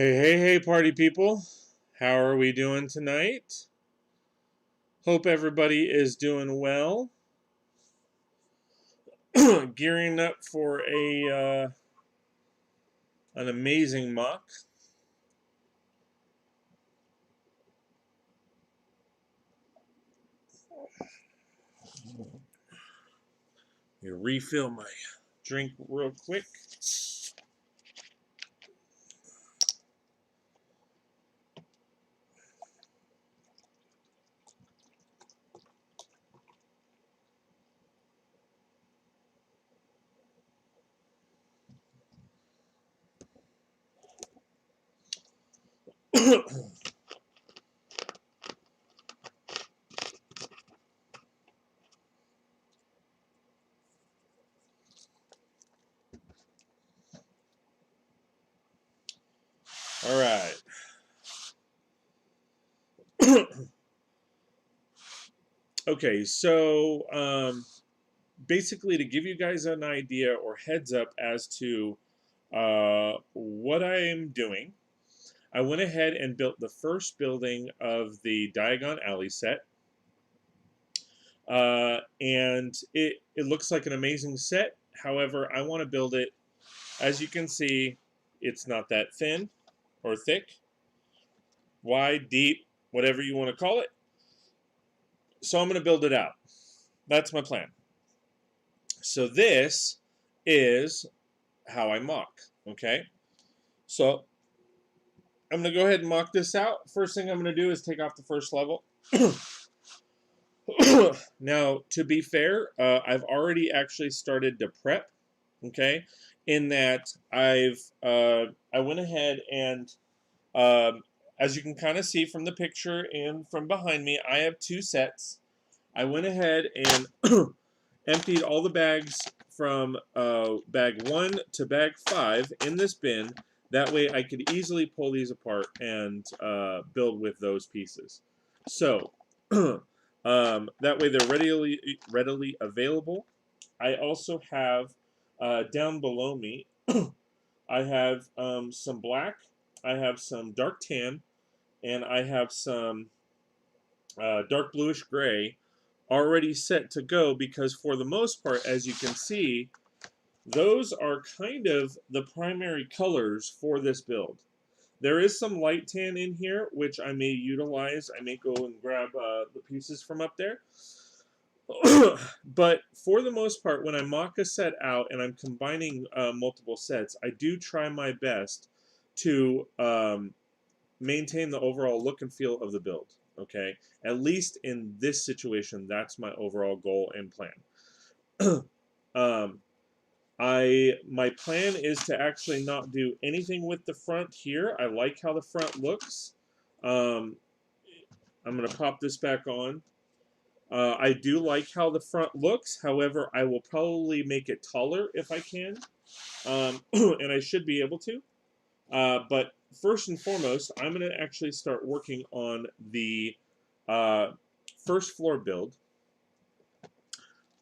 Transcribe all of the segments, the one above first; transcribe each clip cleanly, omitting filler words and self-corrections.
Hey, party people. How are we doing tonight? Hope everybody is doing well. Gearing up for an amazing mock. You refill my drink real quick. All right. Okay, so basically to give you guys an idea or heads up as to what I am doing, I went ahead and built the first building of the Diagon Alley set. And it looks like an amazing set. However, I want to build it. As you can see, it's not that thin or thick, wide, deep, whatever you want to call it. So I'm going to build it out. That's my plan. So this is how I mock. Okay. So I'm going to go ahead and mock this out. First thing I'm going to do is take off the first level. Now, to be fair, I've already actually started to prep. Okay, in that I went ahead and as you can kind of see from the picture and from behind me, I have two sets. I went ahead and emptied all the bags from bag 1 to bag 5 in this bin. That way I could easily pull these apart and build with those pieces. So that way they're readily available. I also have down below me, I have some black, I have some dark tan, and I have some dark bluish gray already set to go because for the most part, as you can see, those are kind of the primary colors for this build. There is some light tan in here, which I may utilize. I may go and grab the pieces from up there. But for the most part, when I mock a set out and I'm combining multiple sets, I do try my best to maintain the overall look and feel of the build. Okay, at least in this situation, that's my overall goal and plan. My plan is to actually not do anything with the front here. I like how the front looks. I'm going to pop this back on. I do like how the front looks. However, I will probably make it taller if I can. And I should be able to. But first and foremost, I'm going to actually start working on the first floor build.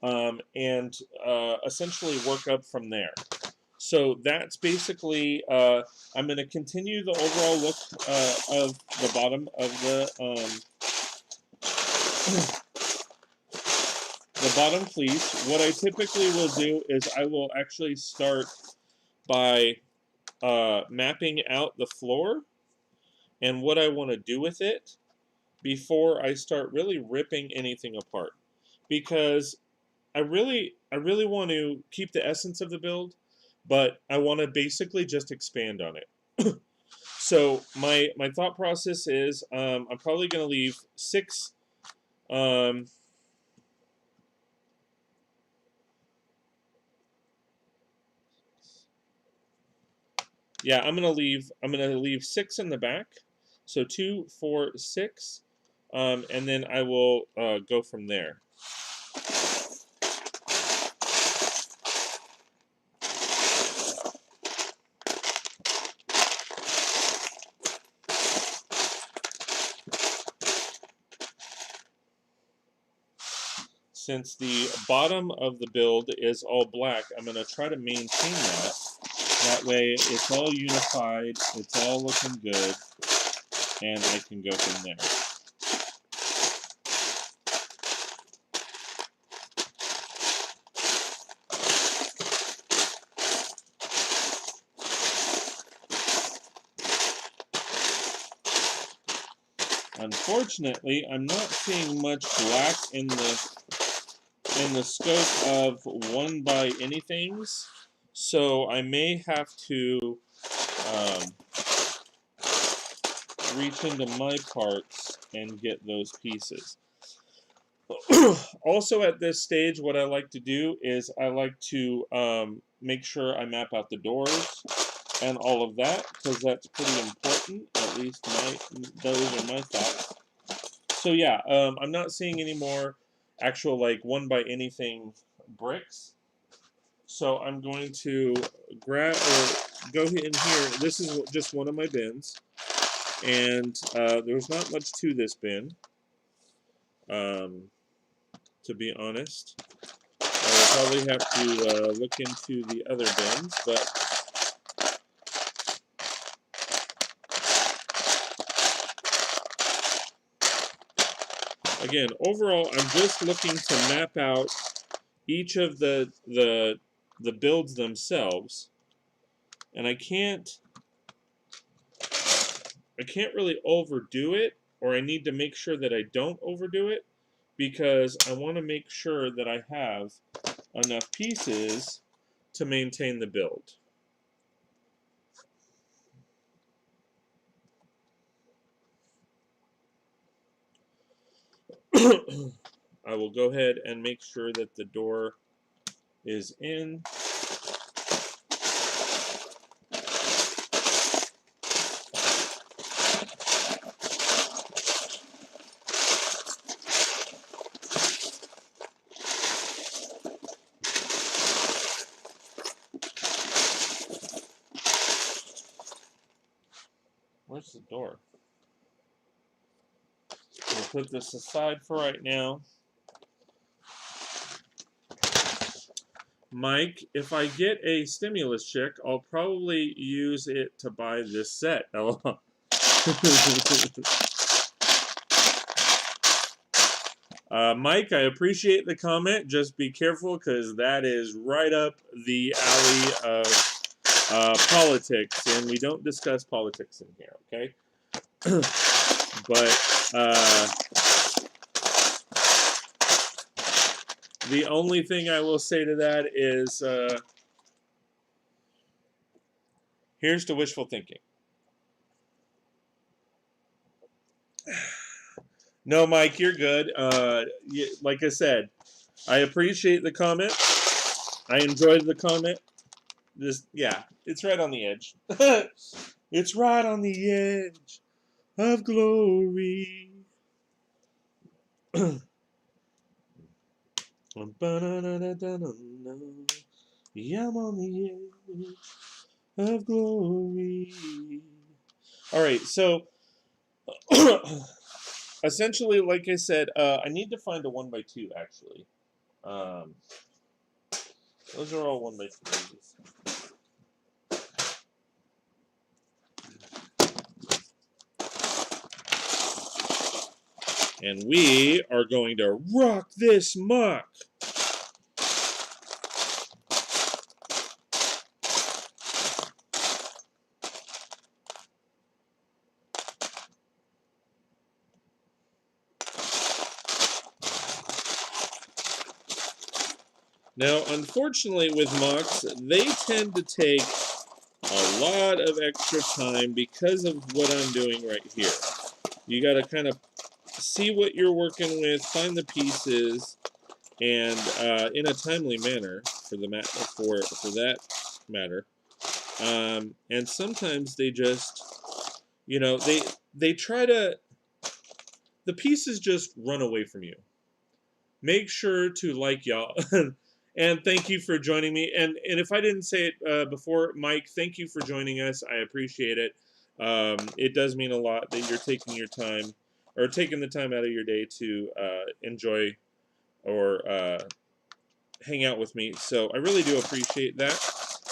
And essentially work up from there. So that's basically, I'm going to continue the overall look of the bottom of the bottom please. What I typically will do is I will actually start by mapping out the floor and what I want to do with it before I start really ripping anything apart. Because I really want to keep the essence of the build, but I want to basically just expand on it. So my thought process is I'm probably going to leave 6. Yeah, I'm gonna leave 6 in the back, so 2, 4, 6, and then I will go from there. Since the bottom of the build is all black, I'm going to try to maintain that. That way it's all unified, it's all looking good, and I can go from there. Unfortunately, I'm not seeing much black in the scope of 1 by anythings, so I may have to reach into my parts and get those pieces. Also, at this stage, what I like to do is I like to make sure I map out the doors and all of that, because that's pretty important. At least those are my thoughts. So yeah, I'm not seeing any more actual like 1 by anything bricks. So I'm going to grab or go in here. This is just one of my bins, and there's not much to this bin. To be honest, I will probably have to look into the other bins, but. Again, overall, I'm just looking to map out each of the builds themselves, and I can't really overdo it, or I need to make sure that I don't overdo it, because I want to make sure that I have enough pieces to maintain the build. I will go ahead and make sure that the door is in. Where's the door? We'll put this aside for right now. Mike, if I get a stimulus check, I'll probably use it to buy this set. Mike, I appreciate the comment. Just be careful, because that is right up the alley of politics, and we don't discuss politics in here, okay? But the only thing I will say to that is, here's to wishful thinking. No, Mike, you're good. Like I said, I appreciate the comment. I enjoyed the comment. Yeah, it's right on the edge. It's right on the edge of glory. Yeah, I'm on the edge of glory. All right, so essentially, like I said, I need to find a 1 by 2 actually. Those are all 1 by 3s. And we are going to rock this MOC. Now, unfortunately, with MOCs, they tend to take a lot of extra time because of what I'm doing right here. You got to kind of see what you're working with, find the pieces, and in a timely manner, for that matter. And sometimes they just, they try to. The pieces just run away from you. Make sure to like y'all. And thank you for joining me. And if I didn't say it before, Mike, thank you for joining us. I appreciate it. It does mean a lot that you're taking your time, or taking the time out of your day to enjoy or hang out with me. So I really do appreciate that.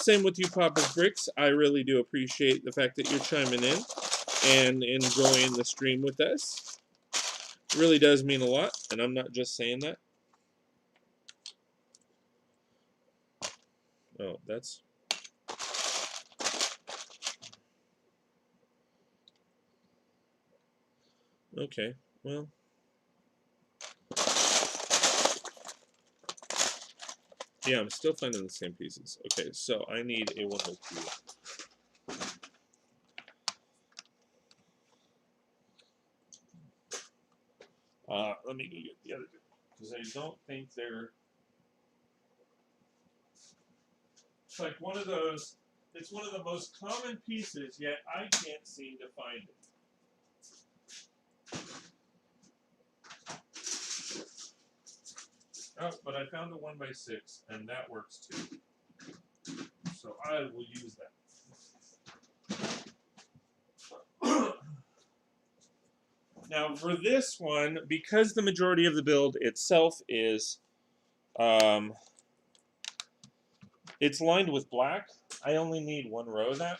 Same with you, Papa's Bricks. I really do appreciate the fact that you're chiming in and enjoying the stream with us. It really does mean a lot, and I'm not just saying that. Oh, that's... Okay, well... Yeah, I'm still finding the same pieces. Okay, so I need a 102. Let me go get the other two, because I don't think they're... It's like one of those... It's one of the most common pieces, yet I can't seem to find it. Oh, but I found a 1x6, and that works too. So I will use that. Now, for this one, because the majority of the build itself is, it's lined with black, I only need one row of that.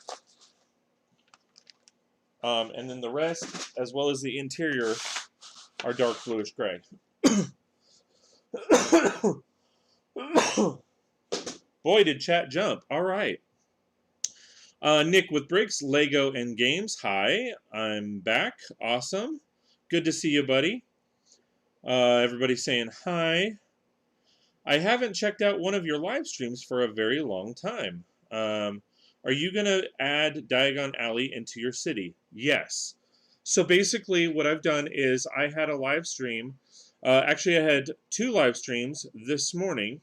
And then the rest, as well as the interior, are dark bluish gray. Boy, did chat jump. All right. Nick with Bricks, Lego and Games. Hi, I'm back. Awesome. Good to see you, buddy. Everybody saying hi. I haven't checked out one of your live streams for a very long time. Are you going to add Diagon Alley into your city? Yes. So basically what I've done is I had a live stream. Actually, I had 2 live streams this morning.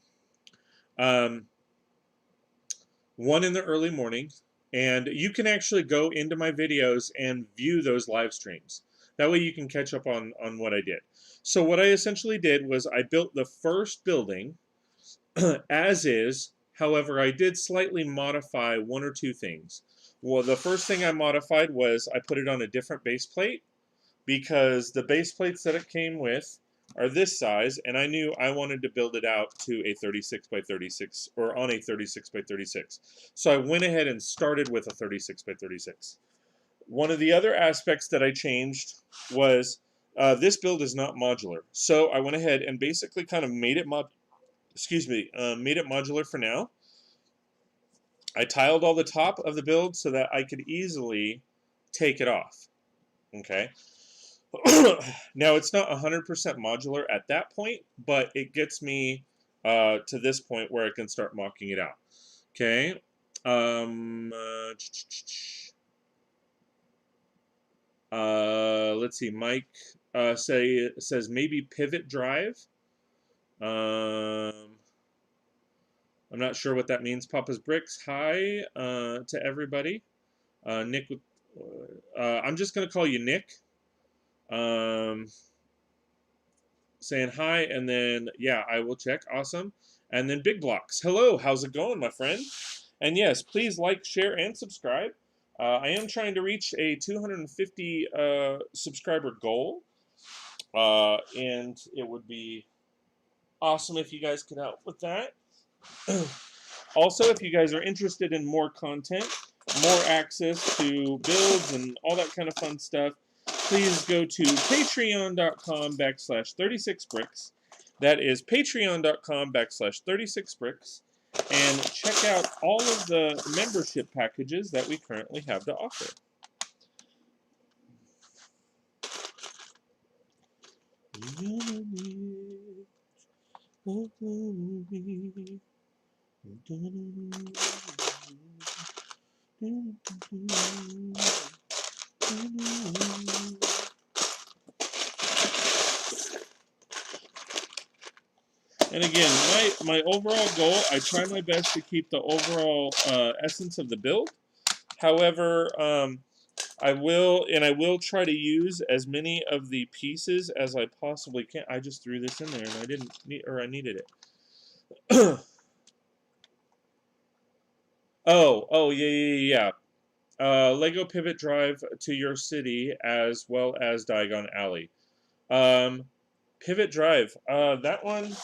One in the early morning. And you can actually go into my videos and view those live streams. That way you can catch up on what I did. So what I essentially did was I built the first building as is. However, I did slightly modify 1 or 2 things. Well, the first thing I modified was I put it on a different base plate because the base plates that it came with are this size, and I knew I wanted to build it out to a 36 by 36 or on a 36 by 36. So I went ahead and started with a 36 by 36. One of the other aspects that I changed was this build is not modular. So I went ahead and basically kind of made it made it modular for now. I tiled all the top of the build so that I could easily take it off. Okay. Now, it's not 100% modular at that point, but it gets me to this point where I can start mocking it out. Okay. Let's see. Mike says maybe pivot drive. I'm not sure what that means. Papa's Bricks, hi to everybody. Nick, I'm just going to call you Nick. Saying hi, and then, yeah, I will check. Awesome. And then Big Blocks. Hello, how's it going, my friend? And yes, please like, share, and subscribe. I am trying to reach a 250 subscriber goal. And it would be awesome if you guys could help with that. Also, if you guys are interested in more content, more access to builds and all that kind of fun stuff, please go to patreon.com/36bricks. That is patreon.com/36bricks. And check out all of the membership packages that we currently have to offer. And again, my overall goal, I try my best to keep the overall essence of the build. However, I will try to use as many of the pieces as I possibly can. I just threw this in there and I didn't need, or I needed it. oh yeah. Lego Pivot Drive to your city as well as Diagon Alley. Pivot Drive, that one.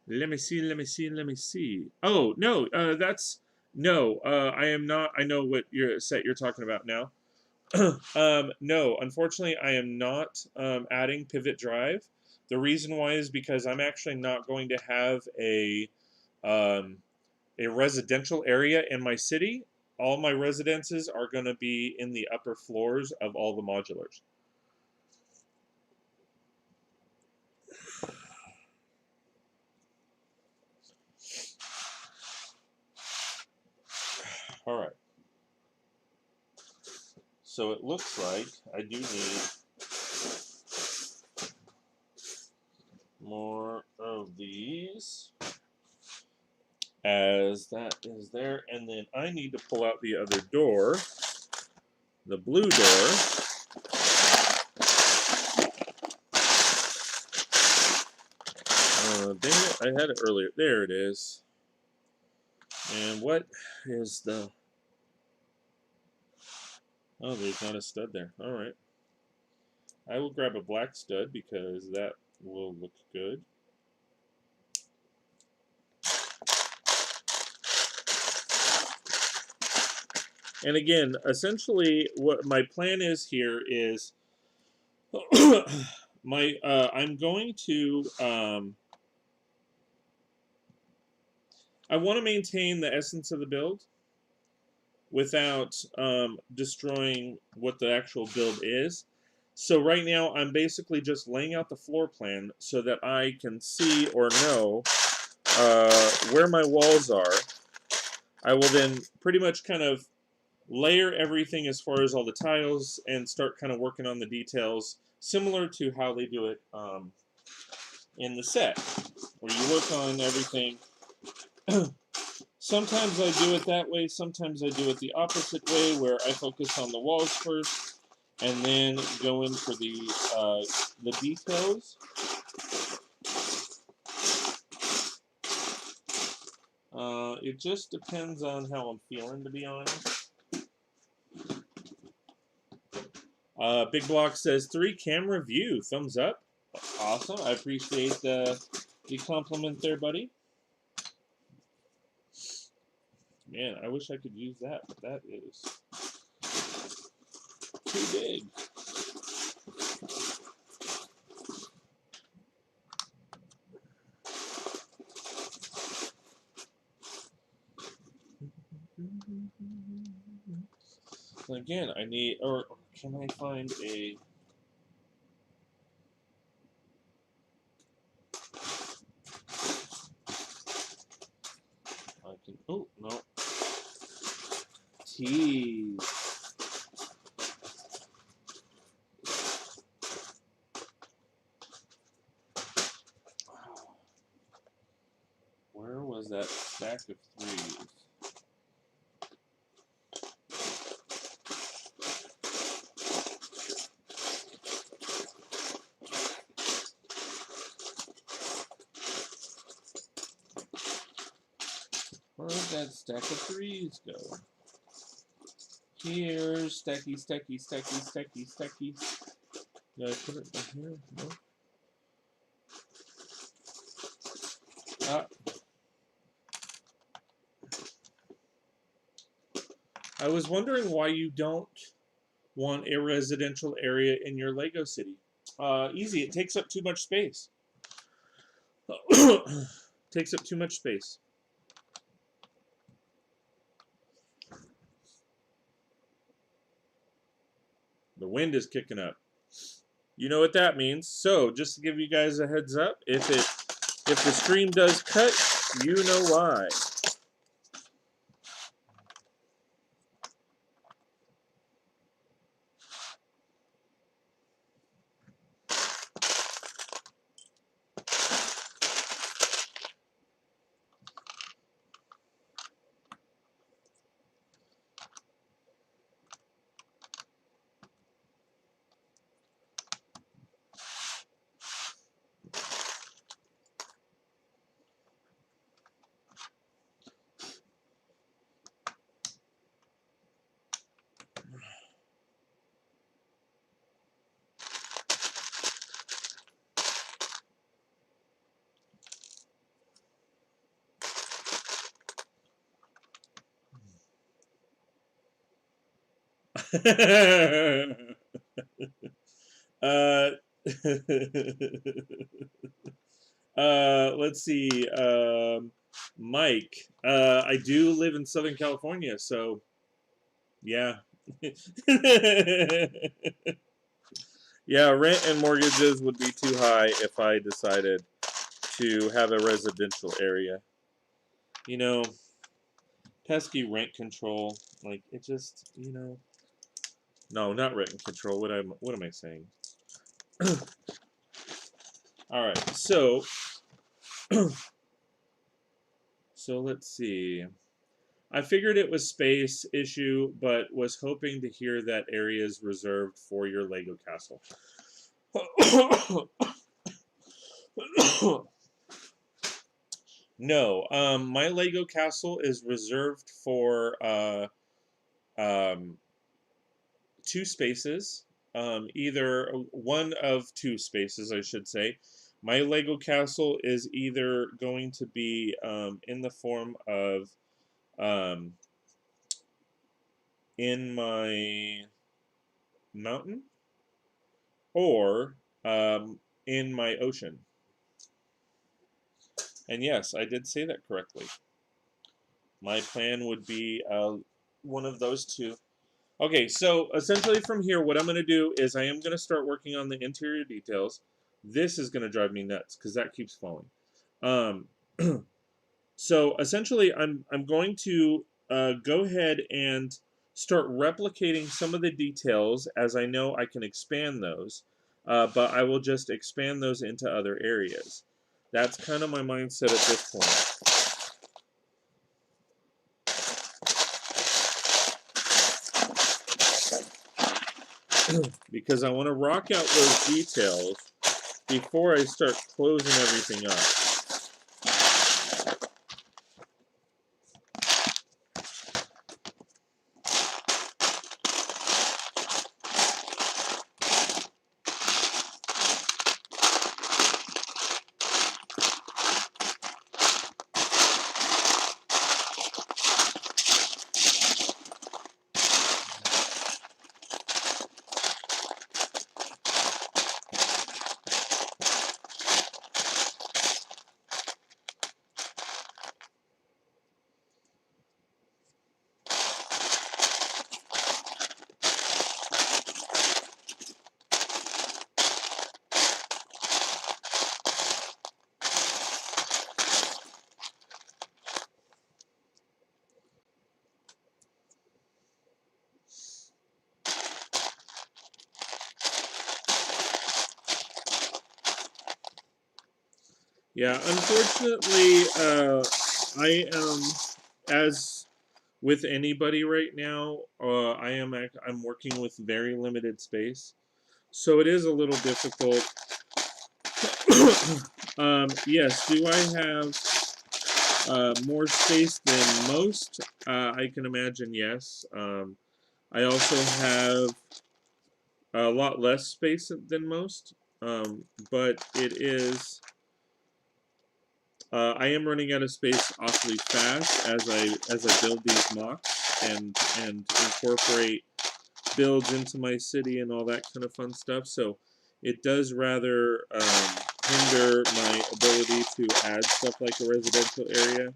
Let me see. Let me see. Let me see. Oh no, that's no. I am not. I know what your set you're talking about now. No, unfortunately, I am not adding pivot drive. The reason why is because I'm actually not going to have um, a residential area in my city. All my residences are going to be in the upper floors of all the modulars. All right. So it looks like I do need more of these, as that is there. And then I need to pull out the other door, the blue door. Dang it, I had it earlier. There it is. And what is the... Oh, there's not a stud there. All right. I will grab a black stud because that will look good. And again, essentially what my plan is here is I'm going to I want to maintain the essence of the build without destroying what the actual build is. So right now I'm basically just laying out the floor plan so that I can see or know where my walls are. I will then pretty much kind of layer everything as far as all the tiles and start kind of working on the details, similar to how they do it in the set, where you work on everything. Sometimes I do it that way, sometimes I do it the opposite way, where I focus on the walls first and then go in for the details. It just depends on how I'm feeling, to be honest. Big Block says 3 camera view, thumbs up. Awesome, I appreciate the compliment there, buddy. Man, I wish I could use that, but that is too big. Again, I need, or can I find a... I can, oh, no. Tease. Where was that stack of 3s? Where did that stack of 3s go? Here's stacky, stacky, stacky, stacky, stacky. Did I put it in here? No. I was wondering why you don't want a residential area in your Lego city. Easy, it takes up too much space. Takes up too much space. The wind is kicking up. You know what that means. So, just to give you guys a heads up, if the stream does cut, you know why. uh, let's see. Mike. I do live in Southern California, so yeah. Yeah, rent and mortgages would be too high if I decided to have a residential area. You know, pesky rent control. Like it just, no, not rent control. What am I saying? All right, so let's see. I figured it was space issue, but was hoping to hear that area is reserved for your Lego castle. No, my Lego castle is reserved for um, two spaces. Either one of two spaces, I should say. My Lego castle is either going to be in the form of um, in my mountain or in my ocean. And yes, I did say that correctly. My plan would be one of those two. Okay, so essentially from here, what I'm going to do is I am going to start working on the interior details. This is going to drive me nuts because that keeps falling. Um, so essentially, I'm going to go ahead and start replicating some of the details as I know I can expand those, but I will just expand those into other areas. That's kind of my mindset at this point. Because I want to rock out those details before I start closing everything up. Yeah, unfortunately, I am, as with anybody right now, I'm working with very limited space, so it is a little difficult. Yes, do I have more space than most? I can imagine yes. I also have a lot less space than most, but it is. I am running out of space awfully fast as I build these MOCs and incorporate builds into my city and all that kind of fun stuff. So it does rather hinder my ability to add stuff like a residential area.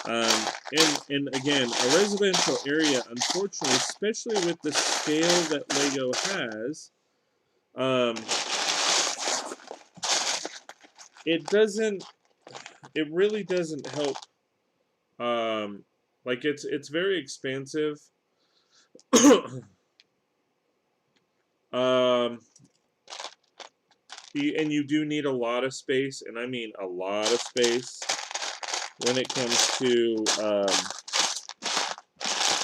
And again, a residential area, unfortunately, especially with the scale that Lego has, it doesn't. It really doesn't help. Like it's very expansive. um, and you do need a lot of space, and I mean a lot of space when it comes to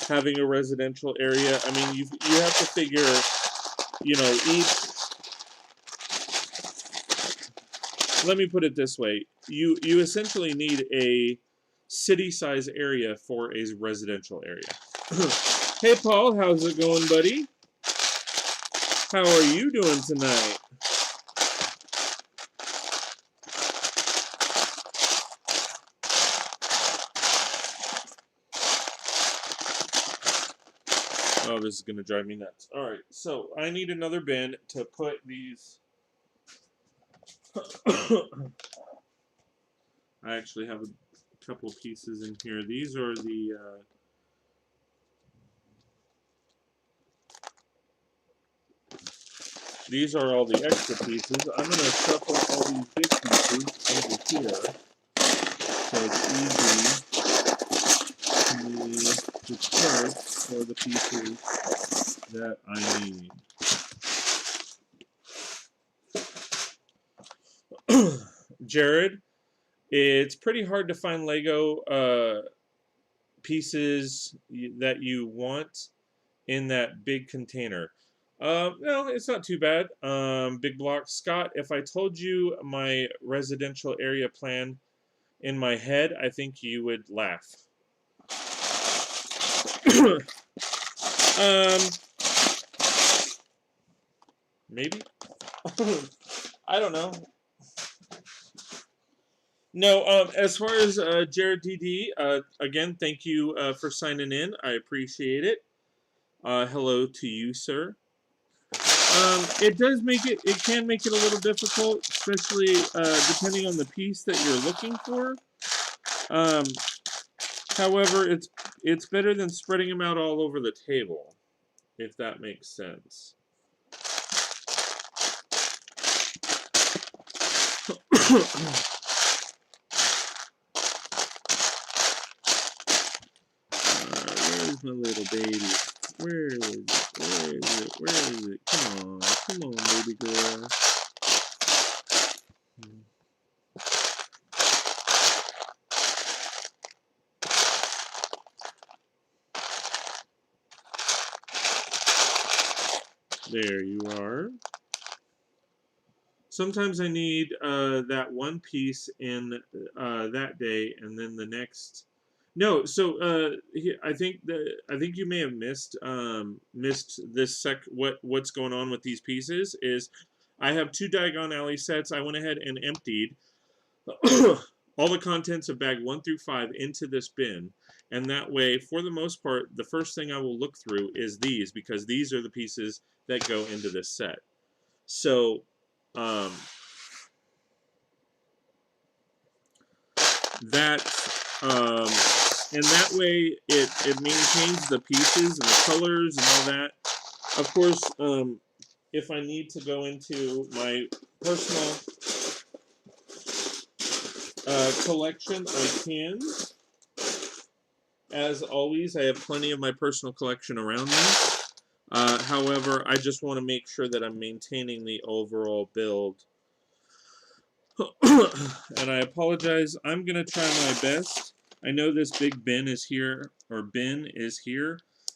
having a residential area. I mean, you have to figure, each. Let me put it this way: you essentially need a city-size area for a residential area. Hey, Paul, how's it going, buddy? How are you doing tonight? Oh, this is going to drive me nuts. All right, so I need another bin to put these. I actually have a couple pieces in here. These are the these are all the extra pieces. I'm going to shuffle all these big pieces over here, so it's easy to search for the pieces that I need. Jared, it's pretty hard to find Lego pieces that you want in that big container. No, it's not too bad. Big block. Scott, if I told you my residential area plan in my head, I think you would laugh. Maybe? I don't know. No, as far as Jared DD, again, thank you for signing in. I appreciate it. Hello to you, sir. It does make it. It can make it a little difficult, especially depending on the piece that you're looking for. However, it's better than spreading them out all over the table, if that makes sense. Where's my little baby? Where is it? Where is it? Where is it? Come on, baby girl. There you are. Sometimes I need that one piece in that day, and then the next. No, so I think you may have missed this what's going on with these pieces is I have 2 Diagon Alley sets. I went ahead and emptied all the contents of bag 1 through 5 into this bin, and that way, for the most part, the first thing I will look through is these because these are the pieces that go into this set. So. That and that way it maintains the pieces and the colors and all that. Of course, if I need to go into my personal collection, I can. As always, I have plenty of my personal collection around me. However, I just want to make sure that I'm maintaining the overall build. And I apologize. I'm going to try my best. I know this big bin is here,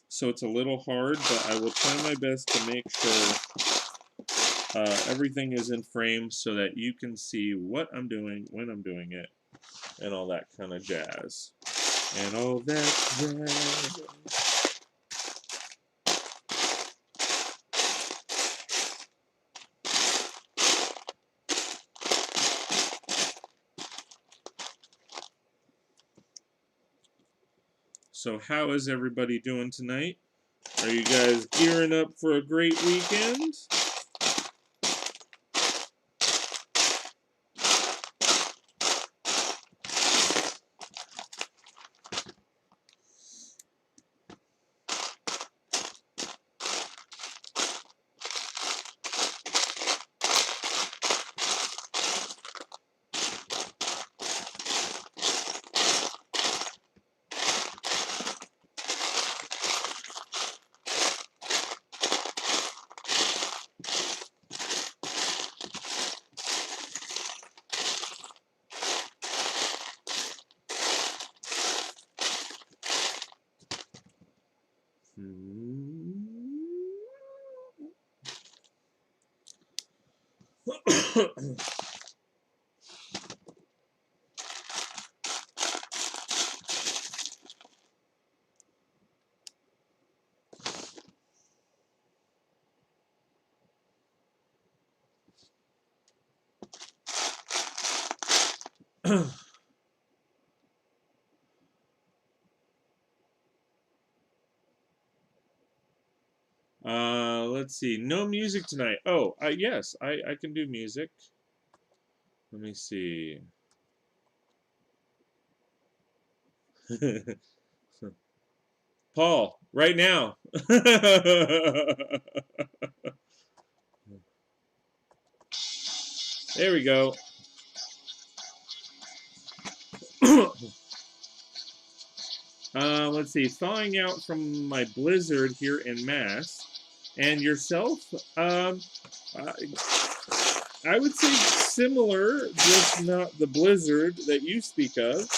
so it's a little hard, but I will try my best to make sure everything is in frame so that you can see what I'm doing, when I'm doing it, and all that kind of jazz. And all that jazz. So how is everybody doing tonight? Are you guys gearing up for a great weekend? let's see. No music tonight. Oh, yes, I can do music. Let me see. Paul, right now. There we go. Let's see. Thawing out from my blizzard here in Mass. And yourself? I, I would say similar, just not the blizzard that you speak of.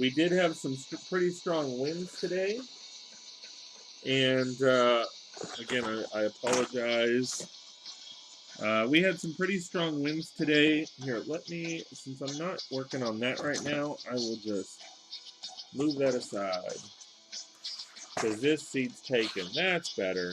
We did have some pretty strong winds today. And again, I apologize. We had some pretty strong winds today. Here, let me, since I'm not working on that right now, I will just move that aside. Because this seat's taken. That's better.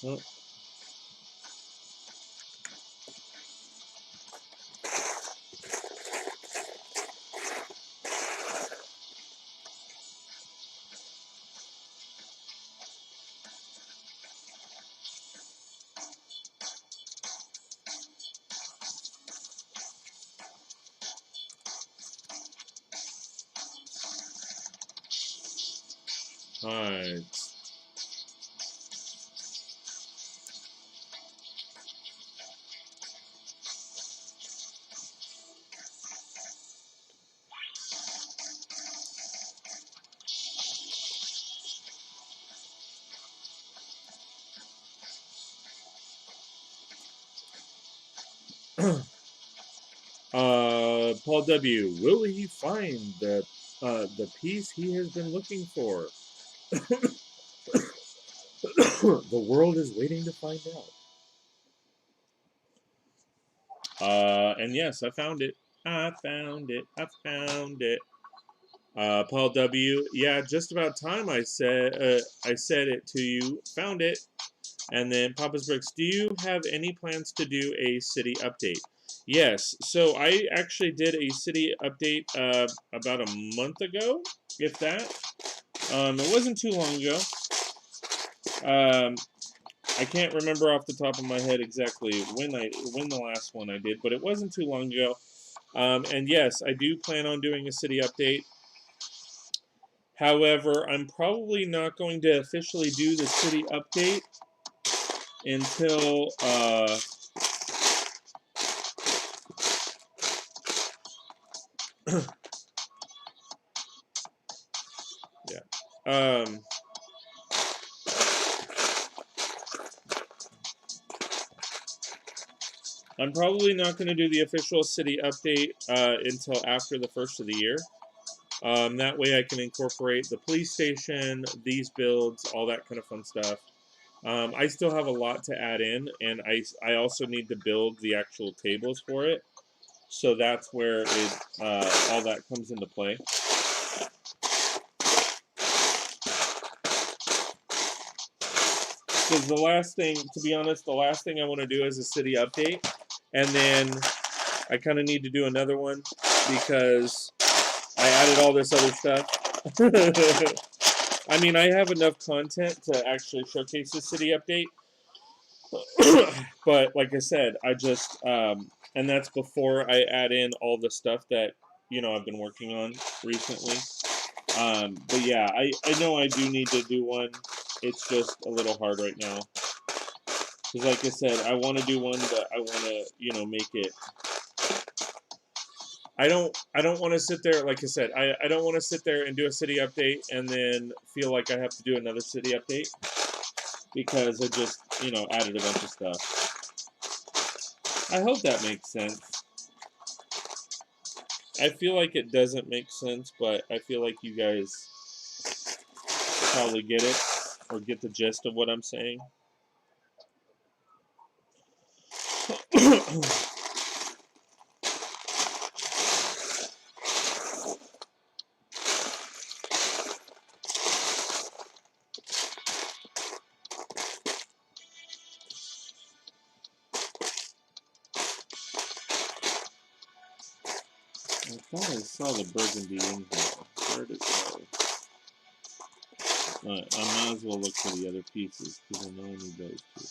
Oh. Alright. Paul W. Will he find the piece he has been looking for? The world is waiting to find out. And yes, I found it. I found it. I found it. Paul W. Yeah, just about time. I said it to you. Found it. And then Papa's Bricks. Do you have any plans to do a city update? Yes. So I actually did a city update about a month ago, if that. It wasn't too long ago. I can't remember off the top of my head exactly when the last one I did, but it wasn't too long ago. And yes, I do plan on doing a city update. However, I'm probably not going to officially do the city update until yeah. I'm probably not going to do the official city update until after the first of the year. That way I can incorporate the police station, these builds, all that kind of fun stuff. I still have a lot to add in, and I also need to build the actual tables for it. So that's where all that comes into play. Because the last thing, to be honest, the last thing I want to do is a city update. And then I kind of need to do another one because I added all this other stuff. I mean, I have enough content to actually showcase the city update. But like I said, I just, and that's before I add in all the stuff that, I've been working on recently. But yeah, I know I do need to do one. It's just a little hard right now. Because like I said, I want to do one, but I want to, make it. I don't want to sit there, like I said, I don't want to sit there and do a city update and then feel like I have to do another city update. Because I just, added a bunch of stuff. I hope that makes sense. I feel like it doesn't make sense, but I feel like you guys probably get it or get the gist of what I'm saying. I thought I saw the burgundy in here. Where did it go? I might as well look for the other pieces because I know I need those two.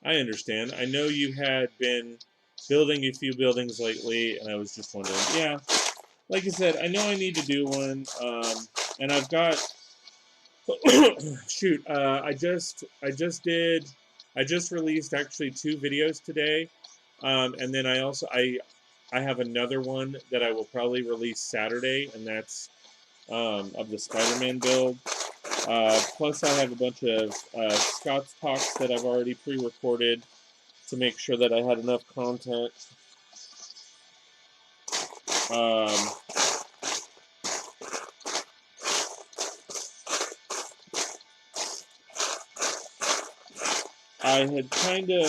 I understand. I know you had been building a few buildings lately, and I was just wondering. Yeah, like I said, I know I need to do one, and I've got. Shoot, I just released actually 2 videos today, and then I have another one that I will probably release Saturday, and that's of the Spider-Man build. Plus, I have a bunch of Scott's talks that I've already pre-recorded to make sure that I had enough content. I had kind of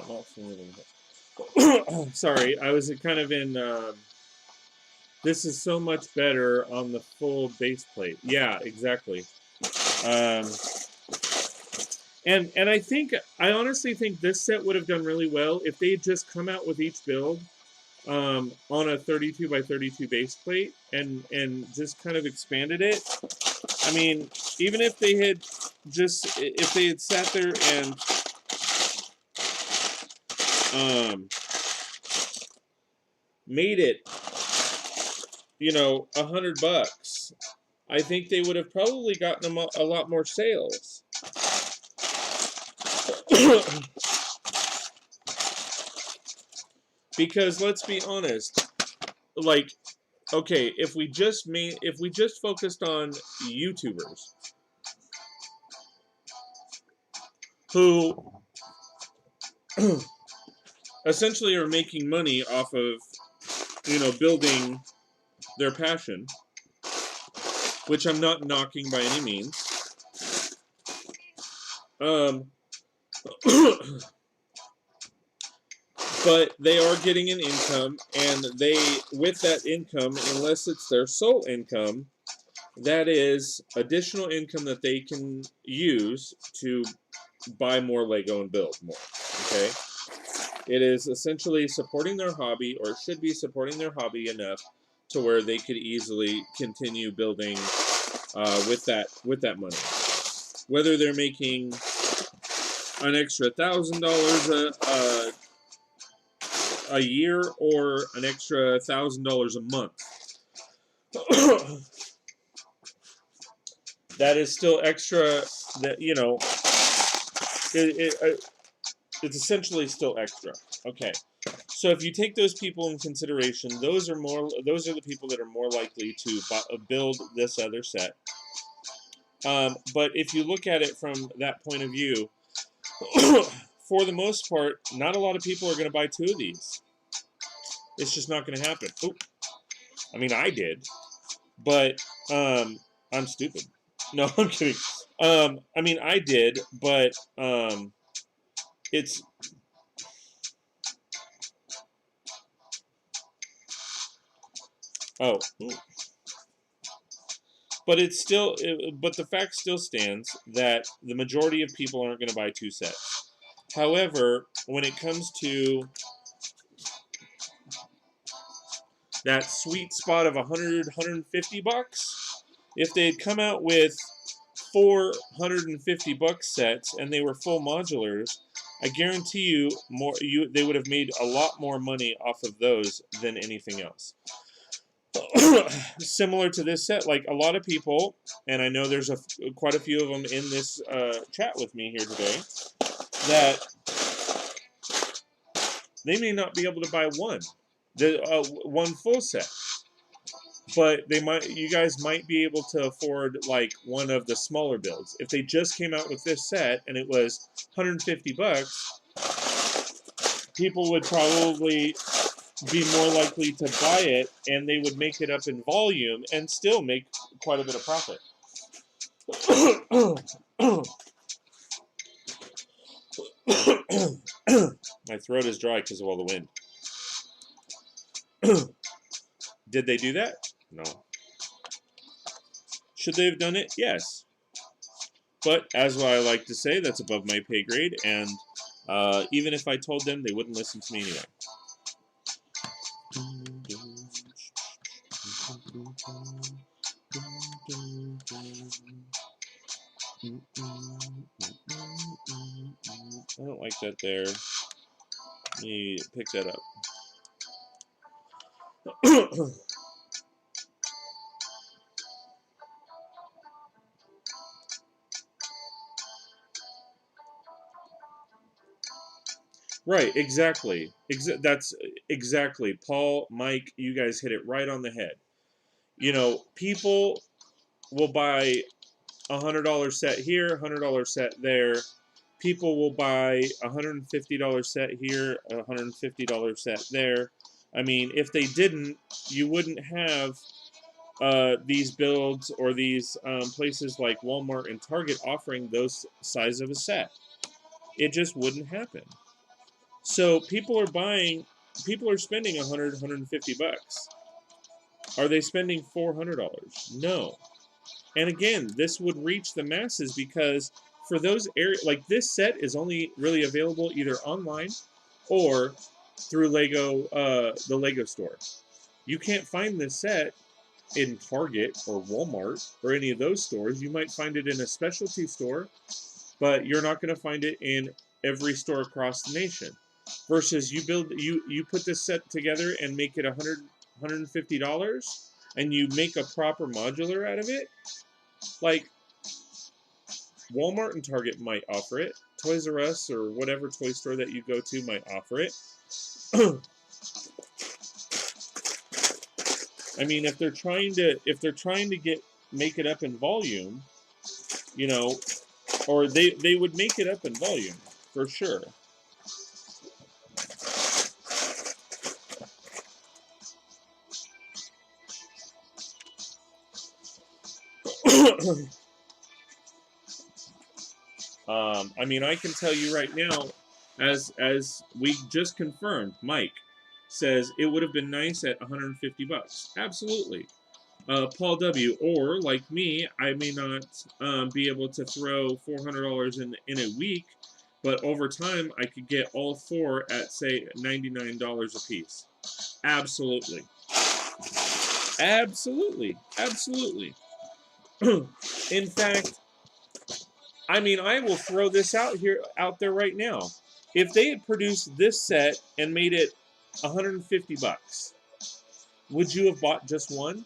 not seeing anything. Sorry, I was kind of in. This is so much better on the full base plate. Yeah, exactly. And I honestly think this set would have done really well if they had just come out with each build on a 32 by 32 base plate and just kind of expanded it. I mean, even if they had sat there and made it, $100, I think they would have probably gotten them a lot more sales. Because let's be honest, like, okay, if we just focused on YouTubers who essentially are making money off of, building their passion, which I'm not knocking by any means. But they are getting an income, and with that income, unless it's their sole income, that is additional income that they can use to buy more Lego and build more. Okay? It is essentially supporting their hobby, or should be supporting their hobby enough to where they could easily continue building with that money. Whether they're making an extra $1,000 a year or an extra $1,000 a month, that is still extra. That it's essentially still extra. Okay, so if you take those people in consideration, those are the people that are more likely to build this other set. But if you look at it from that point of view, for the most part, not a lot of people are going to buy 2 of these. It's just not going to happen. Oop. I mean, I did, but I'm stupid. No, I'm kidding. I mean, I did, but it's. Oh. But but the fact still stands that the majority of people aren't going to buy 2 sets. However, when it comes to that sweet spot of $150, if they had come out with $450 sets and they were full modulars, I guarantee you they would have made a lot more money off of those than anything else. Similar to this set, like a lot of people, and I know there's quite a few of them in this chat with me here today, that they may not be able to buy one full set, but you guys might be able to afford like one of the smaller builds. If they just came out with this set and it was $150, people would probably be more likely to buy it, and they would make it up in volume and still make quite a bit of profit. My throat is dry because of all the wind. Did they do that? No. Should they have done it? Yes. But as I like to say, that's above my pay grade, and even if I told them, they wouldn't listen to me anyway. I don't like that there. Let me pick that up. Right, exactly. That's exactly. Paul, Mike, you guys hit it right on the head. You know, people will buy $100 set here, $100 set there. People will buy $150 set here, $150 set there. I mean, if they didn't, you wouldn't have these builds or these places like Walmart and Target offering those size of a set. It just wouldn't happen. So people are spending $100, $150. Are they spending $400? No. And again, this would reach the masses because for those areas, like this set is only really available either online or through the Lego store. You can't find this set in Target or Walmart or any of those stores. You might find it in a specialty store, but you're not going to find it in every store across the nation. Versus you put this set together and make it $150, and you make a proper modular out of it. Like Walmart and Target might offer it. Toys R Us or whatever toy store that you go to might offer it. I mean, if they're trying to make it up in volume, you know, or they would make it up in volume for sure. I mean, I can tell you right now, as we just confirmed, Mike says it would have been nice at $150. Absolutely. Paul W. Or like me, I may not be able to throw $400 in a week, but over time I could get all four at say $99 a piece. Absolutely. Absolutely. Absolutely. In fact, I mean, I will throw this out there right now. If they had produced this set and made it $150, would you have bought just one?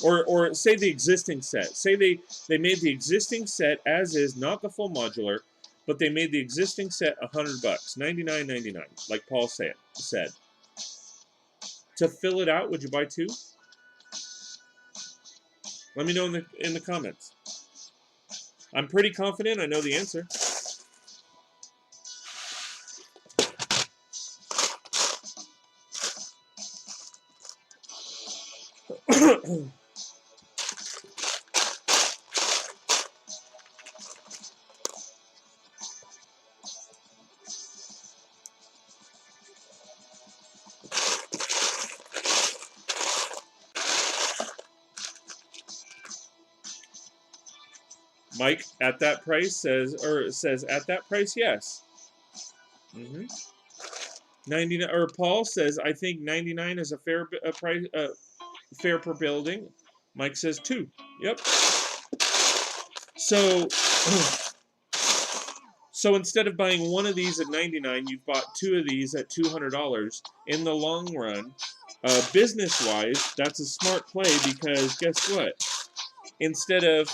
Or say the existing set. Say they made the existing set as is, not the full modular, but they made the existing set $100, $99.99, like Paul said. To fill it out, would you buy two? Let me know in the comments. I'm pretty confident I know the answer. Mike at that price says at that price, yes. 99, or Paul says I think 99 is a fair price, fair per building. Mike says 2. Yep. So So instead of buying one of these at 99, you've bought two of these at $200. In the long run, business-wise, that's a smart play because guess what? Instead of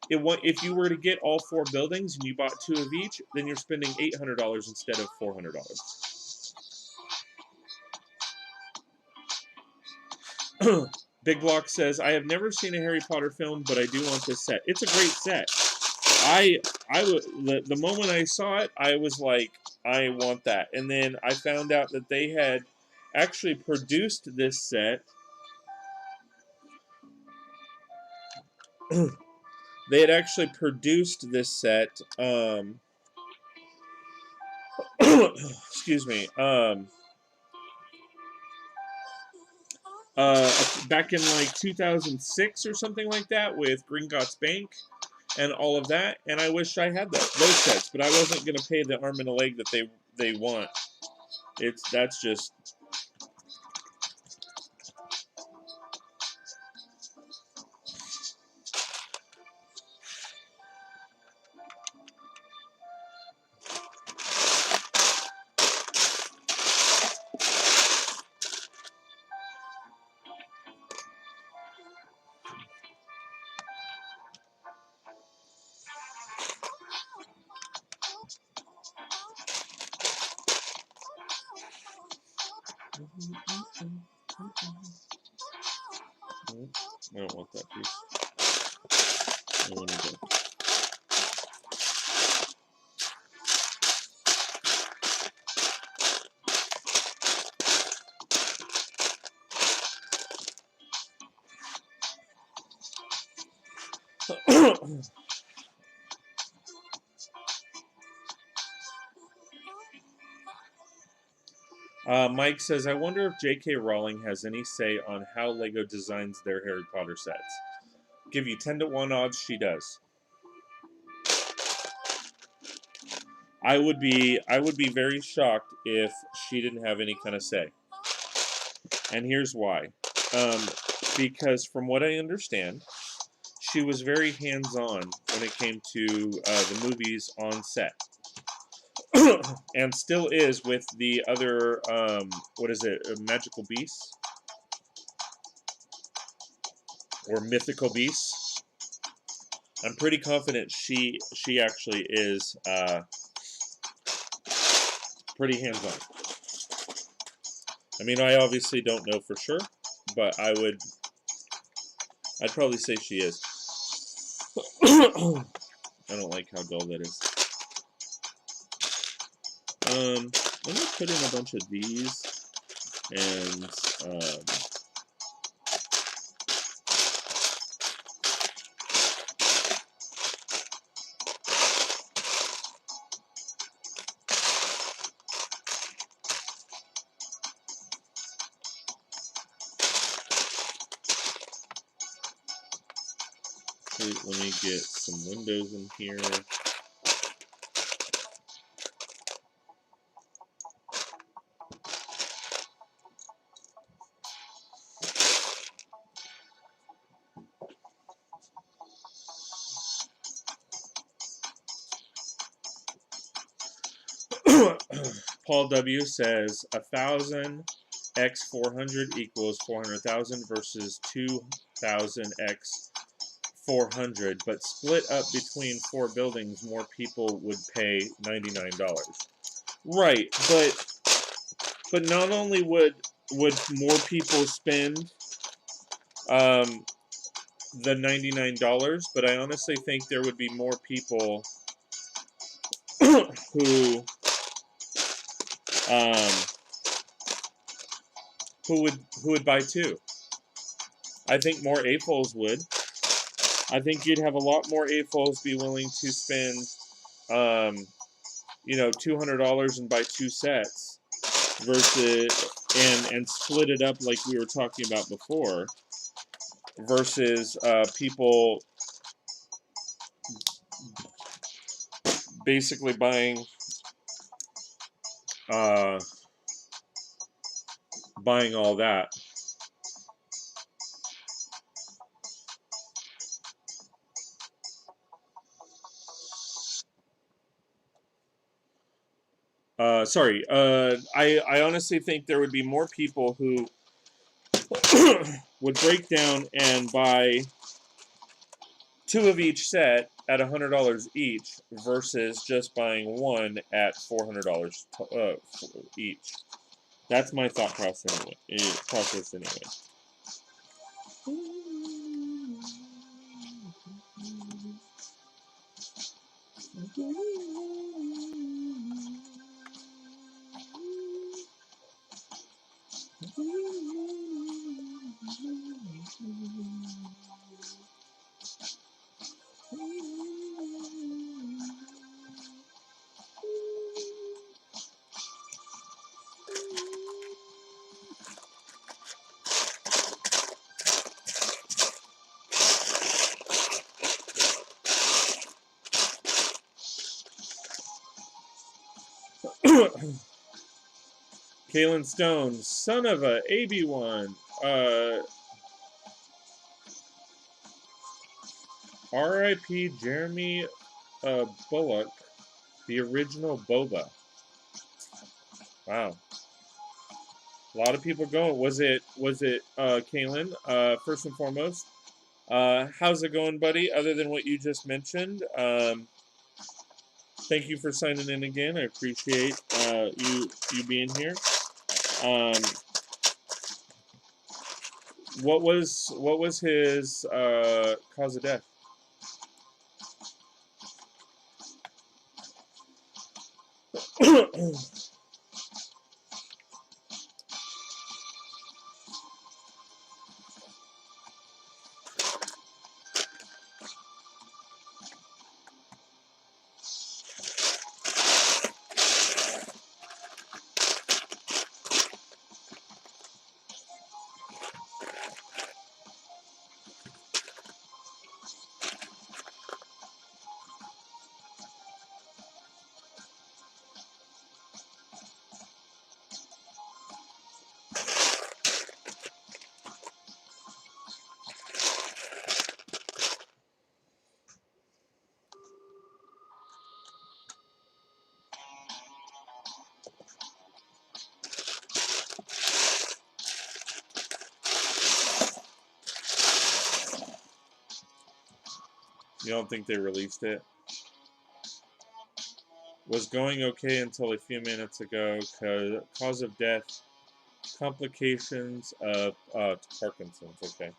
if you were to get all four buildings and you bought two of each, then you're spending $800 instead of $400. Big Block says, I have never seen a Harry Potter film, but I do want this set. It's a great set. The moment I saw it, I was like, I want that. And then I found out that they had actually produced this set. They had actually produced this set. Excuse me. Back in like 2006 or something like that with Gringotts Bank and all of that, and I wish I had those sets, but I wasn't gonna pay the arm and a leg that they want. That's just. I don't want that piece. I want to go. Mike says, I wonder if J.K. Rowling has any say on how LEGO designs their Harry Potter sets. Give you 10 to 1 odds she does. I would be very shocked if she didn't have any kind of say. And here's why. Because from what I understand, she was very hands-on when it came to the movies on set. And still is with the other, what is it, Magical Beasts? Or Mythical Beasts? I'm pretty confident she actually is pretty hands-on. I mean, I obviously don't know for sure, but I'd probably say she is. I don't like how dull that is. Let me put in a bunch of these, and let me get some windows in here. Paul W. says 1,000 x 400 equals 400,000 versus 2,000 x 400, but split up between four buildings, more people would pay $99. Right, but not only would more people spend the $99, but I honestly think there would be more people who would buy two. I think more AFOLs would. I think you'd have a lot more AFOLs be willing to spend, $200 and buy two sets versus and split it up like we were talking about before, versus people basically buying all that. Sorry. I honestly think there would be more people who would break down and buy two of each set at $100 each versus just buying one at $400 each. That's my thought process anyway. Kalen Stone, son of a AB1. R.I.P. Jeremy Bullock, the original Boba. Wow. A lot of people go. Was it Kalen? First and foremost, how's it going, buddy? Other than what you just mentioned, thank you for signing in again. I appreciate you being here. What was his cause of death? You don't think they released it? Was going okay until a few minutes ago. Cause of death, complications of Parkinson's. Okay.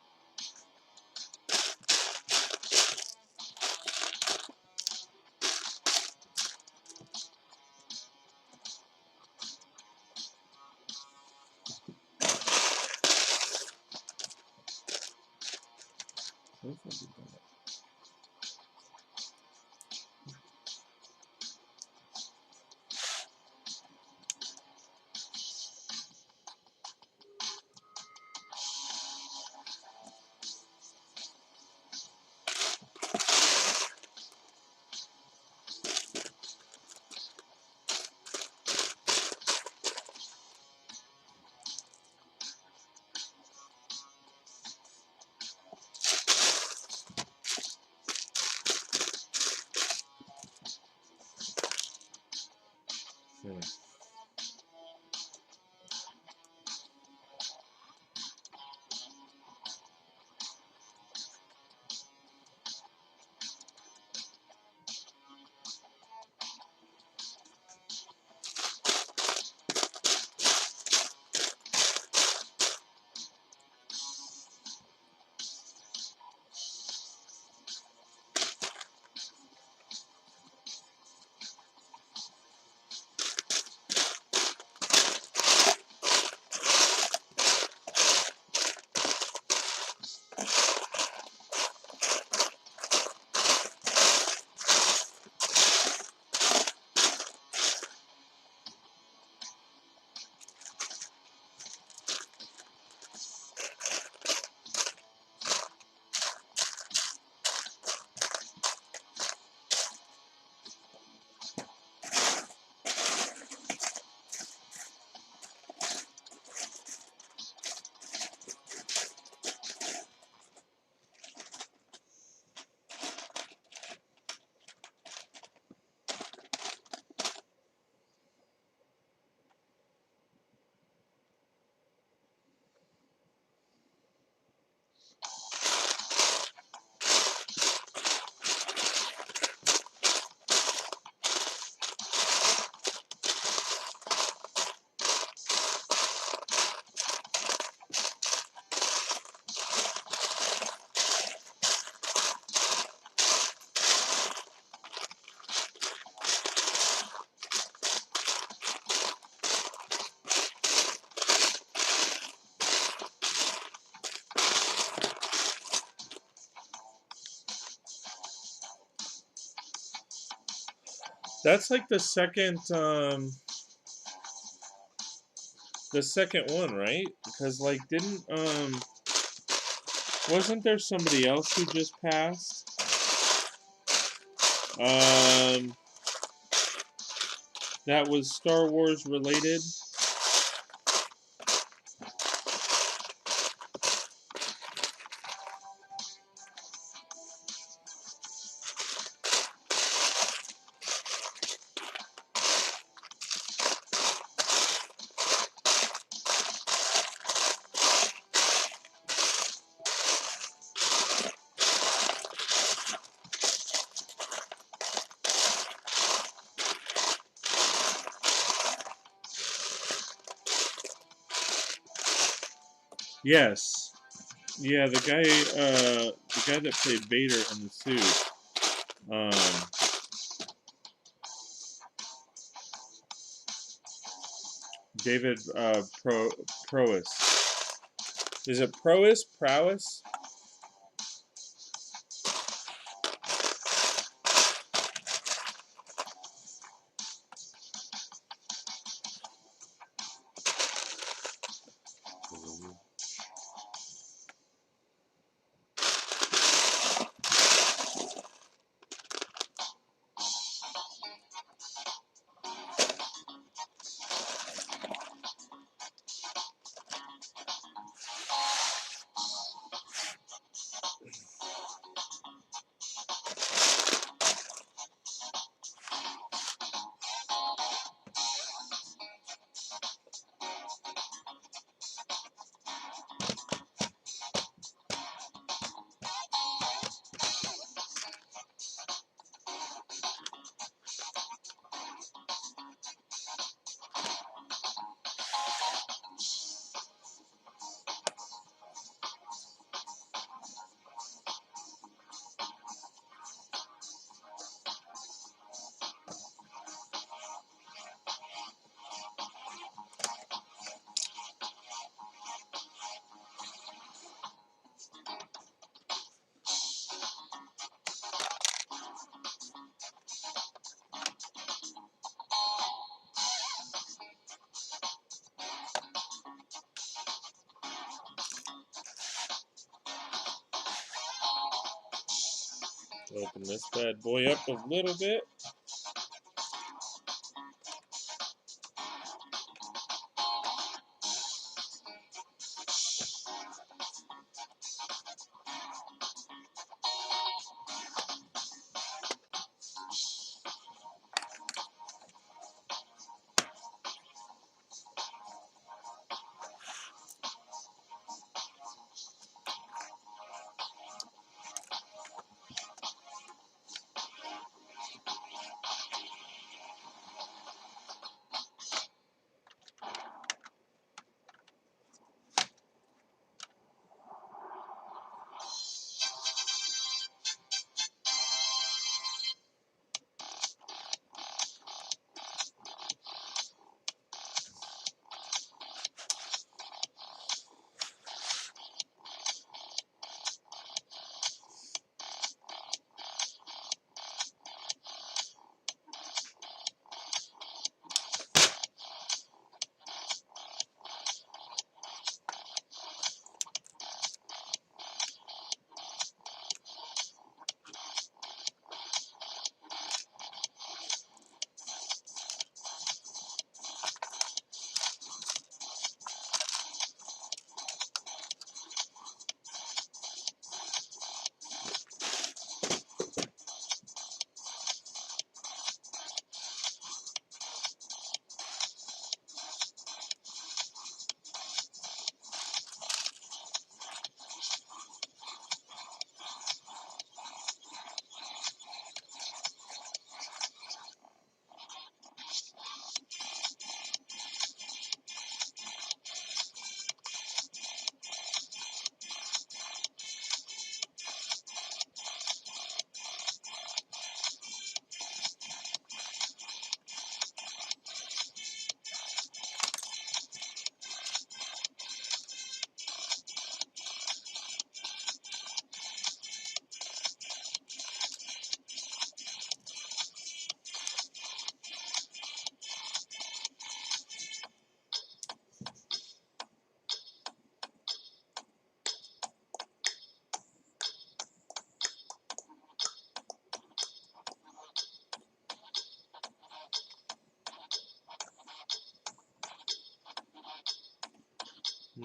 That's like the second one, right? Because like didn't wasn't there somebody else who just passed? Um, that was Star Wars related. Yes. Yeah, the guy that played Vader in the suit. David Prois. Is it Prois? Prowess? Open this bad boy up a little bit.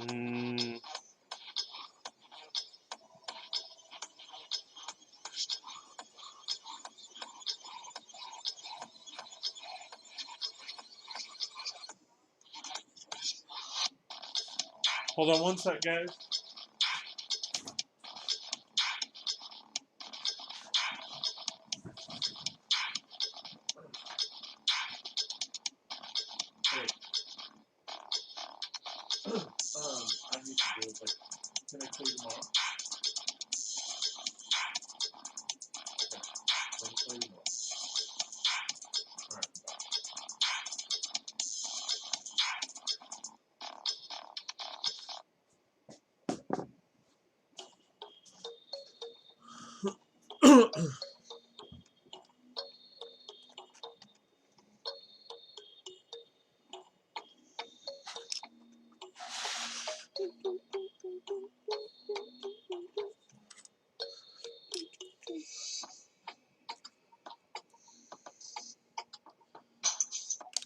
Mm. Hold on one sec, guys. Hey. I need to do like, can I call you tomorrow? Okay. Let me call you tomorrow. All right.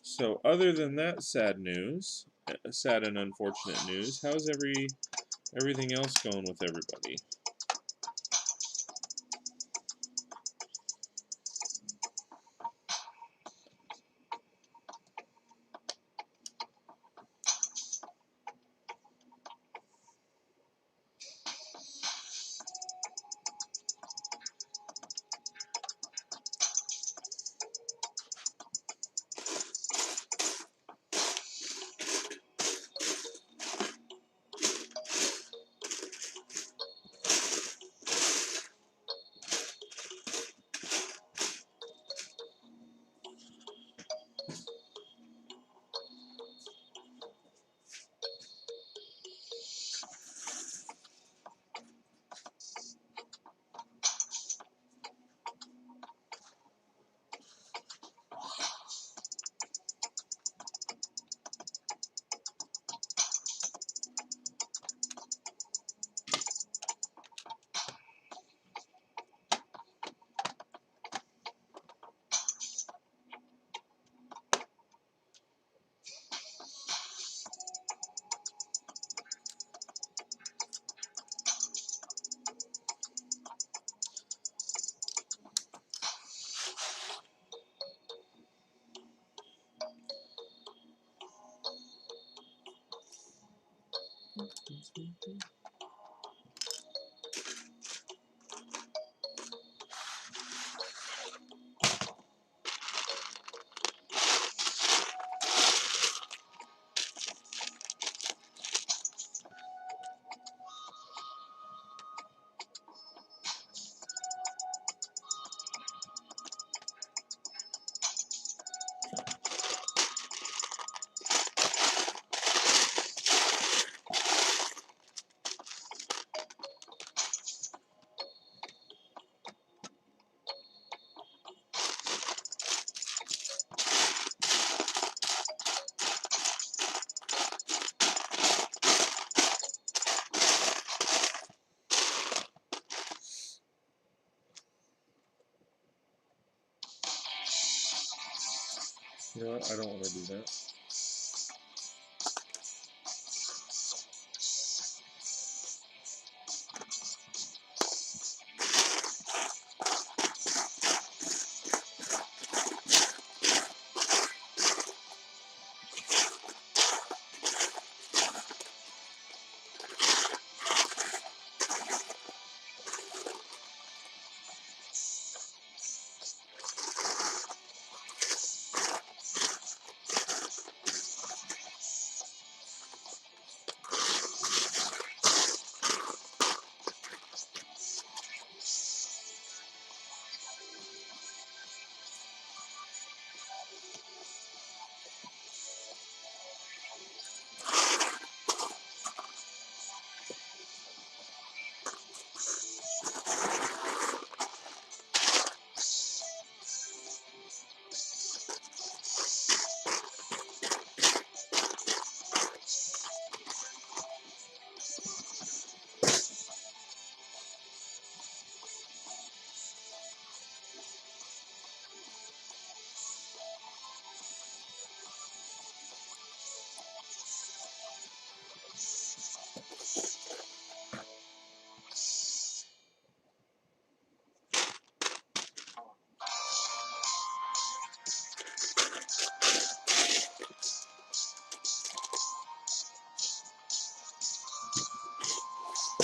So, other than that sad news, sad and unfortunate news, how's everything else going with everybody? You know what? I don't want to do that.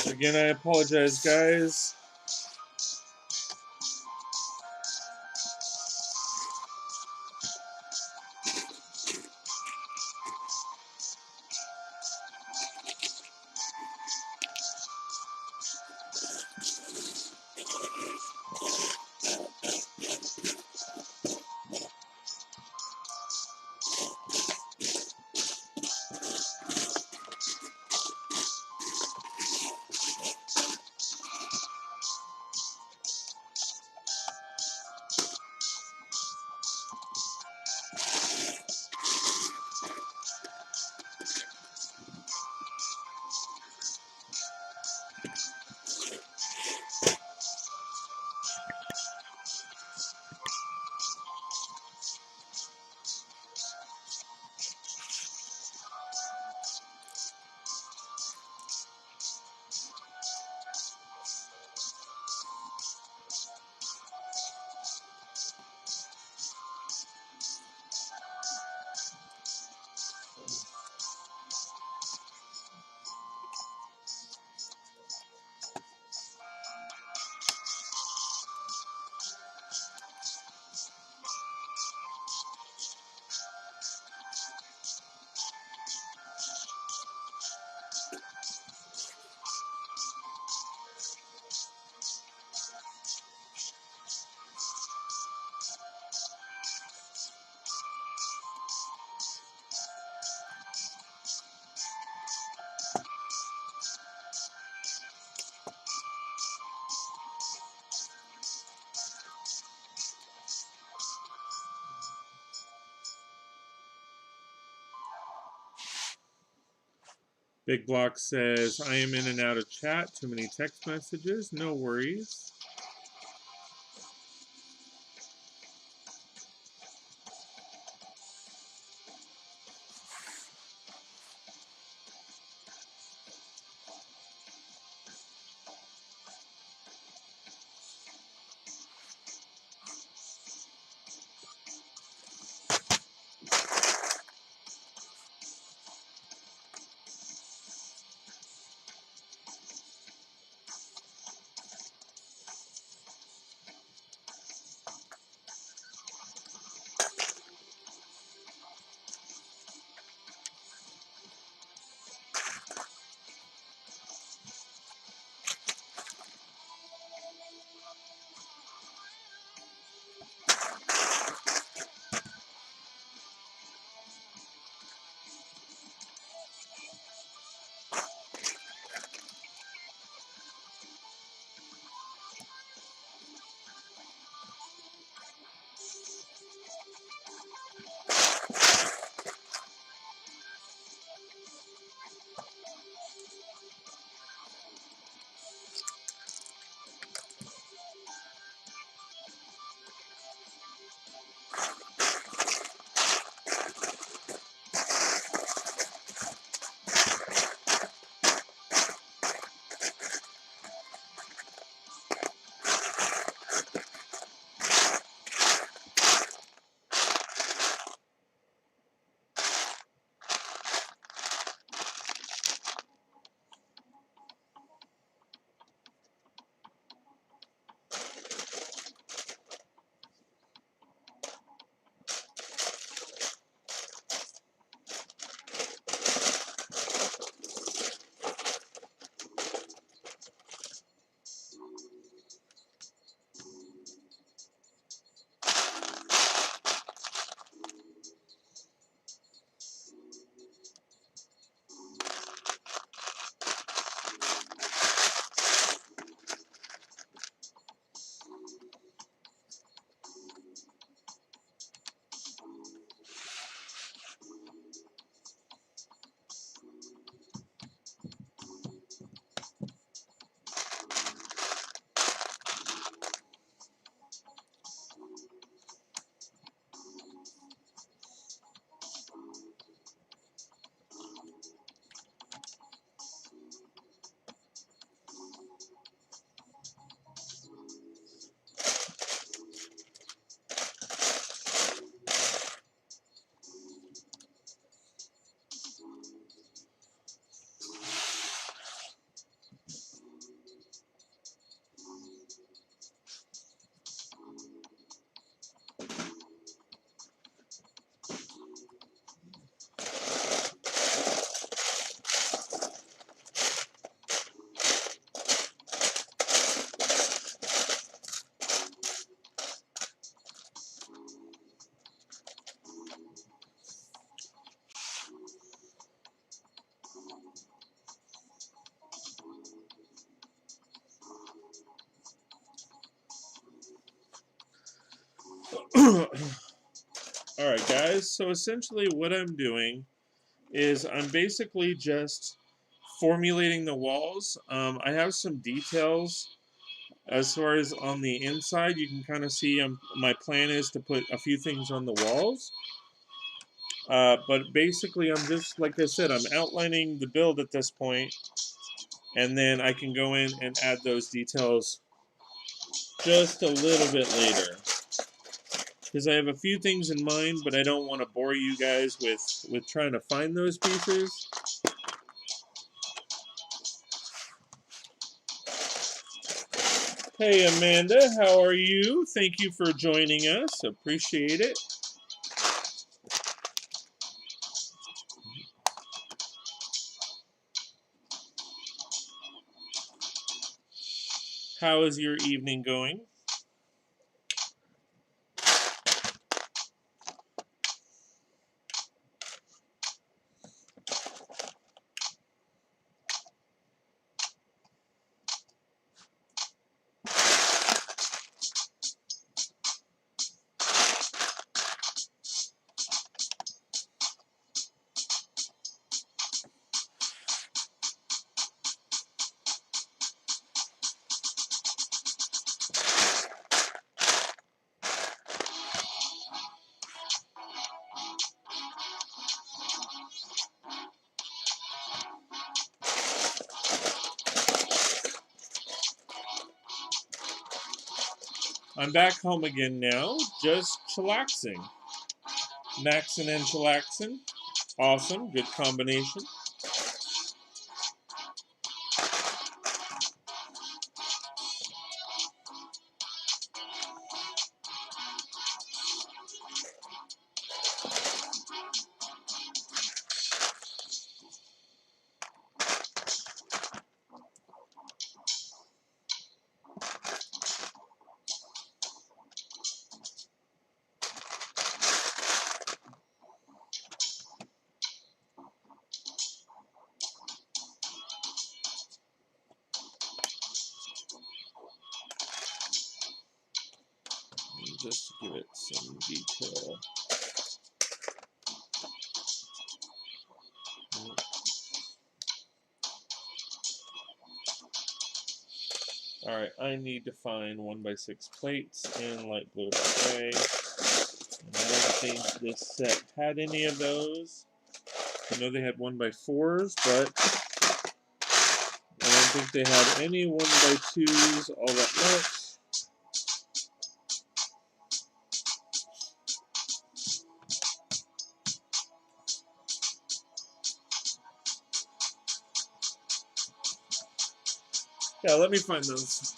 Again, I apologize, guys. Big Block says, I am in and out of chat. Too many text messages. No worries. All right, guys. So essentially, what I'm doing is I'm basically just formulating the walls. I have some details as far as on the inside. You can kind of see my plan is to put a few things on the walls. But basically, I'm just, like I said, I'm outlining the build at this point, and then I can go in and add those details just a little bit later. Because I have a few things in mind, but I don't want to bore you guys with trying to find those pieces. Hey Amanda, how are you? Thank you for joining us. Appreciate it. How is your evening going? I'm back home again now, just chillaxing. Maxing and chillaxing. Awesome, good combination. Just to give it some detail. Alright, I need to find 1x6 plates in light blue gray. And I don't think this set had any of those. I know they had 1x4s, but I don't think they had any 1x2s all that much. Yeah, let me find those.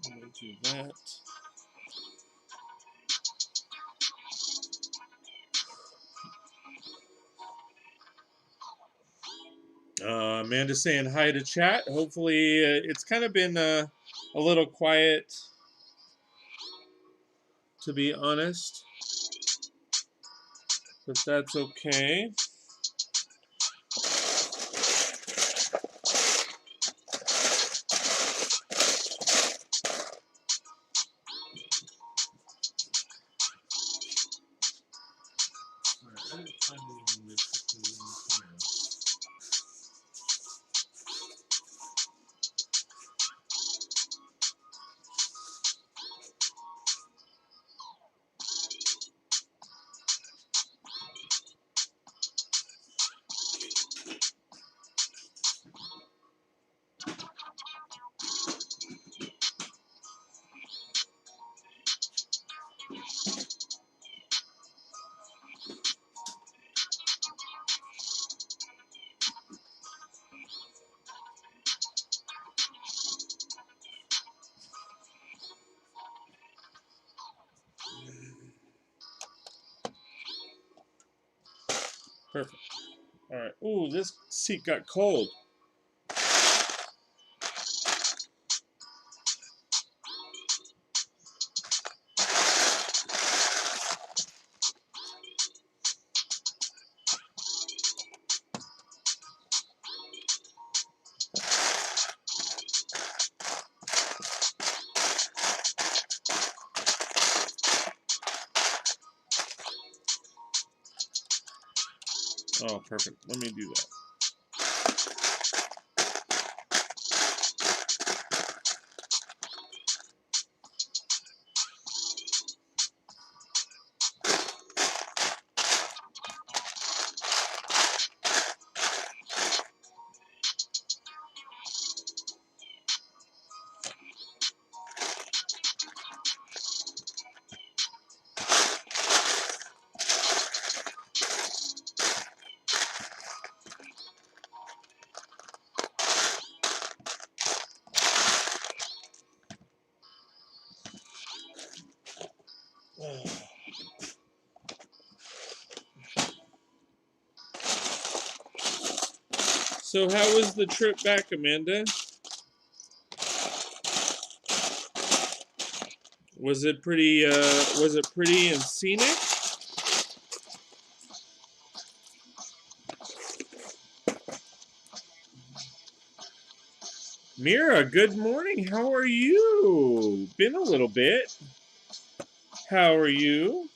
I'm going to do that. Amanda's saying hi to chat. Hopefully, it's kind of been a little quiet, to be honest, but that's okay. Perfect. All right. Ooh, this seat got cold. Oh, perfect. Let me do that. So, how was the trip back, Amanda? Was it pretty? Was it pretty and scenic? Mira, good morning. How are you? Been a little bit. How are you?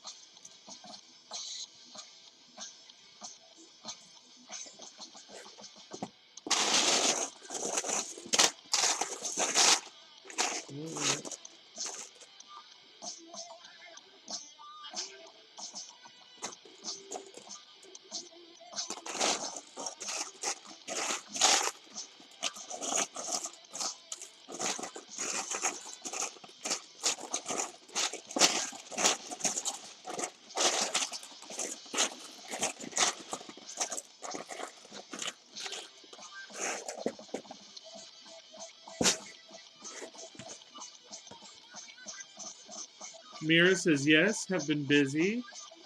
Mira says yes, have been busy,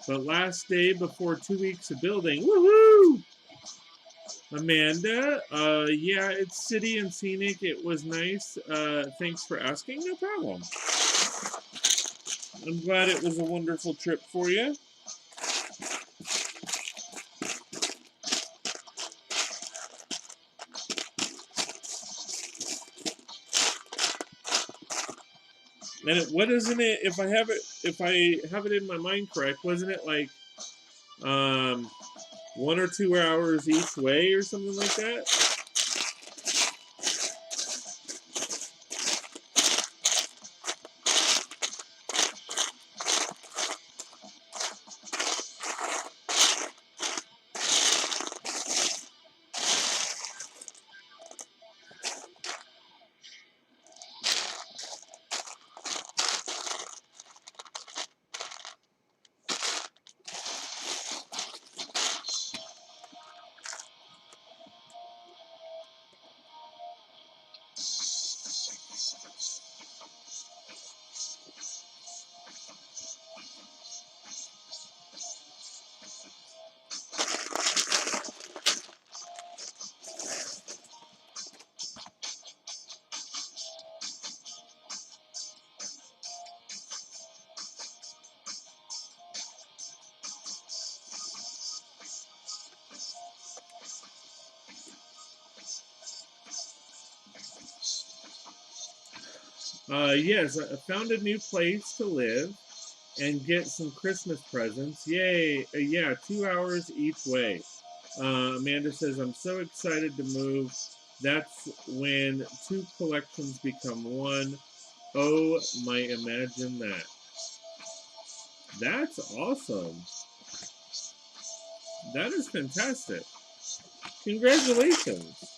but last day before 2 weeks of building. Woohoo! Amanda, yeah, it's city and scenic. It was nice. Thanks for asking. No problem. I'm glad it was a wonderful trip for you. And what isn't it? If I have it in my mind correct, wasn't it like 1 or 2 hours each way or something like that? Yes, I found a new place to live and get some Christmas presents. Yay! Yeah, 2 hours each way. Amanda says, I'm so excited to move. That's when two collections become one. Oh, my, imagine that. That's awesome. That is fantastic. Congratulations.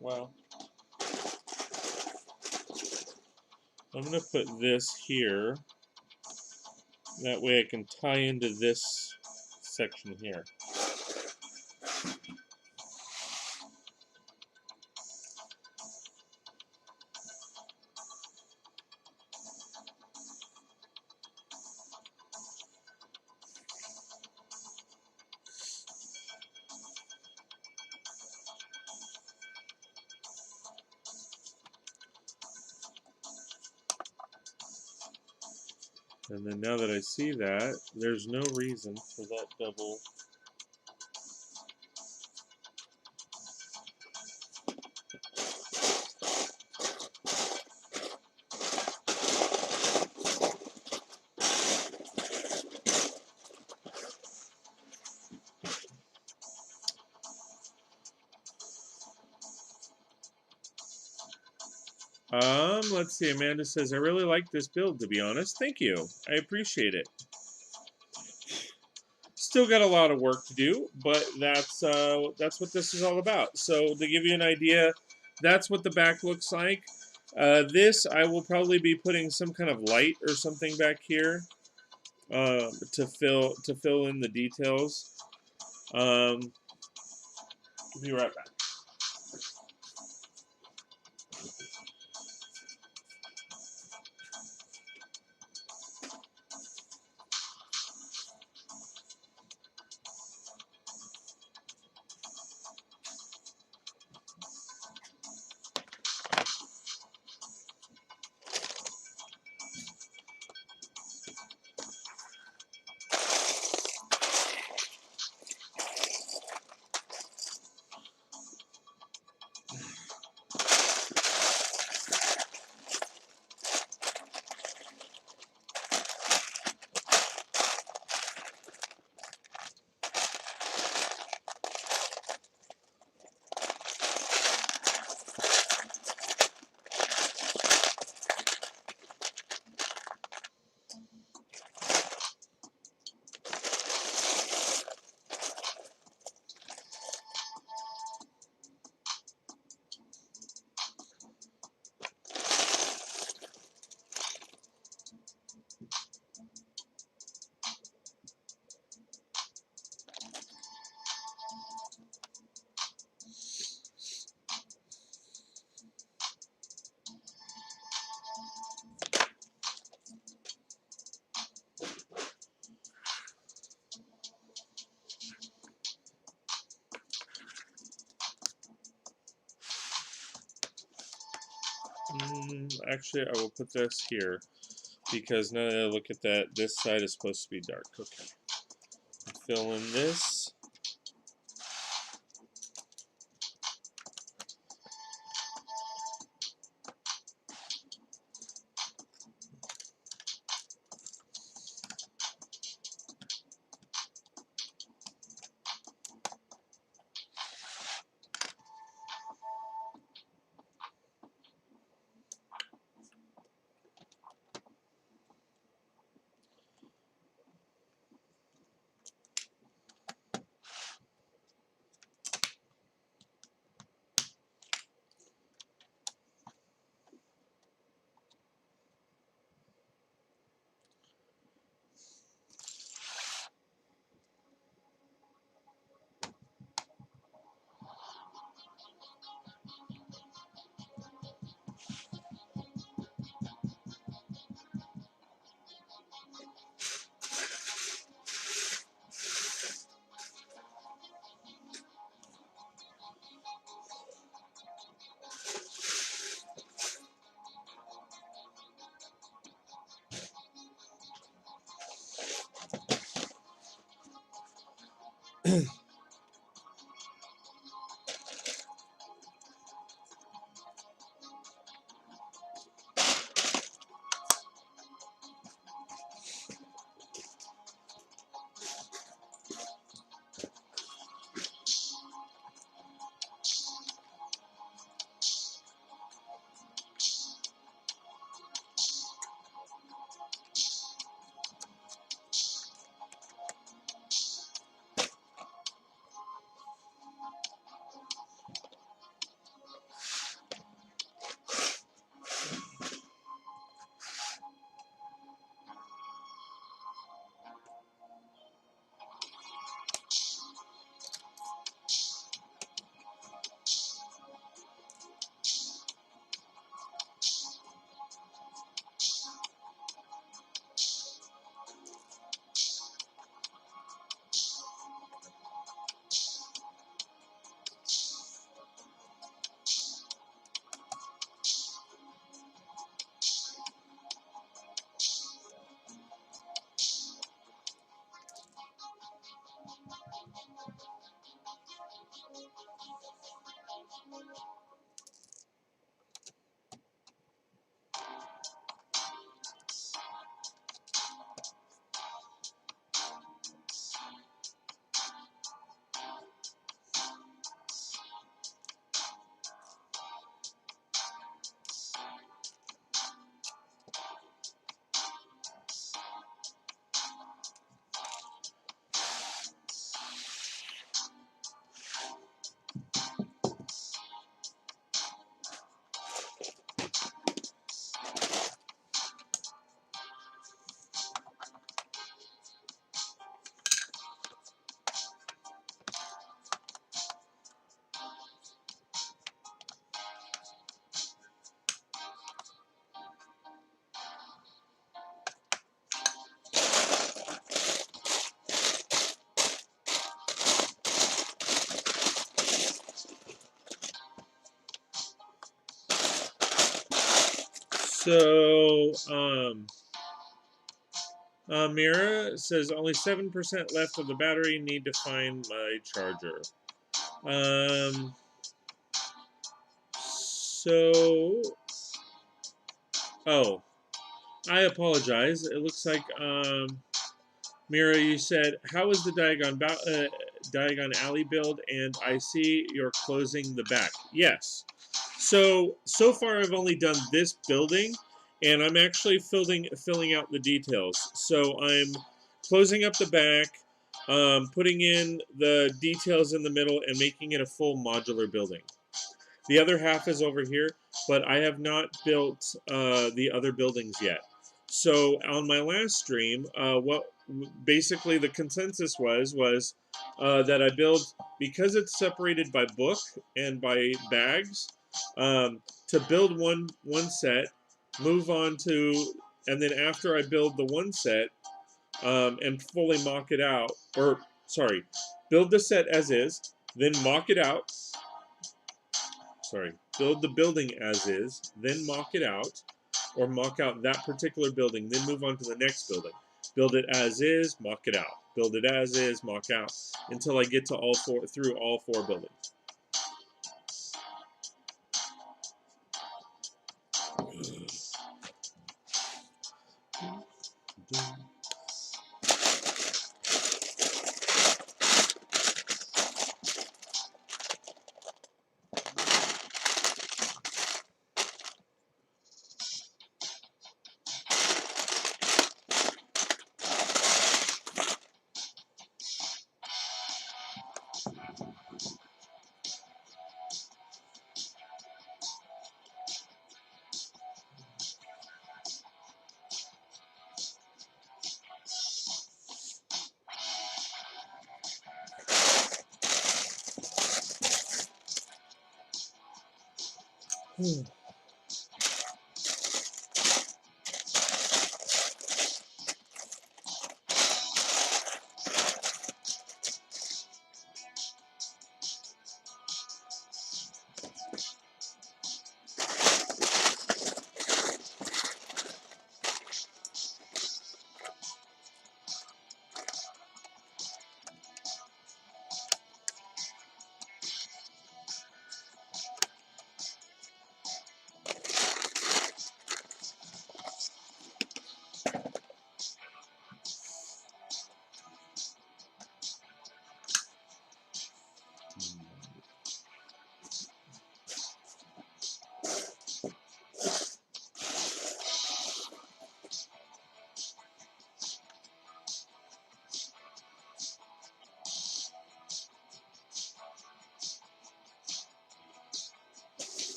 Well, I'm going to put this here. That way I can tie into this section here. And then now that I see that, there's no reason for that double. Let's see. Amanda says, I really like this build, to be honest. Thank you. I appreciate it. Still got a lot of work to do, but that's what this is all about. So to give you an idea, that's what the back looks like. This I will probably be putting some kind of light or something back here to fill in the details. I'll be right back. Actually, I will put this here because now that I look at that, this side is supposed to be dark. Okay. Fill in this. So, Mira says only 7% left of the battery. Need to find my charger. So, oh, I apologize. It looks like, Mira, you said, how is the Diagon Alley build? And I see you're closing the back. Yes. So far I've only done this building, and I'm actually filling out the details. So I'm closing up the back, putting in the details in the middle, and making it a full modular building. The other half is over here, but I have not built the other buildings yet. So on my last stream, what basically the consensus was that I build, because it's separated by book and by bags, to build one set, move on to, and then after I build the one set and fully mock it out, or sorry, build the set as is, then mock it out. Sorry, build the building as is, then mock it out, or mock out that particular building, then move on to the next building. Build it as is, mock it out. Build it as is, mock out, until I get to through all four buildings.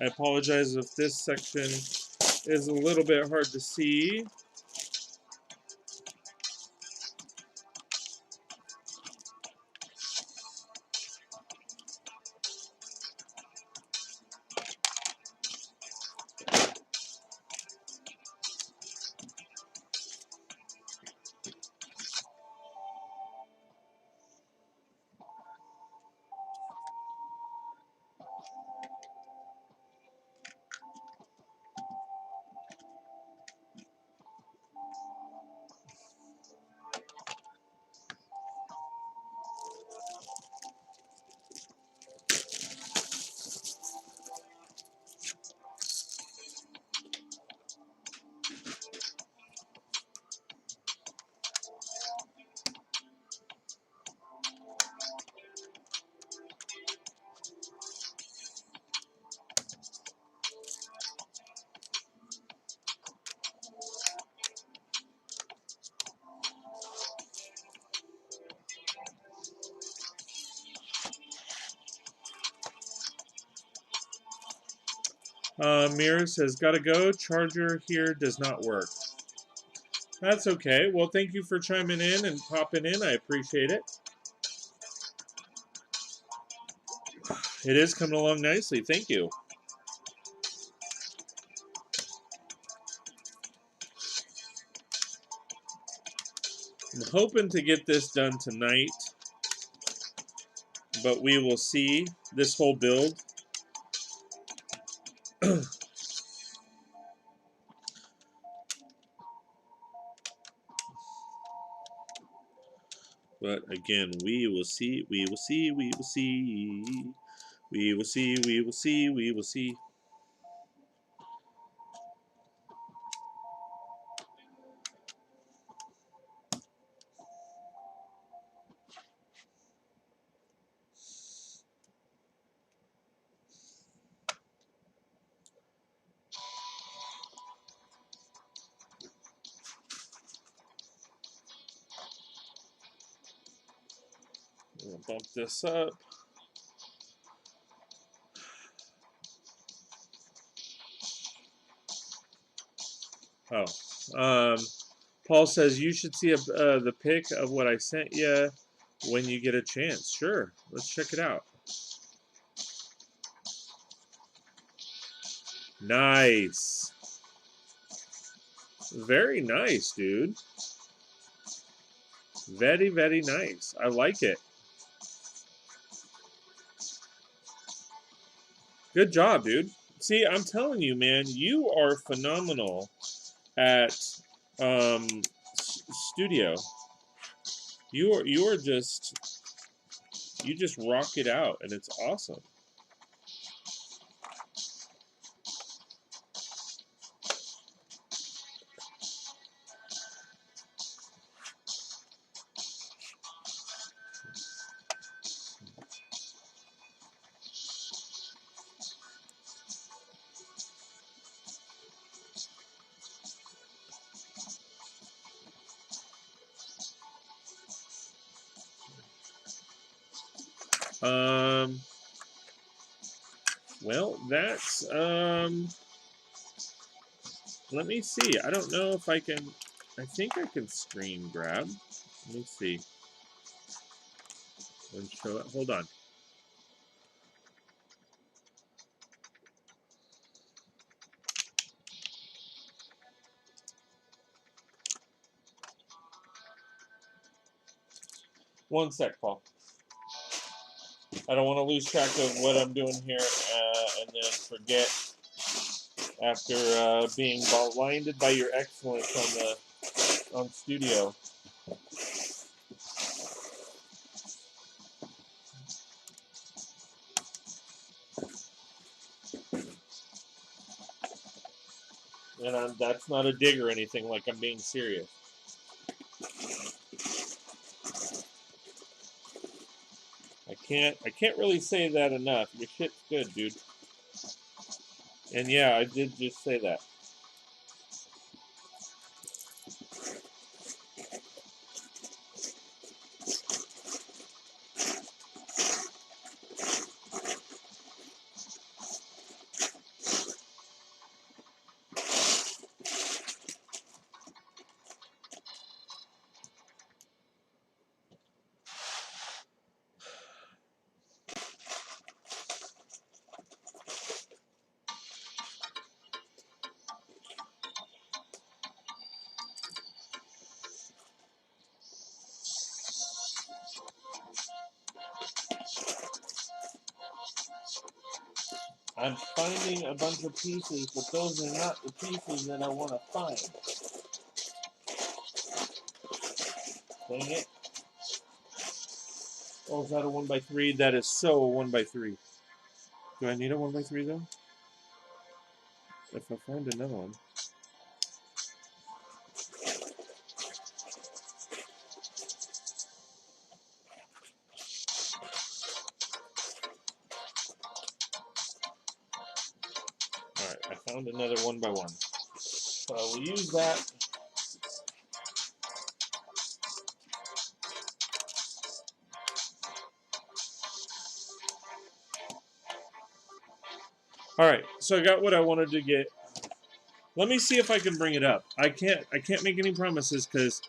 I apologize if this section is a little bit hard to see. Mirror says, gotta go. Charger here does not work. That's okay. Well, thank you for chiming in and popping in. I appreciate it. It is coming along nicely. Thank you. I'm hoping to get this done tonight, but we will see. This whole build. But again, we will see, we will see, we will see, we will see, we will see, we will see. We'll bump this up. Oh, Paul says you should see the pic of what I sent you when you get a chance. Sure, let's check it out. Nice. Very nice, dude. Very, very nice. I like it. Good job, dude. See, I'm telling you, man, you are phenomenal at studio. You are just rock it out, and it's awesome. Well, that's let me see. I don't know if I can. I think I can screen grab. Let me see. Let's show it. Hold on. One sec, Paul. I don't want to lose track of what I'm doing here and then forget after being blinded by your excellence on studio. And that's not a dig or anything. Like, I'm being serious. I can't really say that enough. Your shit's good, dude. And yeah, I did just say that. I'm finding a bunch of pieces, but those are not the pieces that I want to find. Dang it. Oh, is that a 1x3? That is so a 1x3. Do I need a 1x3 though? If I find another one. Alright, I found another 1x1. So I will use that. Alright, so I got what I wanted to get. Let me see if I can bring it up. I can't make any promises because,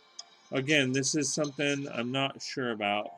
again, this is something I'm not sure about.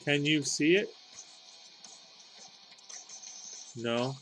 Can you see it? No.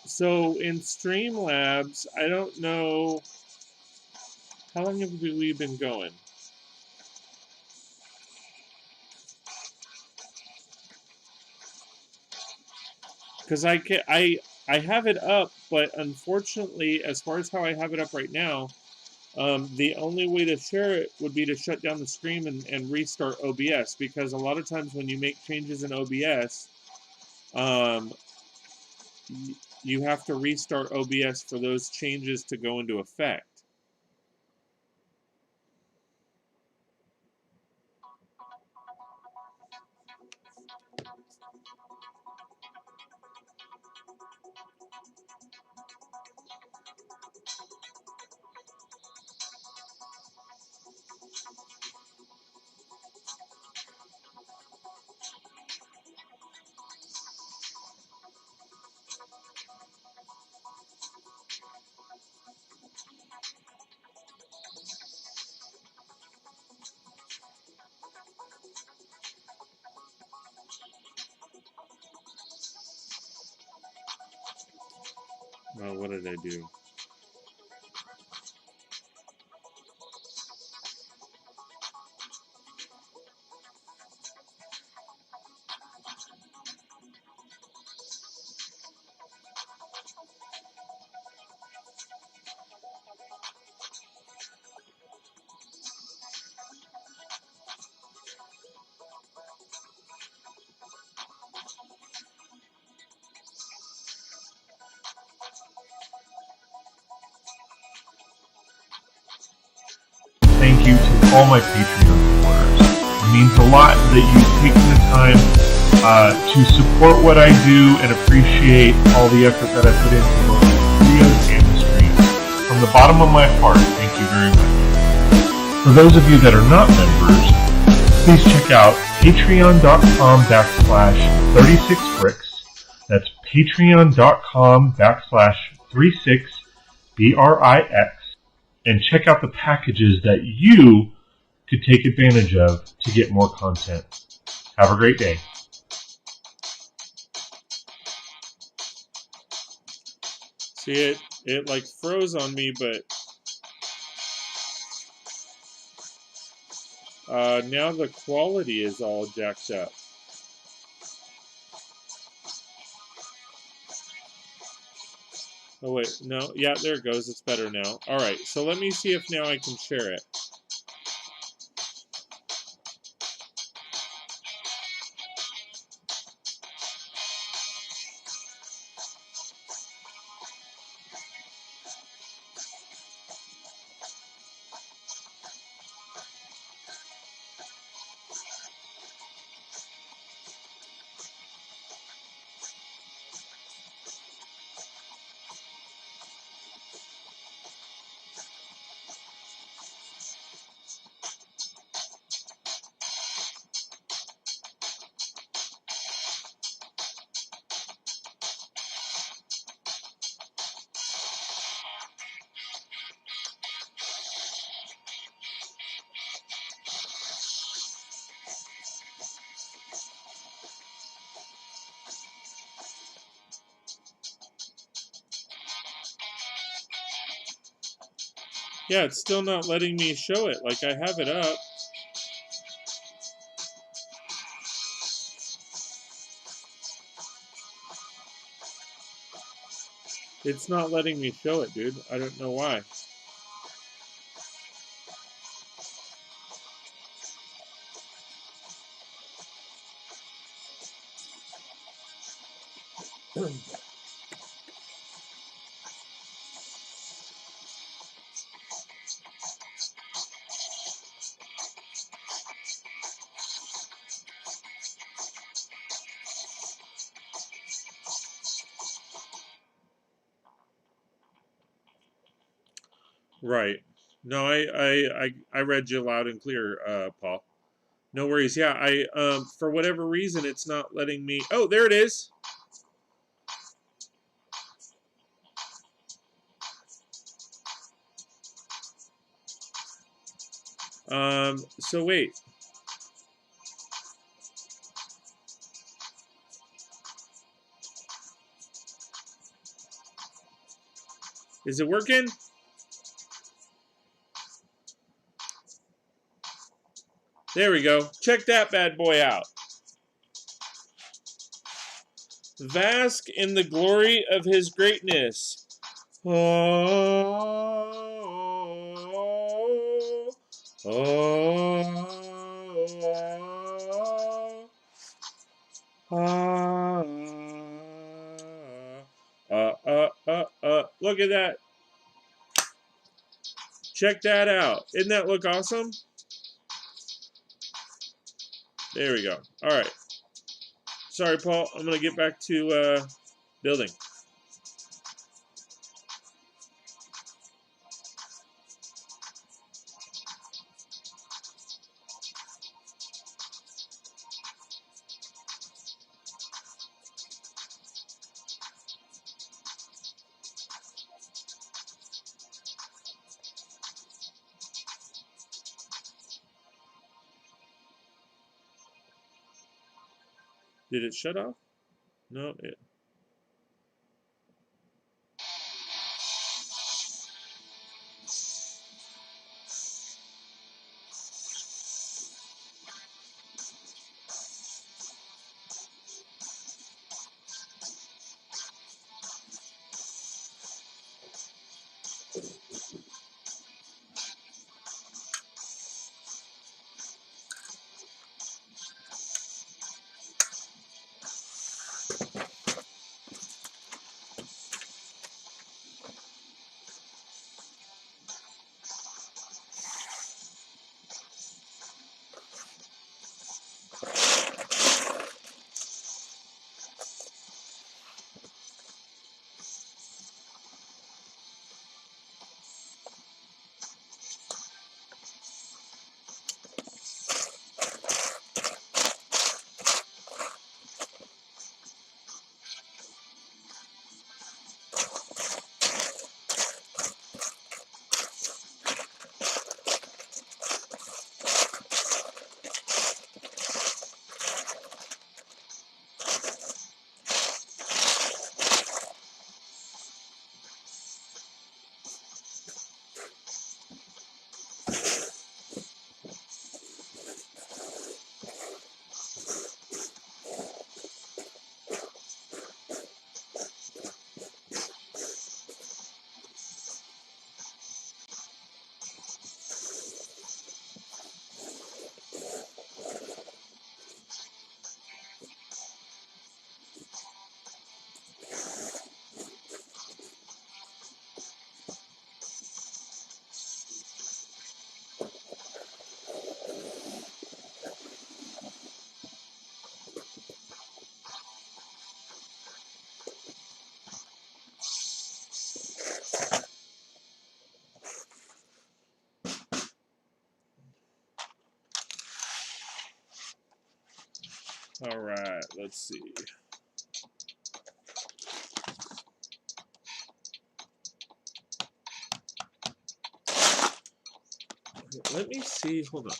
So in Streamlabs, I don't know how long have we been going. Because I have it up, but unfortunately, as far as how I have it up right now, the only way to share it would be to shut down the screen and restart OBS. Because a lot of times when you make changes in OBS, you have to restart OBS for those changes to go into effect. Well, what did I do? Thank you to all my Patreon supporters. means a lot that you've taken the time to support what I do and appreciate all the effort that I put into both the videos and the streams. From the bottom of my heart, thank you very much. For those of you that are not members, please check out patreon.com/36bricks. That's patreon.com/36brix, and check out the packages that you could take advantage of to get more content. Have a great day. See, it like froze on me, but now the quality is all jacked up. Oh wait, no, yeah, there it goes. It's better now. All right, so let me see if now I can share it. Yeah, it's still not letting me show it. Like, I have it up. It's not letting me show it, dude. I don't know why. Right. No, I read you loud and clear, Paul. No worries. Yeah, for whatever reason it's not letting me. Oh, there it is. So wait. Is it working? There we go. Check that bad boy out. Bask in the glory of his greatness. Oh, oh, Look at that. Check that out. Isn't that look awesome? There we go. All right. Sorry, Paul. I'm going to get back to building. Did it shut off? No, it. All right, let's see. Let me see. Hold on.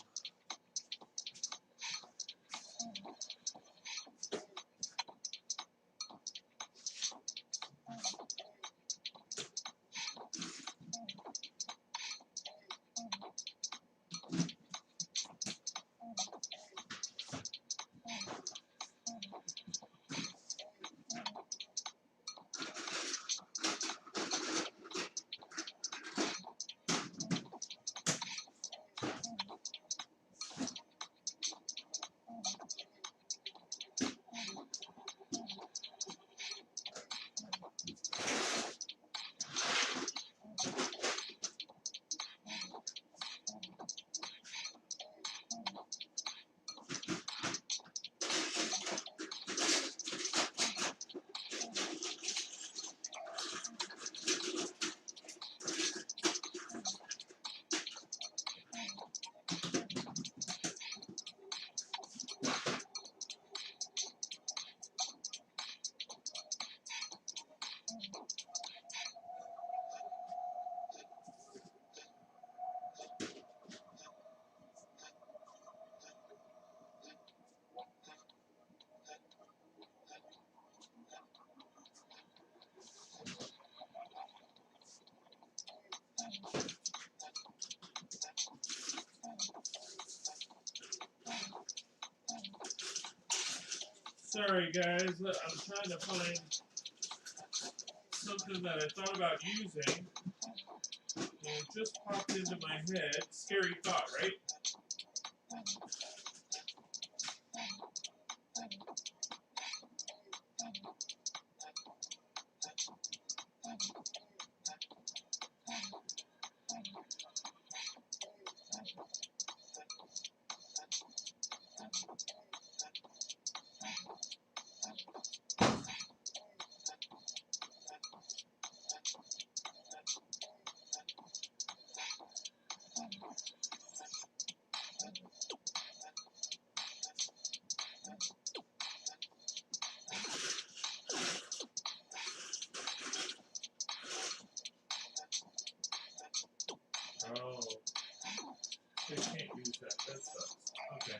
Sorry, guys. I'm trying to find something that I thought about using, and it just popped into my head. Scary thought, right? Oh, they can't use that. That sucks. Okay.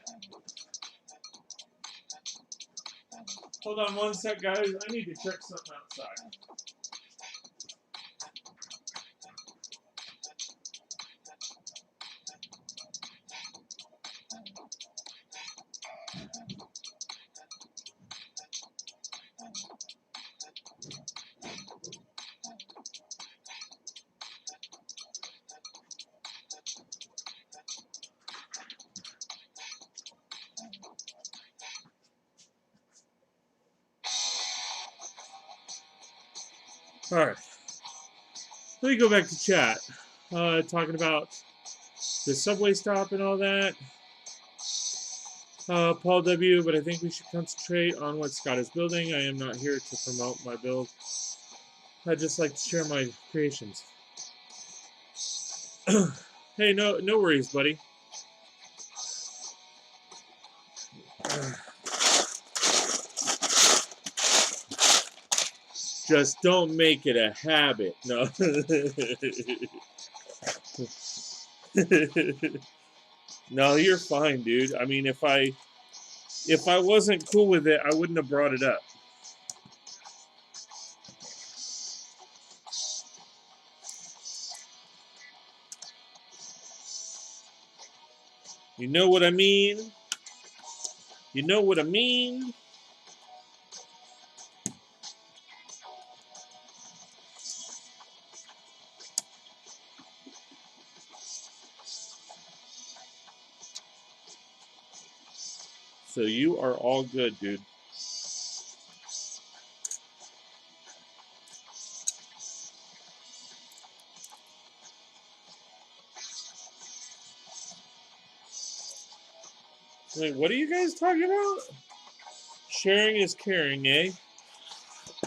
Hold on one sec, guys. I need to check something outside. All right. Let me go back to chat. Talking about the subway stop and all that. Paul W., but I think we should concentrate on what Scott is building. I am not here to promote my build. I just like to share my creations. Hey, no worries, buddy. Just don't make it a habit. No. No, you're fine, dude. I mean, if I wasn't cool with it, I wouldn't have brought it up. You know what I mean? You know what I mean? So you are all good, dude. Wait, what are you guys talking about? Sharing is caring, eh?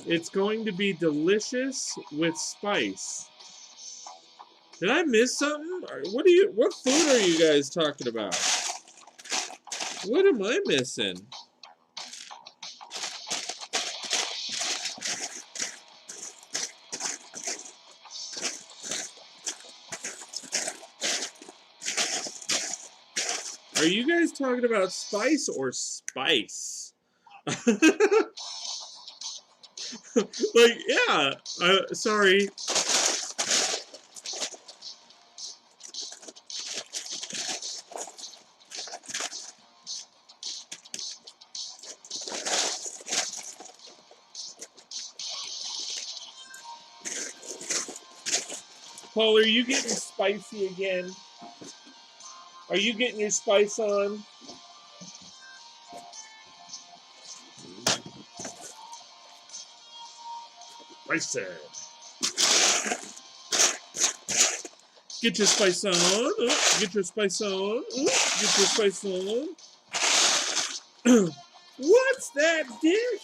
It's going to be delicious with spice. Did I miss something? What food are you guys talking about? What am I missing? Are you guys talking about spice or spice? Like, yeah. Sorry. Paul, are you getting spicy again? Are you getting your spice on? Spicy. Get your spice on. Get your spice on. Get your spice on. What's that dish?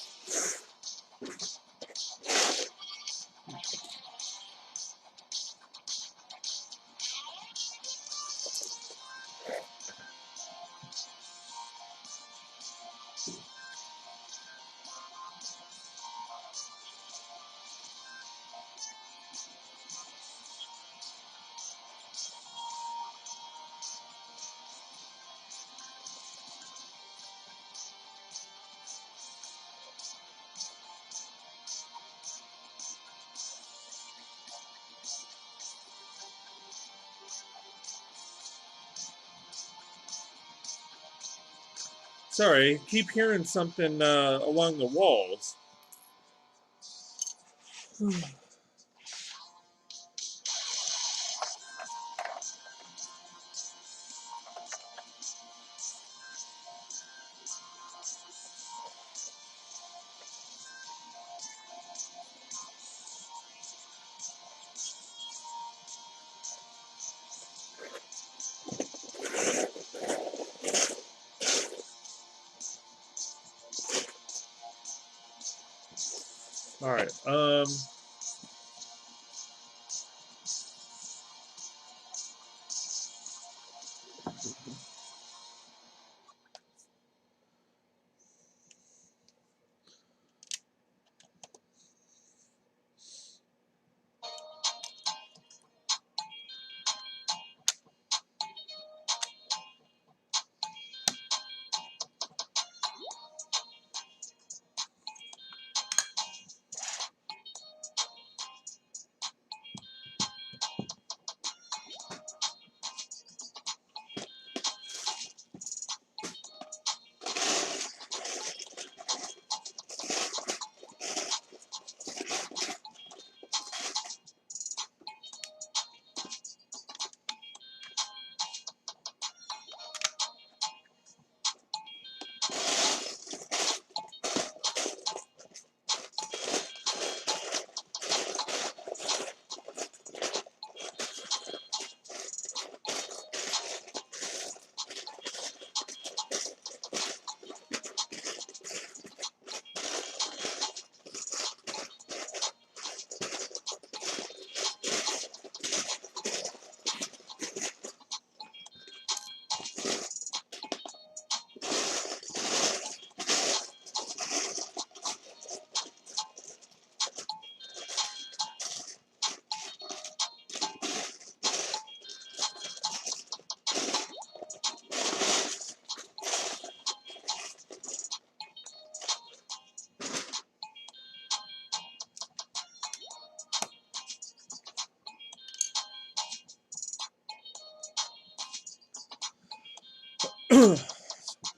Sorry, keep hearing something along the walls. All right.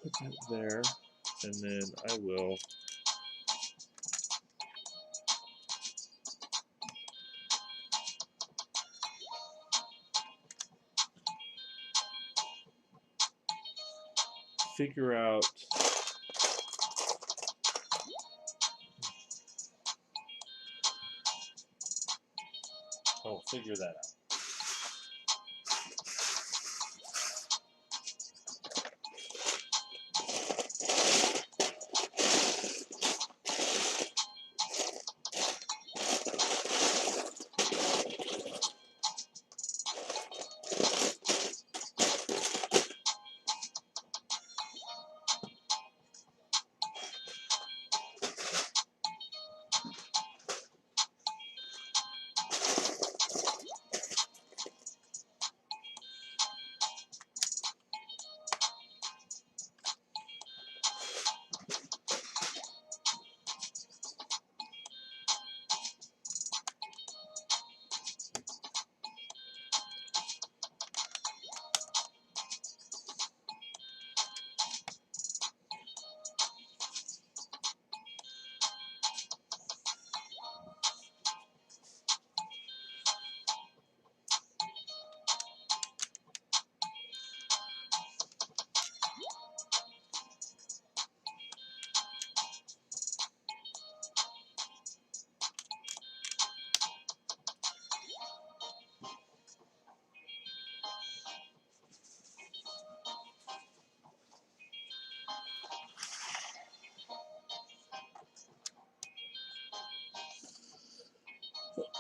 Put that there, and then I will figure out. I'll figure that out.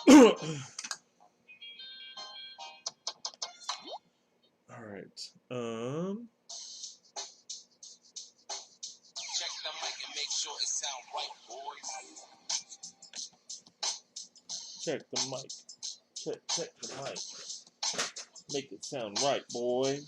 All right. Check the mic and make sure it sound right, boys. Check the mic. Check the mic. Make it sound right, boy.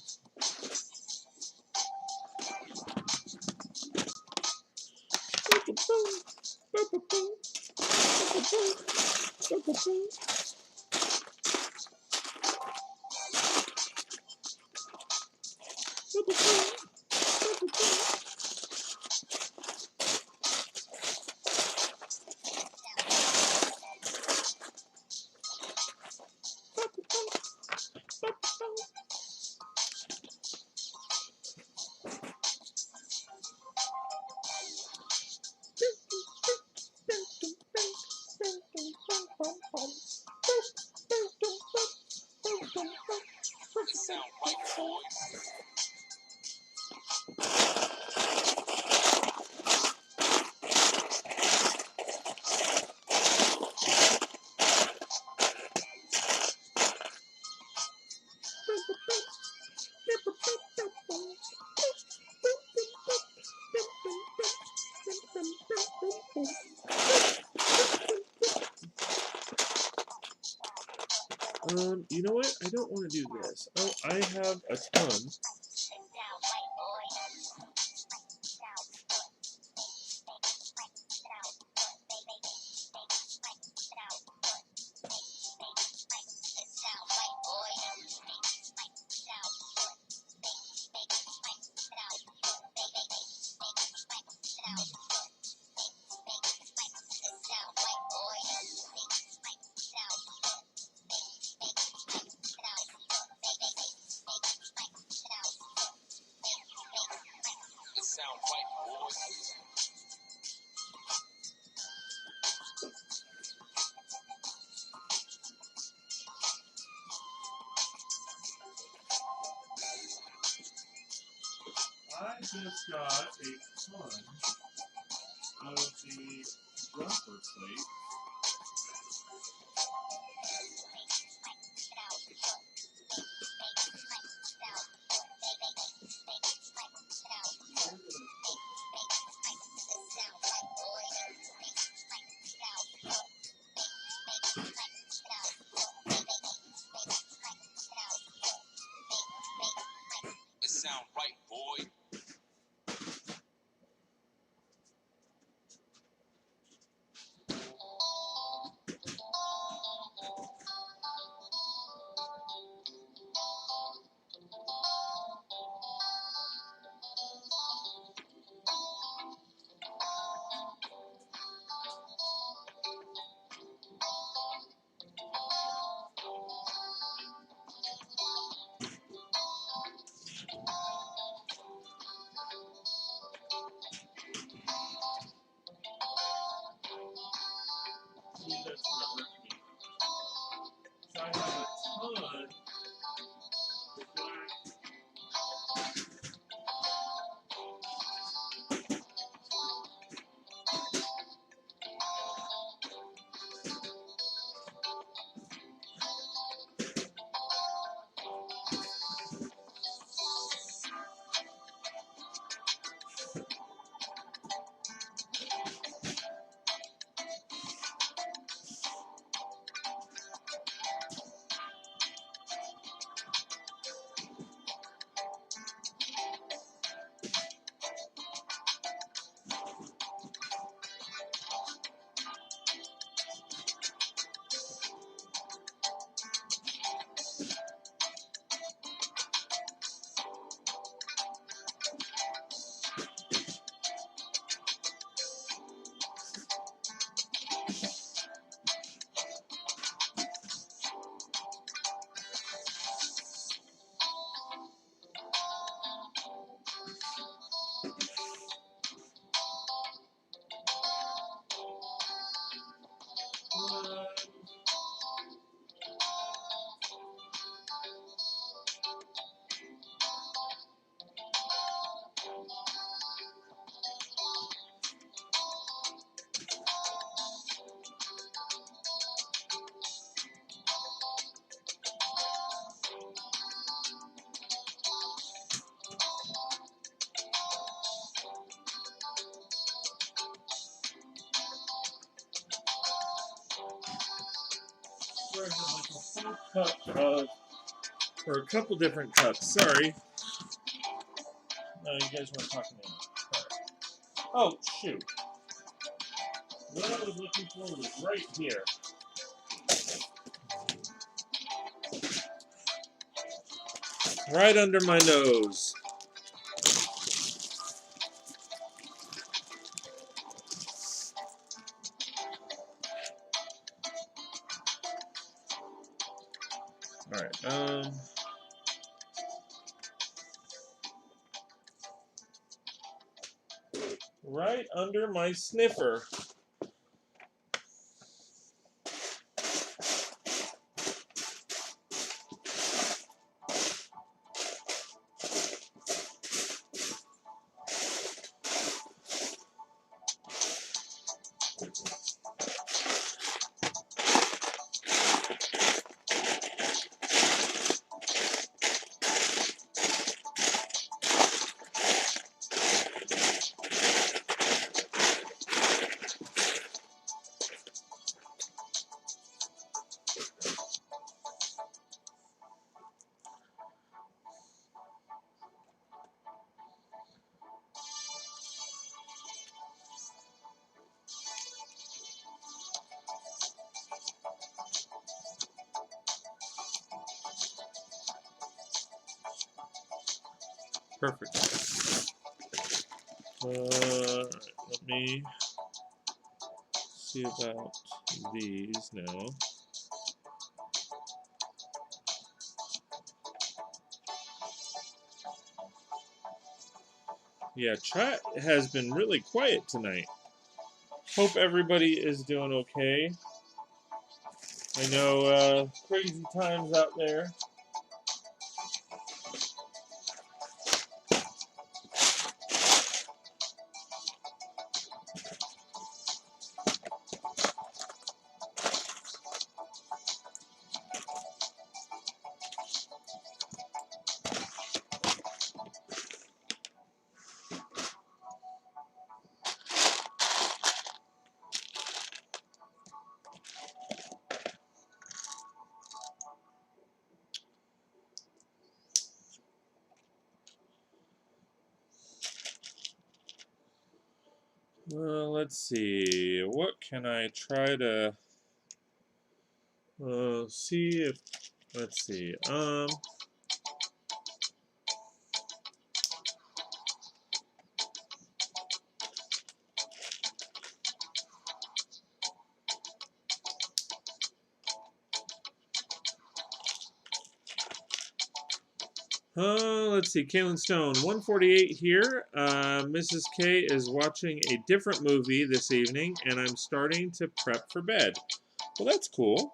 It sound right, boys. You know what? I don't want to do this. Oh, I have a ton. It sound right, boys. I just got a ton of the dropper plate. It sound right, boy. swear I had like a full cup of, or a couple different cups. Sorry. No, you guys weren't talking to me. Sorry. Oh, shoot. What I was looking for was right here. Right under my nose. Alright, right under my sniffer. Perfect. Let me see about these now. Yeah, chat has been really quiet tonight. Hope everybody is doing okay. I know crazy times out there. Well, let's see. What can I try to see if? Let's see. Let's see. Kaylin Stone, 148 here. Mrs. K is watching a different movie this evening, and I'm starting to prep for bed. Well, that's cool.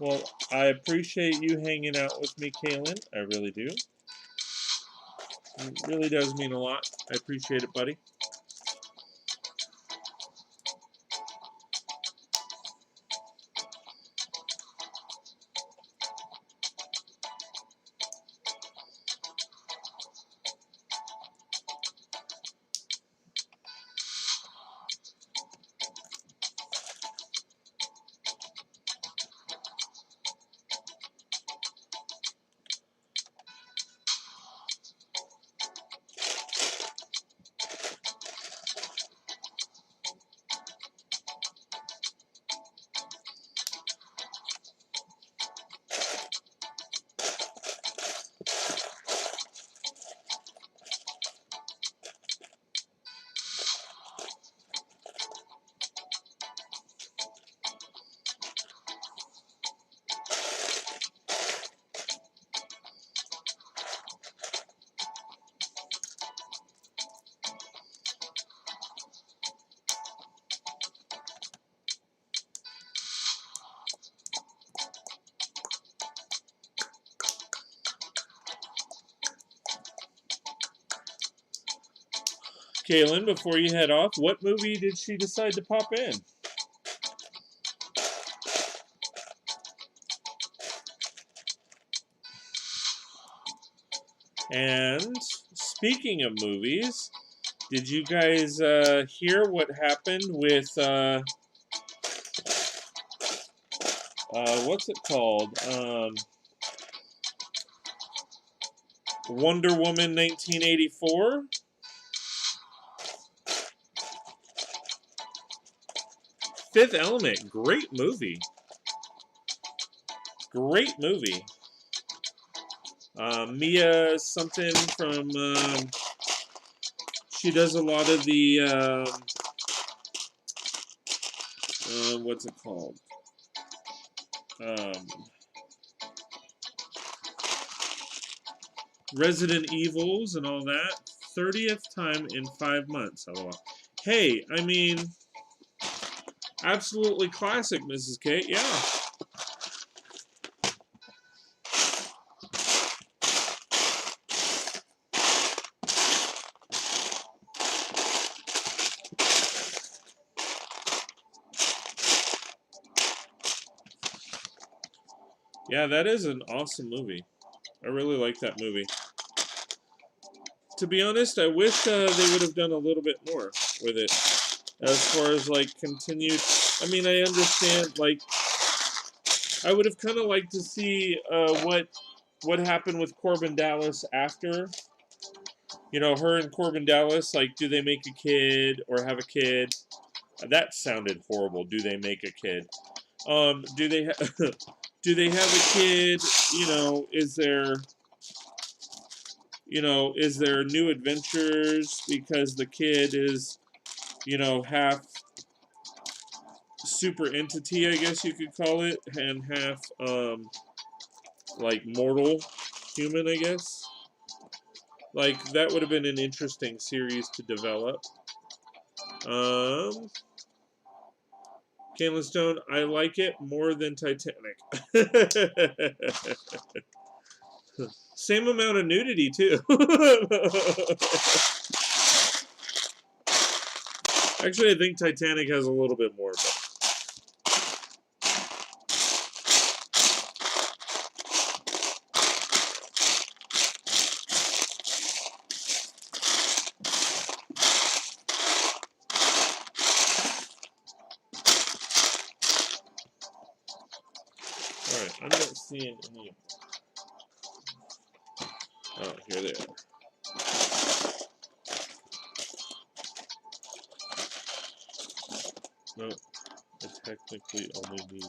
Well, I appreciate you hanging out with me, Kaylin. I really do. It really does mean a lot. I appreciate it, buddy. Kaylin, before you head off, what movie did she decide to pop in? And speaking of movies, Did you guys hear what happened with what's it called? Wonder Woman 1984? Fifth Element, great movie. Great movie. Mia something from she does a lot of the what's it called? Resident Evils and all that. 30th time in 5 months. Hey, I mean, absolutely classic, Mrs. Kate. Yeah. Yeah, that is an awesome movie. I really like that movie. To be honest, I wish they would have done a little bit more with it. As far as, like, continued... I mean, I understand, like... I would have kind of liked to see what happened with Corbin Dallas after. You know, her and Corbin Dallas, like, do they make a kid or have a kid? That sounded horrible. Do they make a kid? Do they do they have a kid? You know, is there new adventures because the kid is, you know, half super entity, I guess you could call it, and half like mortal human, I guess. Like, that would have been an interesting series to develop. Caitlin Stone, I like it more than Titanic. Same amount of nudity, too. Actually, I think Titanic has a little bit more. But... Alright, I'm not seeing any. Oh, here they are. No, I technically only need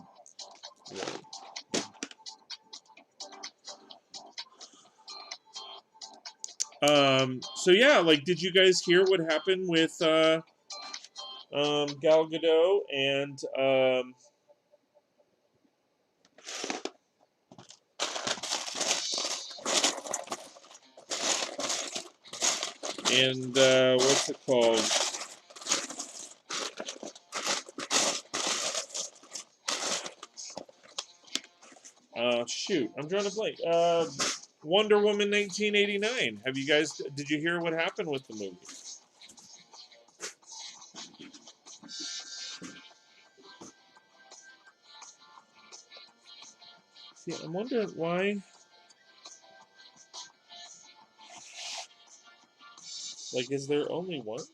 one. So yeah, like, did you guys hear what happened with Gal Gadot and what's it called? Shoot, I'm drawing a blank. Wonder Woman 1989. Did you hear what happened with the movie? See, I'm wondering why. Like, is there only one?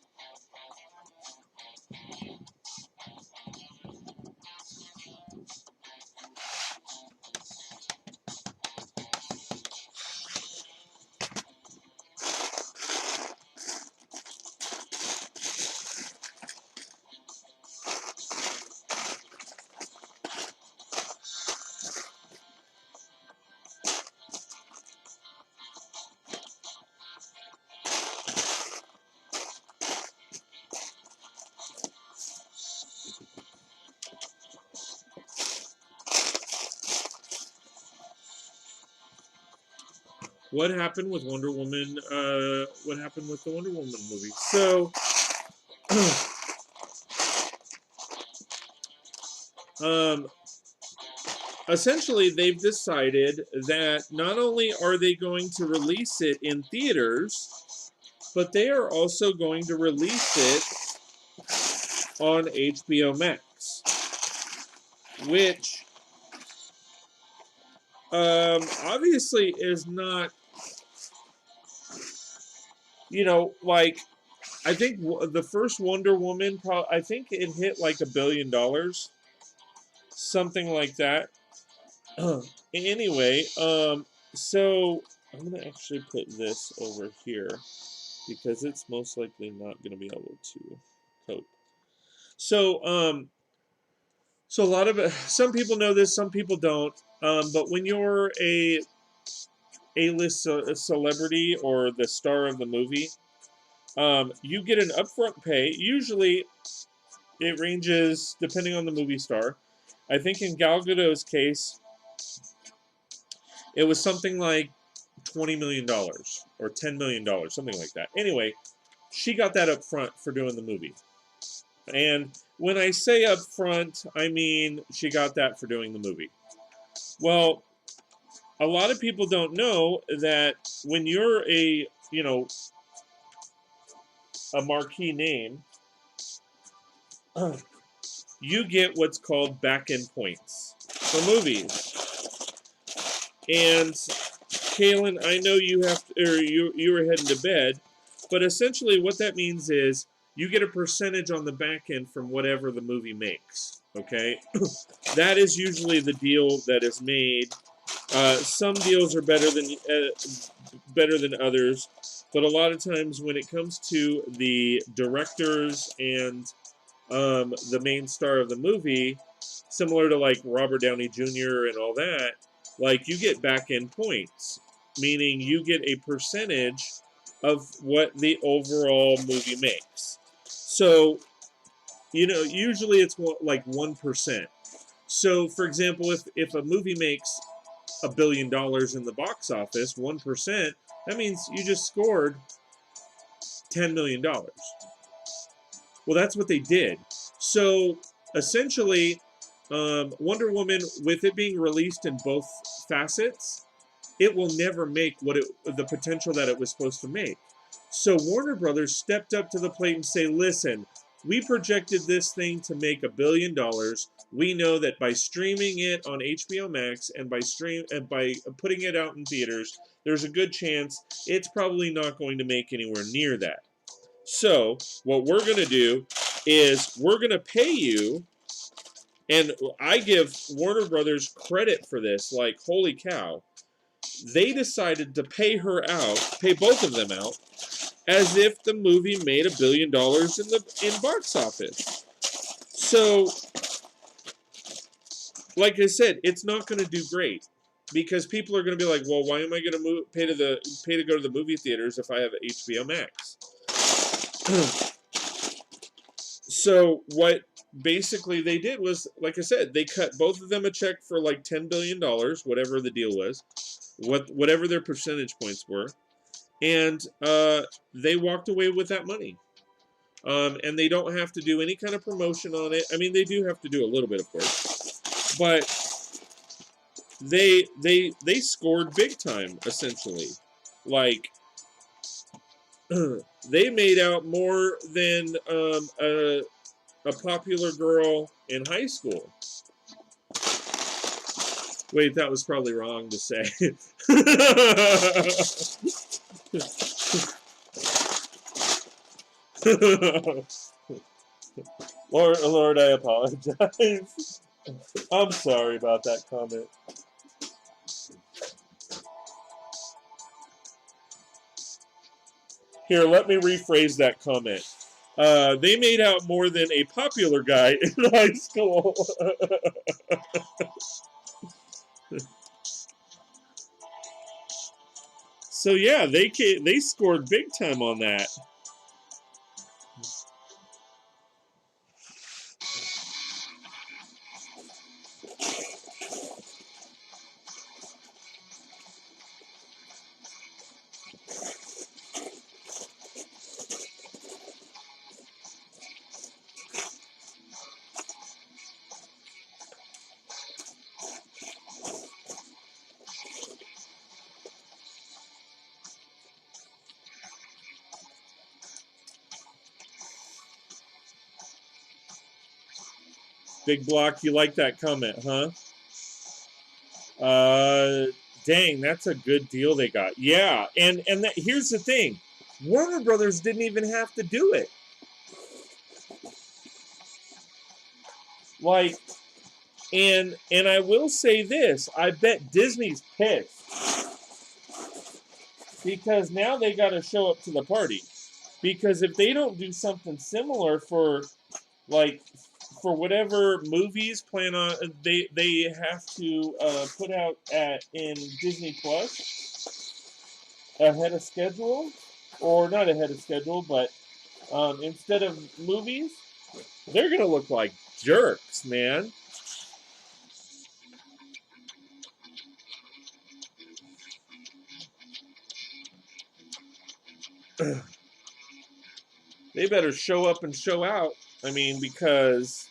What happened with Wonder Woman? What happened with the Wonder Woman movie? So, essentially, they've decided that not only are they going to release it in theaters, but they are also going to release it on HBO Max, which obviously is not, you know, like, I think the first Wonder Woman, I think it hit like $1 billion, something like that. Anyway, so I'm gonna actually put this over here because it's most likely not gonna be able to cope. So, so a lot of some people know this, some people don't. But when you're A-list celebrity or the star of the movie, you get an upfront pay. Usually, it ranges depending on the movie star. I think in Gal Gadot's case, it was something like $20 million or $10 million, something like that. Anyway, she got that up front for doing the movie. And when I say up front, I mean she got that for doing the movie. Well, a lot of people don't know that when you're a marquee name, you get what's called back-end points for movies. And Kaylin, I know you have to, or you were heading to bed, but essentially what that means is you get a percentage on the back end from whatever the movie makes. Okay, that is usually the deal that is made. Some deals are better than others, but a lot of times when it comes to the directors and the main star of the movie, similar to like Robert Downey Jr. and all that, like you get back end points, meaning you get a percentage of what the overall movie makes. So, usually it's like 1%. So, for example, if a movie makes $1 billion in the box office, 1%, that means you just scored $10 million. Well, that's what they did. So, essentially, Wonder Woman, with it being released in both facets, it will never make the potential that it was supposed to make. So Warner Brothers stepped up to the plate and say, listen, we projected this thing to make $1 billion. We know that by streaming it on HBO Max and by putting it out in theaters, there's a good chance it's probably not going to make anywhere near that. So what we're going to do is we're going to pay you, and I give Warner Brothers credit for this, like, holy cow. They decided to pay both of them out, as if the movie made $1 billion in box office. So, like I said, it's not going to do great because people are going to be like, "Well, why am I going to pay to go to the movie theaters if I have HBO Max?" So, what basically they did was, like I said, they cut both of them a check for like $10 billion, whatever the deal was, whatever their percentage points were, and they walked away with that money. And they don't have to do any kind of promotion on it. I mean, they do have to do a little bit, of course, but they scored big time, essentially. Like, they made out more than a popular girl in high school. Wait, that was probably wrong to say. Lord, I apologize. I'm sorry about that comment. Here, let me rephrase that comment. They made out more than a popular guy in high school. So yeah, they scored big time on that. Big Block, you like that comment, huh? Dang, that's a good deal they got. Yeah, and here's the thing. Warner Brothers didn't even have to do it. Like, and I will say this, I bet Disney's pissed because now they got to show up to the party. Because if they don't do something similar for like for whatever movies plan on they have to put out in Disney Plus ahead of schedule, or not ahead of schedule, but instead of movies, they're gonna look like jerks, man. They better show up and show out. I mean, because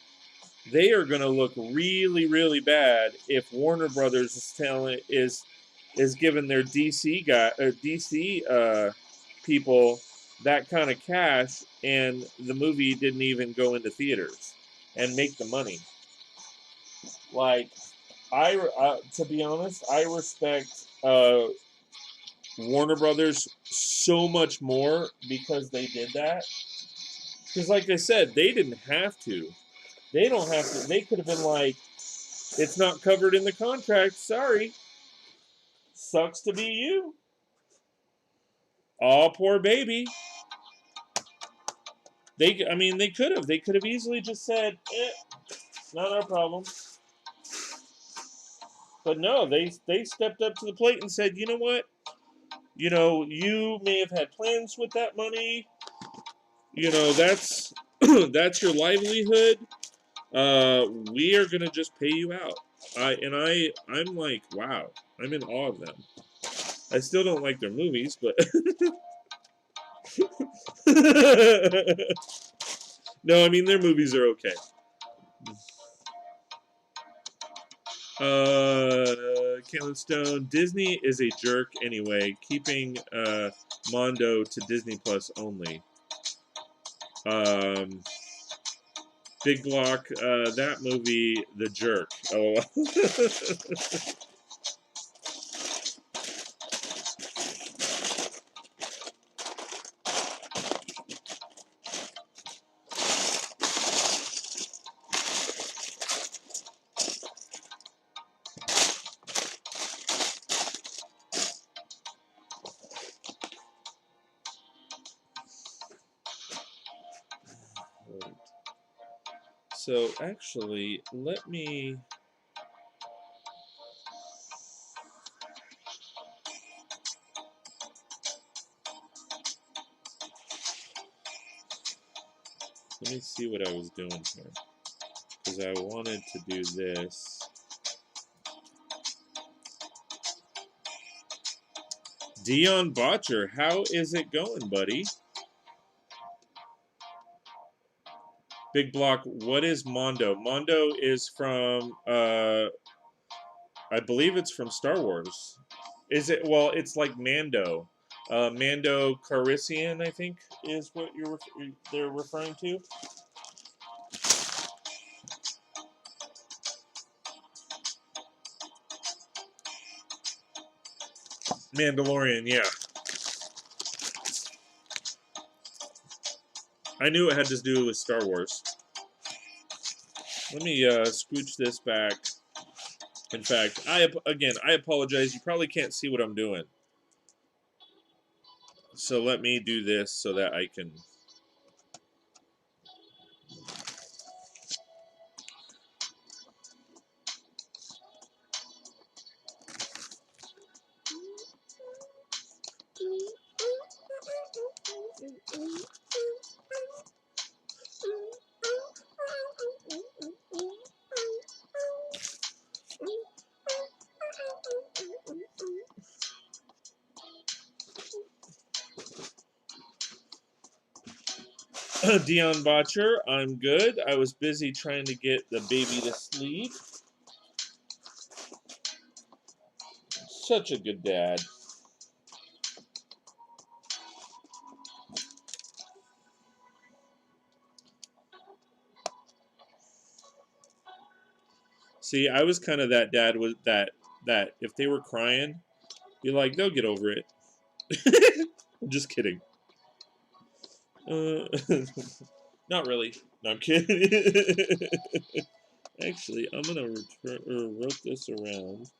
they are going to look really, really bad if Warner Brothers is giving their DC people that kind of cash, and the movie didn't even go into theaters and make the money. Like, to be honest, I respect Warner Brothers so much more because they did that. Because, like I said, they didn't have to. They don't have to. They could have been like, it's not covered in the contract. Sorry. Sucks to be you. Oh, poor baby. I mean, they could have. They could have easily just said, not our problem. But no, they stepped up to the plate and said, you know what? You know, you may have had plans with that money. You know, that's that's your livelihood. We are gonna just pay you out. I'm like, wow, I'm in awe of them. I still don't like their movies, but no, I mean their movies are okay. Caitlin Stone, Disney is a jerk anyway, keeping Mondo to Disney Plus only. Big Block, that movie, The Jerk. Oh. So actually, let me see what I was doing here, because I wanted to do this. Dion Botcher, how is it going, buddy? Big Block, what is Mondo? Mondo is from, I believe it's from Star Wars. Is it? Well, it's like Mando. Mando Calrissian, I think, is what they're referring to. Mandalorian, yeah. I knew it had to do with Star Wars. Let me scooch this back. In fact, I apologize. You probably can't see what I'm doing. So let me do this so that I can... Dion Botcher, I'm good. I was busy trying to get the baby to sleep. Such a good dad. See, I was kind of that dad with that if they were crying, be like, they'll get over it. I'm just kidding. Not really. No, I'm kidding. Actually, I'm gonna rotate this around.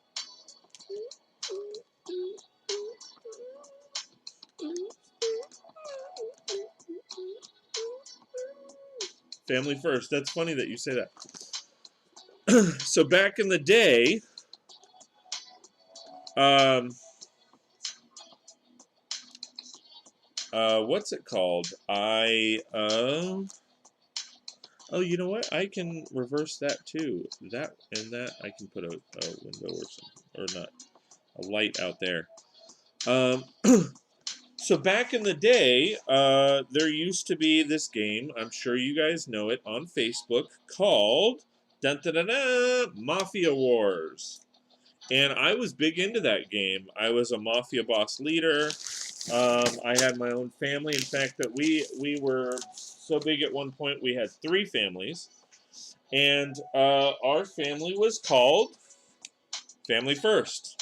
Family first. That's funny that you say that. So back in the day, what's it called? Oh, you know what? I can reverse that too. That and that I can put a window or something, or not a light out there. So back in the day, there used to be this game. I'm sure you guys know it on Facebook called Dun Dun Dun Dun, Mafia Wars. And I was big into that game. I was a mafia boss leader. I had my own family. In fact, that we were so big at one point we had 3 families, and our family was called Family First.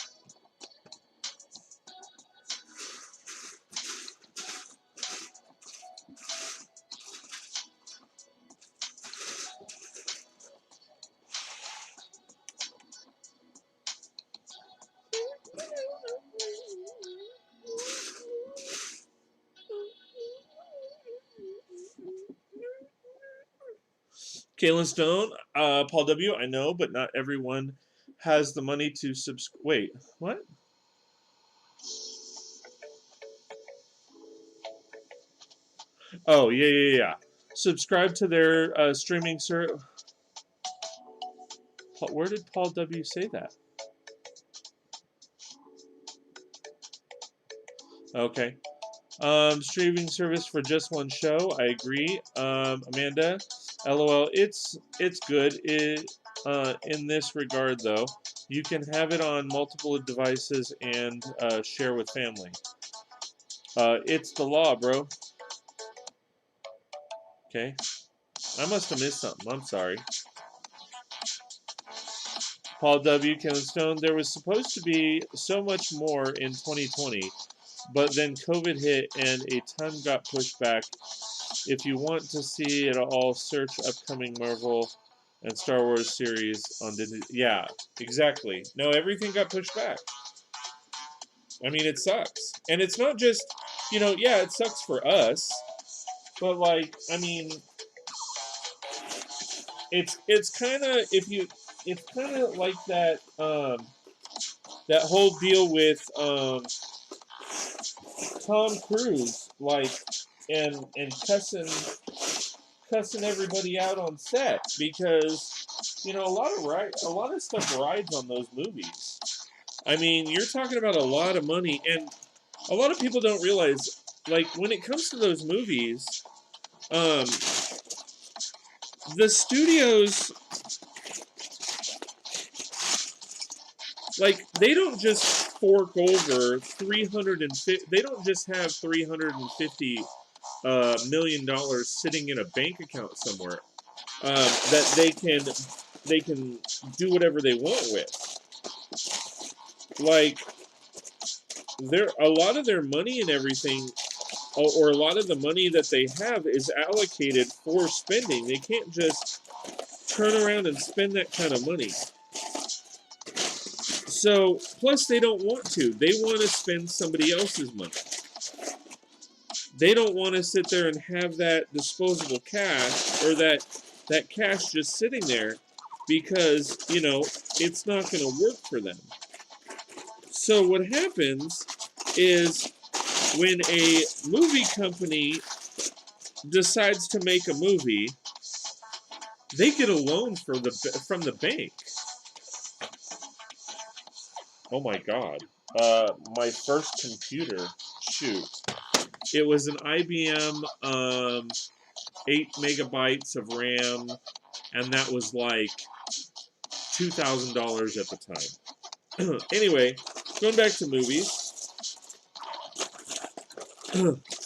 Kaylin Stone, Paul W. I know, but not everyone has the money to subscribe. Wait, what? Oh, yeah. Subscribe to their streaming service. Where did Paul W. say that? Okay. Streaming service for just one show. I agree. Amanda, LOL. It's good. In this regard, though, you can have it on multiple devices and share with family. It's the law, bro. Okay. I must have missed something. I'm sorry. Paul W. Kevin Stone. There was supposed to be so much more in 2020, but then COVID hit and a ton got pushed back. If you want to see it all, search upcoming Marvel and Star Wars series on Disney. Yeah, exactly. No, everything got pushed back. I mean, it sucks. And it's not just, yeah, it sucks for us, but like, I mean, it's kind of it's kind of like that that whole deal with Tom Cruise, like, and cussing everybody out on set because a lot of stuff rides on those movies. I mean, you're talking about a lot of money, and a lot of people don't realize, like, when it comes to those movies, the studios, like, they don't just fork over 350. They don't just have $350 $1 million sitting in a bank account somewhere that they can do whatever they want with. Like, a lot of their money and everything, or a lot of the money that they have is allocated for spending. They can't just turn around and spend that kind of money. So, plus they don't want to. They want to spend somebody else's money. They don't want to sit there and have that disposable cash or that cash just sitting there because, it's not going to work for them. So what happens is when a movie company decides to make a movie, they get a loan from the bank. Oh my God. My first computer, shoot. It was an IBM 8 megabytes of RAM, and that was like $2,000 at the time. Anyway, going back to movies.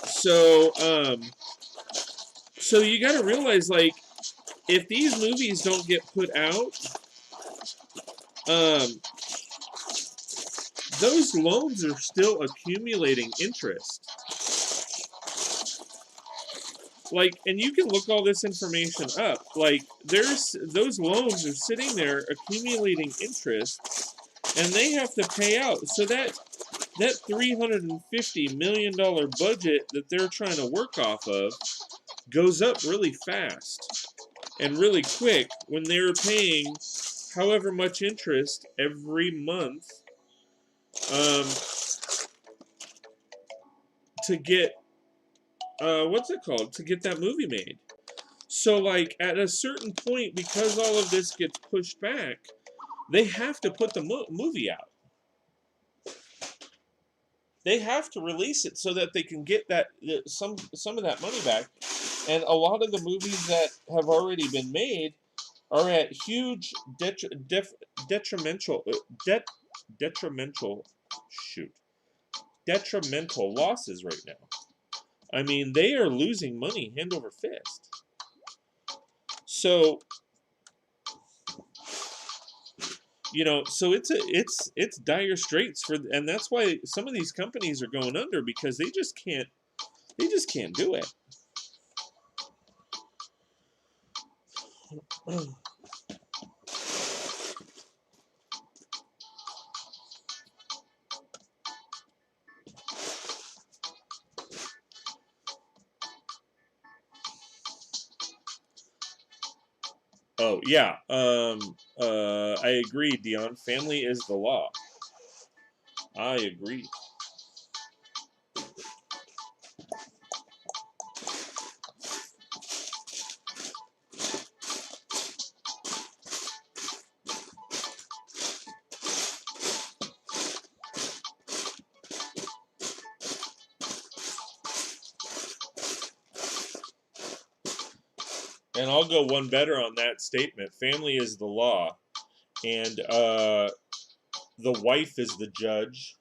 So you got to realize, like, if these movies don't get put out, those loans are still accumulating interest. like, and you can look all this information up. Like, there's those loans are sitting there accumulating interest, and they have to pay out. So that $350 million budget that they're trying to work off of goes up really fast and really quick when they're paying however much interest every month um, to get what's it called, to get that movie made. So, like, at a certain point, because all of this gets pushed back, they have to put the movie out. They have to release it so that they can get that some of that money back. And a lot of the movies that have already been made are at huge detrimental detrimental shoot detrimental losses right now. I mean, they are losing money hand over fist. So, you know, so it's dire straits for, and that's why some of these companies are going under, because they just can't do it. Oh yeah, I agree, Dion. Family is the law. I agree. And I'll go one better on that statement. Family is the law, and the wife is the judge,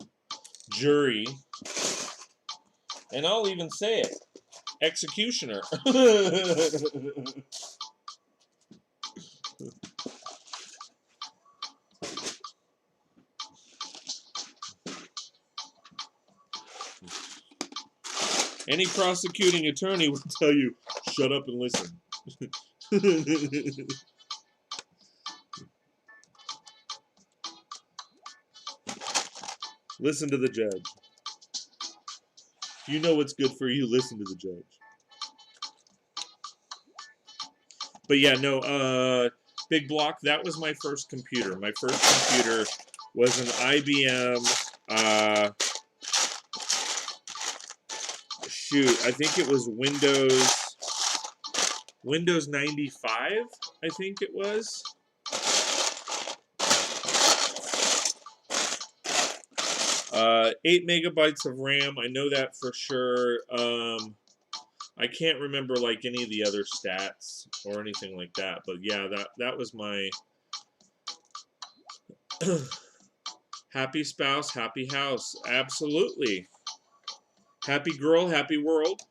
jury, and I'll even say it, executioner. Any prosecuting attorney will tell you, shut up and listen. Listen to the judge. You know what's good for you, listen to the judge. But yeah, no, Big Block, that was my first computer. My first computer was an IBM, shoot, I think it was Windows 95, I think it was. 8 megabytes of RAM, I know that for sure. I can't remember like any of the other stats or anything like that, but yeah, that was my happy spouse, happy house. Absolutely. Happy girl, happy world.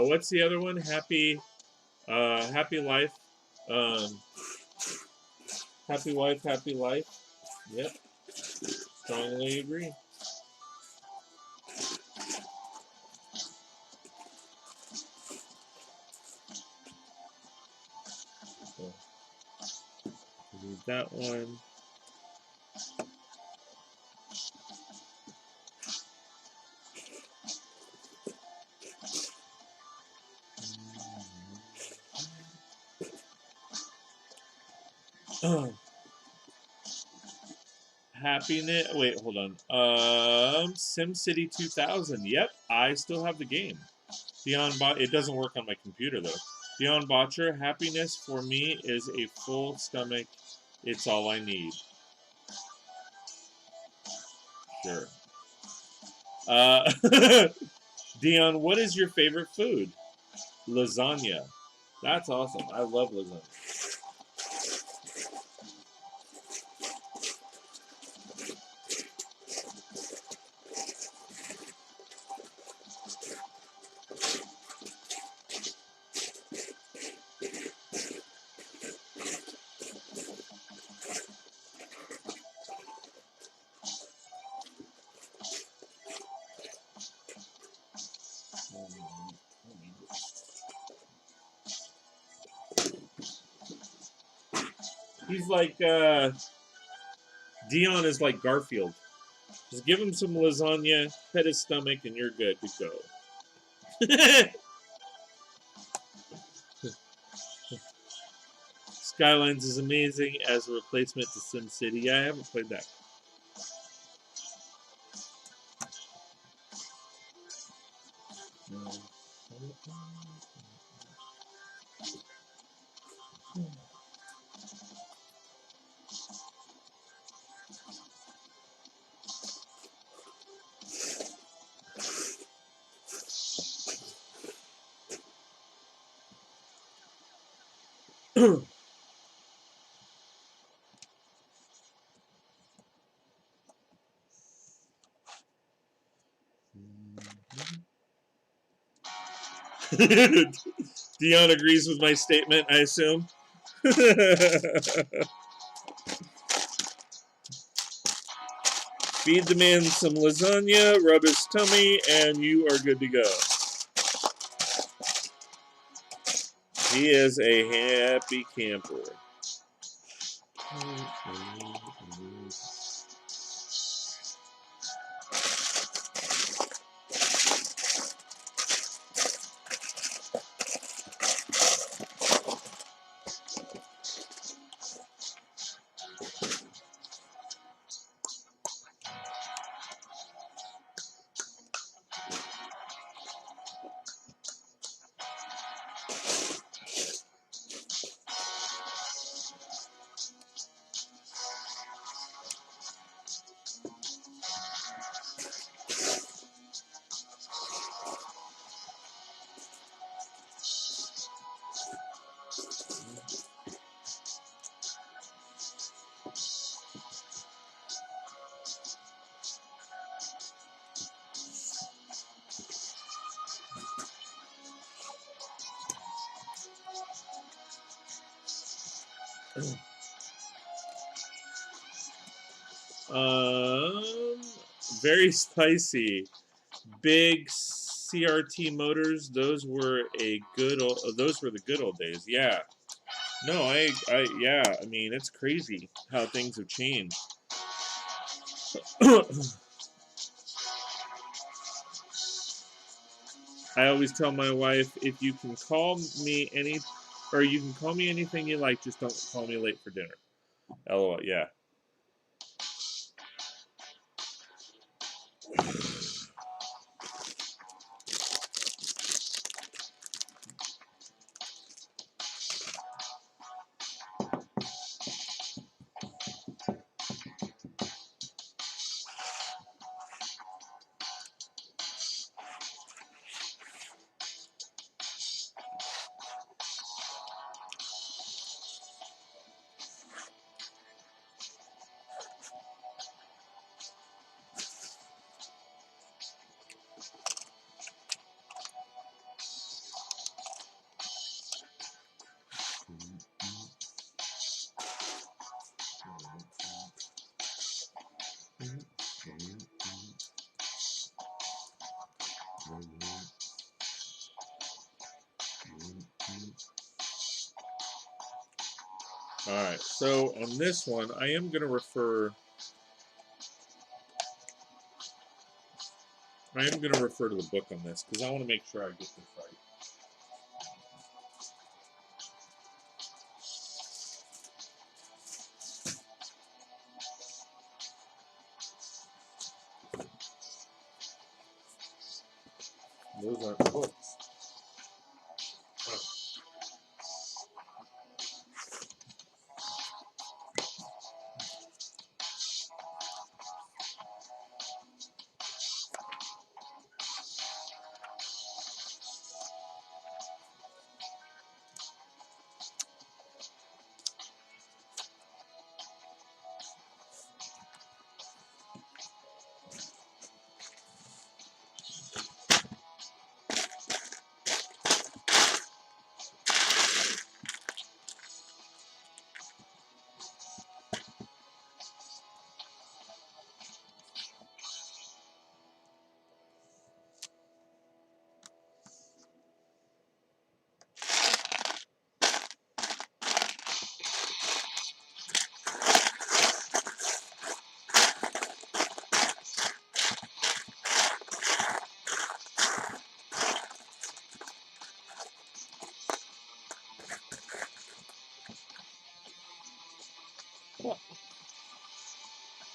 What's the other one? Happy life. Um, happy wife, happy life. Yep. Strongly agree. So, leave that one. Happiness. Wait, hold on. SimCity 2000. Yep, I still have the game. Beyond Bot. It doesn't work on my computer though. Beyond Botcher. Happiness for me is a full stomach. It's all I need. Sure. Dion, what is your favorite food? Lasagna. That's awesome. I love lasagna. He's like Dion is like Garfield. Just give him some lasagna, pet his stomach, and you're good to go. Skylines is amazing as a replacement to SimCity. Yeah, I haven't played that. Dion agrees with my statement, I assume. Feed the man some lasagna, rub his tummy, and you are good to go. He is a happy camper. Very spicy. Big CRT motors. Those were a good. Those were the good old days. Yeah. No, yeah. I mean, it's crazy how things have changed. I always tell my wife, if you can call me you can call me anything you like, just don't call me late for dinner. LOL. Yeah. All right, so on this one, I am going to refer to the book on this because I want to make sure I get this right. Those aren't the books.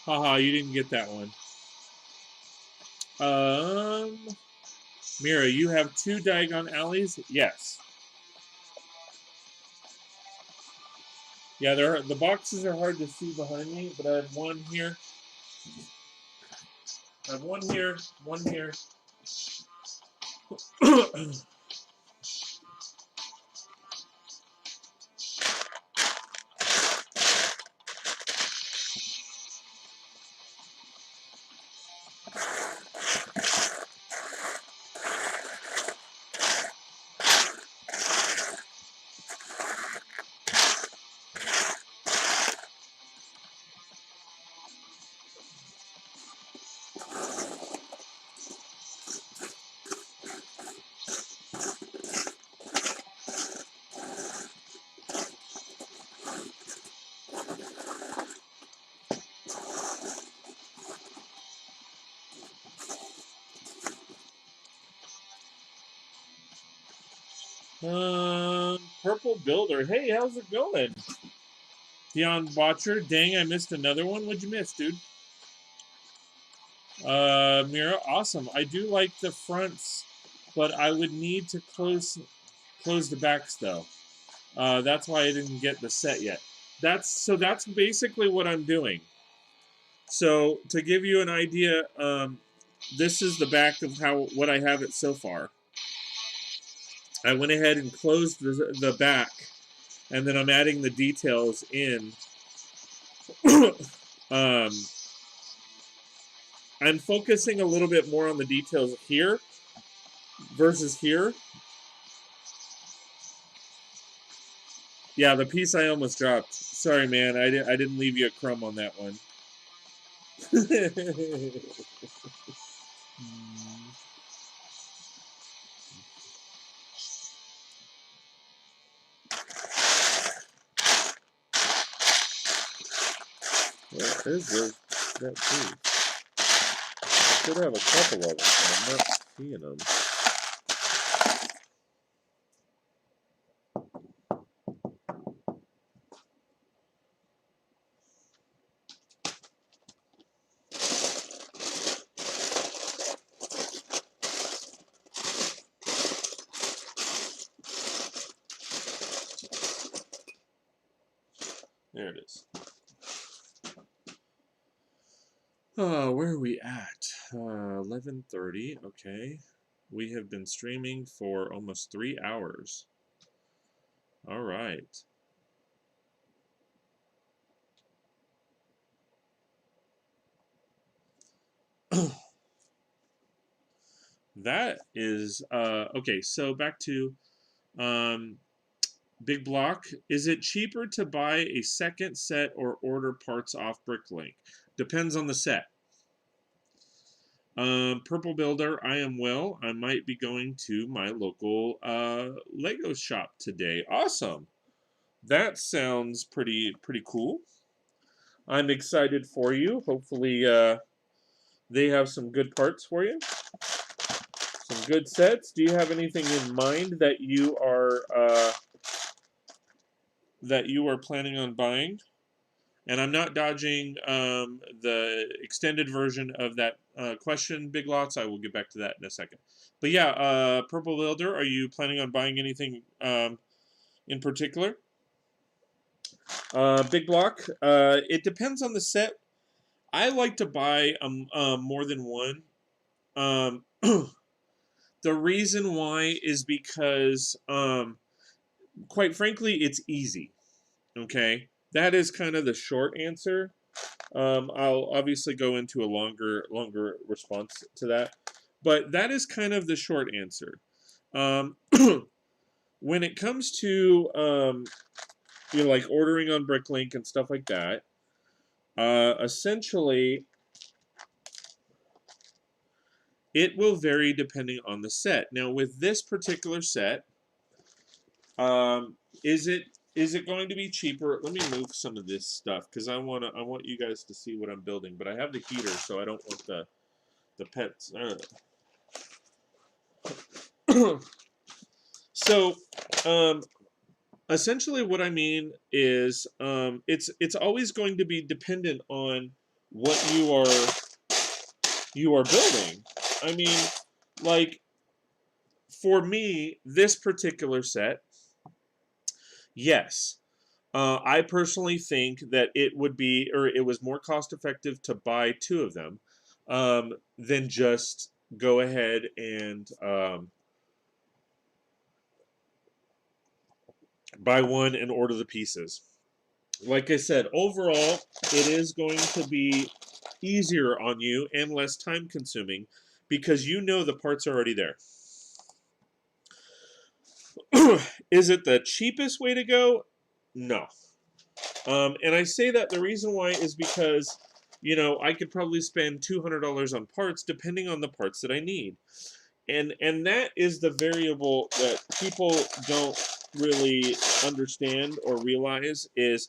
Haha, you didn't get that one. Mira, you have 2 Diagon alleys? Yes. Yeah, the boxes are hard to see behind me, but I have one here. I have one here, one here. Purple Builder. Hey, how's it going? Dion Watcher. Dang, I missed another one. What'd you miss, dude? Mira, awesome. I do like the fronts, but I would need to close the backs though. That's why I didn't get the set yet. That's basically what I'm doing. So to give you an idea, this is the back of what I have it so far. I went ahead and closed the back, and then I'm adding the details in. I'm focusing a little bit more on the details here versus here. Yeah, the piece I almost dropped. Sorry, man. I didn't leave you a crumb on that one. Well, there's that too. I should have a couple of them, but I'm not seeing them. There it is. Where are we at? 11:30. Okay. We have been streaming for almost 3 hours. All right. That is okay. So back to Big Block. Is it cheaper to buy a second set or order parts off Bricklink? Depends on the set. Purple Builder, I am well. I might be going to my local Lego shop today. Awesome. That sounds pretty cool. I'm excited for you. Hopefully they have some good parts for you. Some good sets. Do you have anything in mind that you are planning on buying? And I'm not dodging the extended version of that question, Big Lots. I will get back to that in a second. But yeah, Purple Builder, are you planning on buying anything in particular? Big Block, it depends on the set. I like to buy more than one. Um, the reason why is because, quite frankly, it's easy. Okay, that is kind of the short answer. I'll obviously go into a longer response to that, but that is kind of the short answer. Um, when it comes to like ordering on Bricklink and stuff like that, essentially it will vary depending on the set. Now, with this particular set, um, is it going to be cheaper? Let me move some of this stuff because I want you guys to see what I'm building. But I have the heater, so I don't want the pets. So, essentially, what I mean is, it's always going to be dependent on what you are building. I mean, like for me, this particular set, yes. I personally think that it would be, or it was more cost effective to buy two of them than just go ahead and buy one and order the pieces. Like I said, overall, it is going to be easier on you and less time consuming because you know the parts are already there. Is it the cheapest way to go? No. And I say that the reason why is because, I could probably spend $200 on parts depending on the parts that I need. And that is the variable that people don't really understand or realize is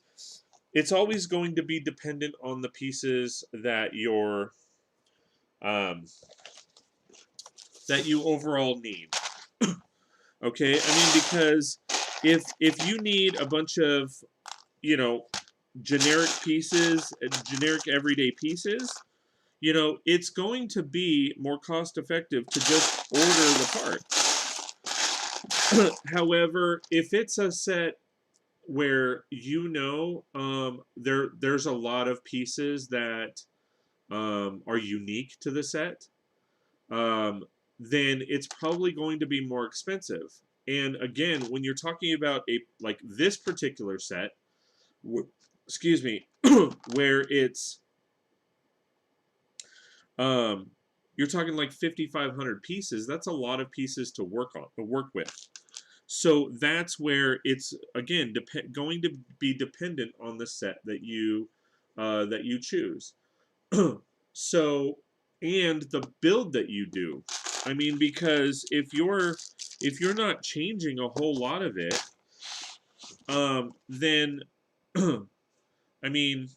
it's always going to be dependent on the pieces that that you overall need. Okay, I mean because if you need a bunch of generic pieces, generic everyday pieces, it's going to be more cost effective to just order the part. However, if it's a set where there's a lot of pieces that are unique to the set, then it's probably going to be more expensive. And again, when you're talking about like this particular set, excuse me, where it's you're talking like 5,500 pieces. That's a lot of pieces to work with. So that's where it's again going to be dependent on the set that you choose. So and the build that you do. I mean, because if you're not changing a whole lot of it, then I mean,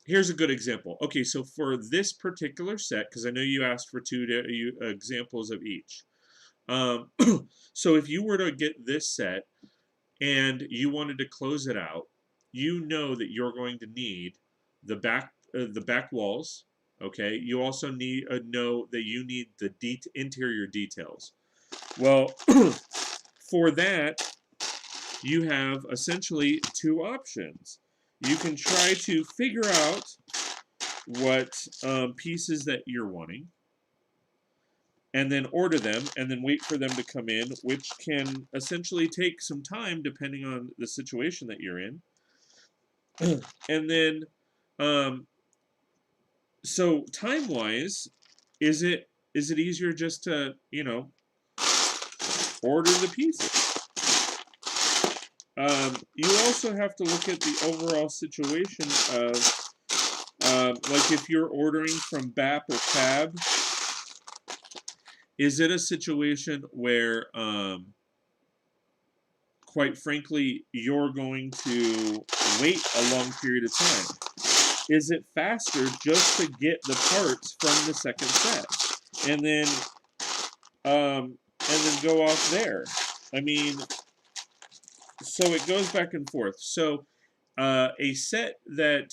here's a good example. Okay, so for this particular set, because I know you asked for two examples of each. So if you were to get this set and you wanted to close it out, you know that you're going to need the back walls. Okay, you also need know that you need the interior details. Well, for that, you have essentially two options. You can try to figure out what pieces that you're wanting, and then order them, and then wait for them to come in, which can essentially take some time depending on the situation that you're in. And then, so time-wise, is it easier just to order the pieces? You also have to look at the overall situation of like if you're ordering from BAP or CAB. Is it a situation where, quite frankly, you're going to wait a long period of time? Is it faster just to get the parts from the second set and then go off there? I mean, so it goes back and forth. So A set that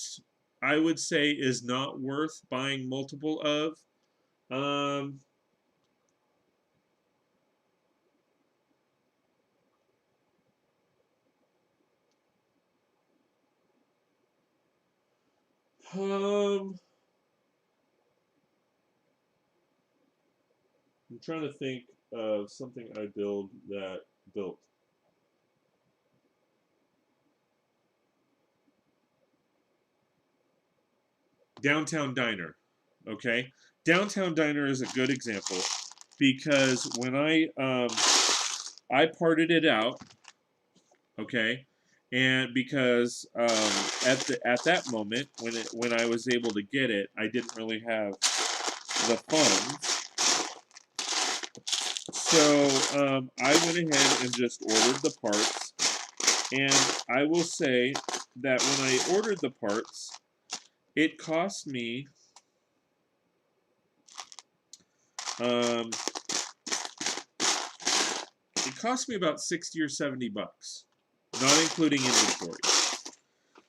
I would say is not worth buying multiple of. Um, um, I'm trying to think of something I built. Downtown Diner. Okay, Downtown Diner is a good example because when I parted it out, okay, and because at that moment when I was able to get it, I didn't really have the funds, so I went ahead and just ordered the parts, and I will say that when I ordered the parts, it cost me um, about 60 or 70 bucks, not including inventory.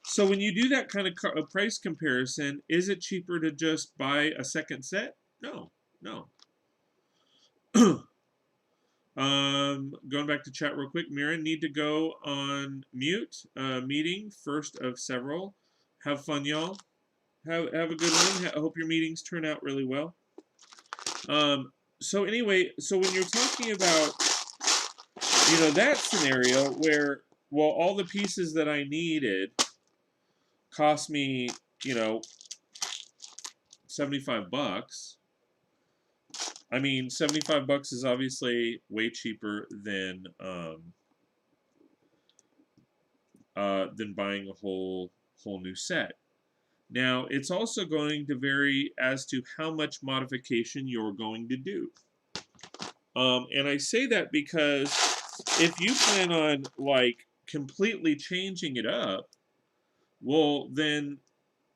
So when you do that kind of price comparison, is it cheaper to just buy a second set? No, no. Going back to chat real quick, Mira, need to go on mute. Meeting, first of several. Have fun, y'all. Have a good one. I hope your meetings turn out really well. So anyway, so when you're talking about, that scenario where, well, all the pieces that I needed cost me, 75 bucks. I mean, 75 bucks is obviously way cheaper than buying a whole new set. Now, it's also going to vary as to how much modification you're going to do. And I say that because if you plan on like completely changing it up, well, then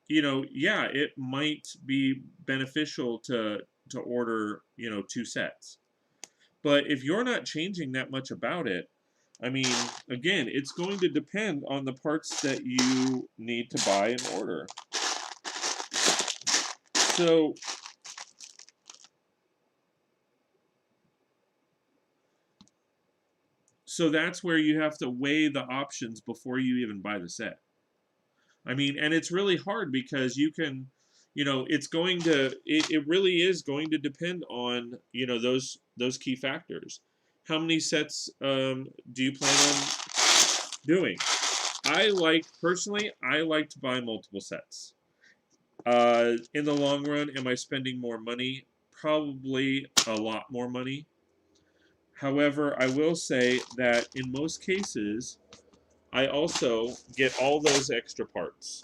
yeah, it might be beneficial to order 2 sets. But if you're not changing that much about it, I mean, again, it's going to depend on the parts that you need to buy and order. So that's where you have to weigh the options before you even buy the set. I mean, and it's really hard because you can, it's going to, it really is going to depend on, those key factors. How many sets do you plan on doing? Personally, I like to buy multiple sets. In the long run, am I spending more money? Probably a lot more money. However, I will say that in most cases, I also get all those extra parts.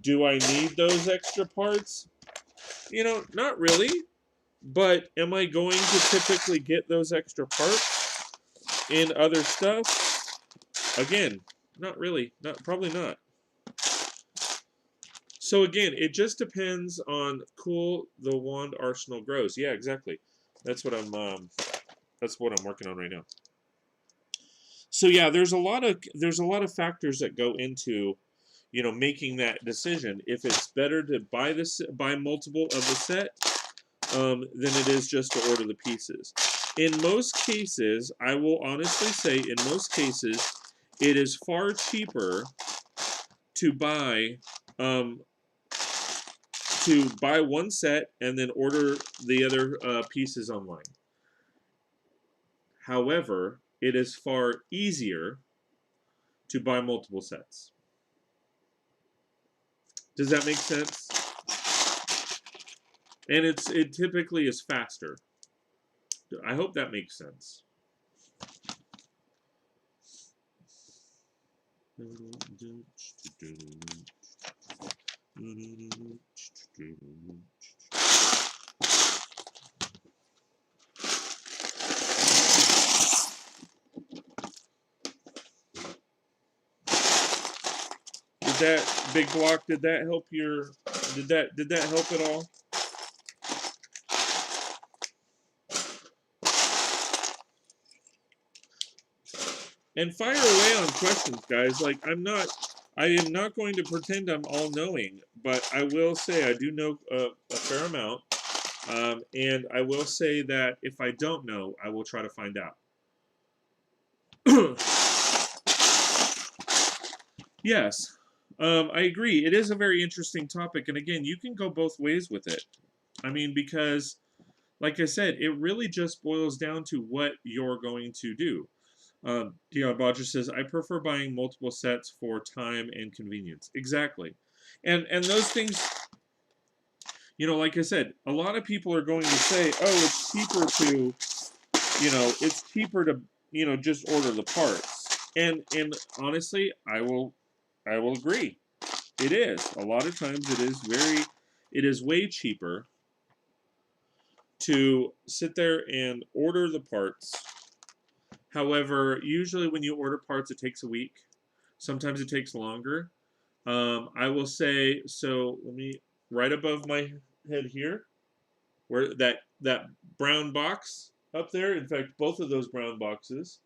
Do I need those extra parts? Not really. But am I going to typically get those extra parts in other stuff? Again, not really. Probably not. So again, it just depends on the wand arsenal grows. Yeah, exactly. That's what I'm working on right now. So yeah, there's a lot of factors that go into making that decision. If it's better to buy multiple of the set than it is just to order the pieces. In most cases, I will honestly say, in most cases, it is far cheaper to buy one set and then order the other pieces online. However, it is far easier to buy multiple sets. Does that make sense? And it typically is faster. I hope that makes sense. Did that big block? Did that help your? Did that help at all? And fire away on questions, guys. Like, I am not going to pretend I'm all knowing, but I will say I do know a fair amount. And I will say that if I don't know, I will try to find out. Yes, I agree. It is a very interesting topic. And again, you can go both ways with it. I mean, because, like I said, it really just boils down to what you're going to do. Dion Bodger says, I prefer buying multiple sets for time and convenience. Exactly. And those things, you know, like I said, a lot of people are going to say, oh, it's cheaper to, you know, it's cheaper to, you know, just order the parts. And honestly, I will agree. It is. A lot of times it is way cheaper to sit there and order the parts. However, usually when you order parts, it takes a week. Sometimes it takes longer. I will say, so let me, right above my head here, where that brown box up there, in fact, both of those brown boxes,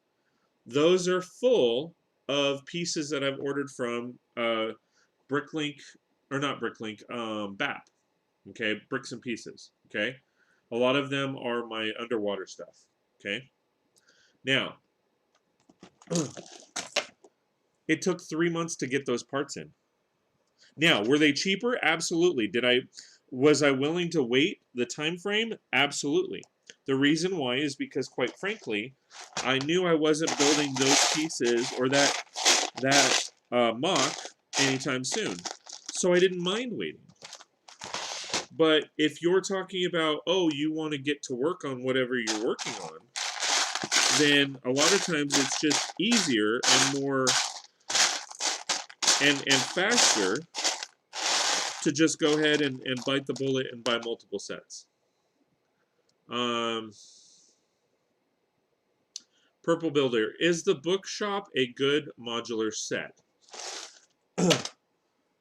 those are full of pieces that I've ordered from Bricklink, or not Bricklink, BAP, okay, Bricks and Pieces, okay? A lot of them are my underwater stuff, okay? Now, it took 3 months to get those parts in. Now, were they cheaper? Absolutely. Was I willing to wait the time frame? Absolutely. The reason why is because, quite frankly, I knew I wasn't building those pieces or that MOC anytime soon. So I didn't mind waiting. But if you're talking about, oh, you want to get to work on whatever you're working on, then a lot of times it's just easier and more and faster to just go ahead and bite the bullet and buy multiple sets. Purple Builder, is the bookshop a good modular set?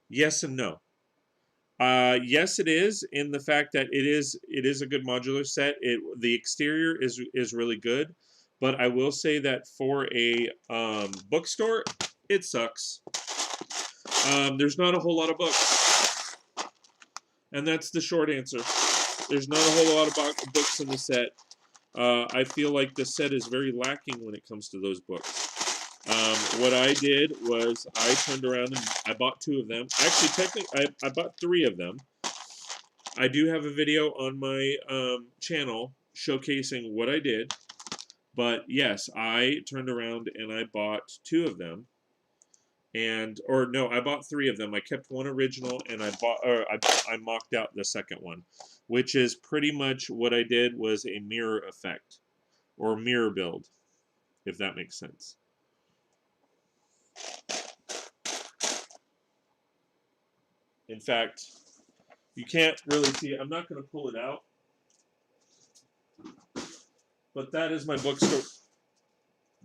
Yes and no. Yes, it is, in the fact that it is a good modular set. The exterior is really good, but I will say that for a bookstore, it sucks. There's not a whole lot of books, and that's the short answer. There's not a whole lot of books in the set. I feel like the set is very lacking when it comes to those books. What I did was I turned around and I bought 2 of them. Actually, technically, I bought 3 of them. I do have a video on my channel showcasing what I did. But yes, I turned around and I bought 2 of them. Or no, I bought 3 of them. I kept one original and I mocked out the second one, which is pretty much what I did was a mirror effect or mirror build, if that makes sense. In fact, you can't really see it. I'm not going to pull it out. But that is my bookstore.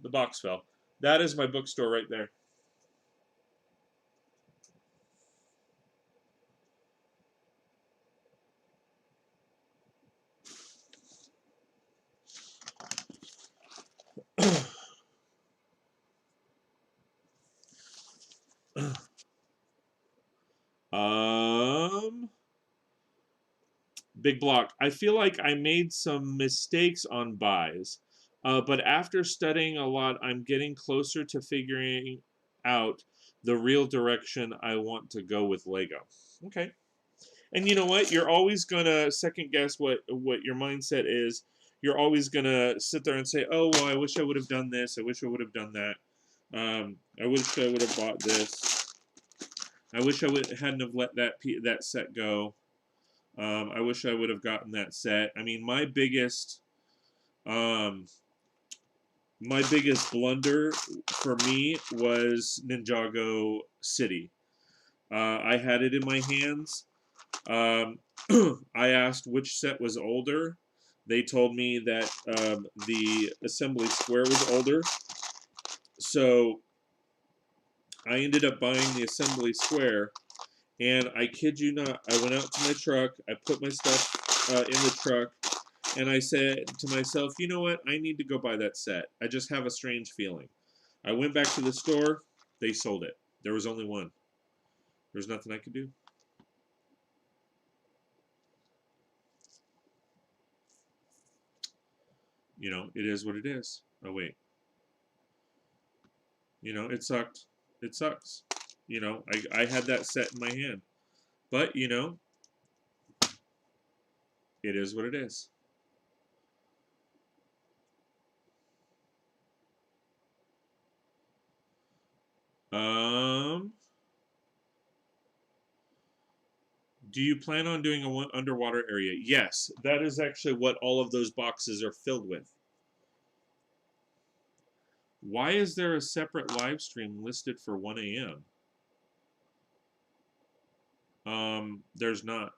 The box fell. That is my bookstore right there. Big block. I feel like I made some mistakes on buys, but after studying a lot, I'm getting closer to figuring out the real direction I want to go with Lego. Okay. And you know what? You're always gonna second guess what your mindset is. You're always gonna sit there and say, "Oh, well, I wish I would have done this. I wish I would have done that. I wish I would have bought this. I wish I hadn't have let that set go. I wish I would have gotten that set." I mean, my biggest blunder for me was Ninjago City. I had it in my hands. I asked which set was older. They told me that the assembly square was older. So I ended up buying the assembly square. And I kid you not, I went out to my truck, I put my stuff in the truck, and I said to myself, you know what, I need to go buy that set. I just have a strange feeling. I went back to the store. They sold it. There was only one. There's nothing I could do. You know, it is what it is. Oh, wait. You know, it sucked. It sucks. You know, I had that set in my hand. But, you know, it is what it is. Do you plan on doing an underwater area? Yes, that is actually what all of those boxes are filled with. Why is there a separate live stream listed for 1 a.m.? There's not.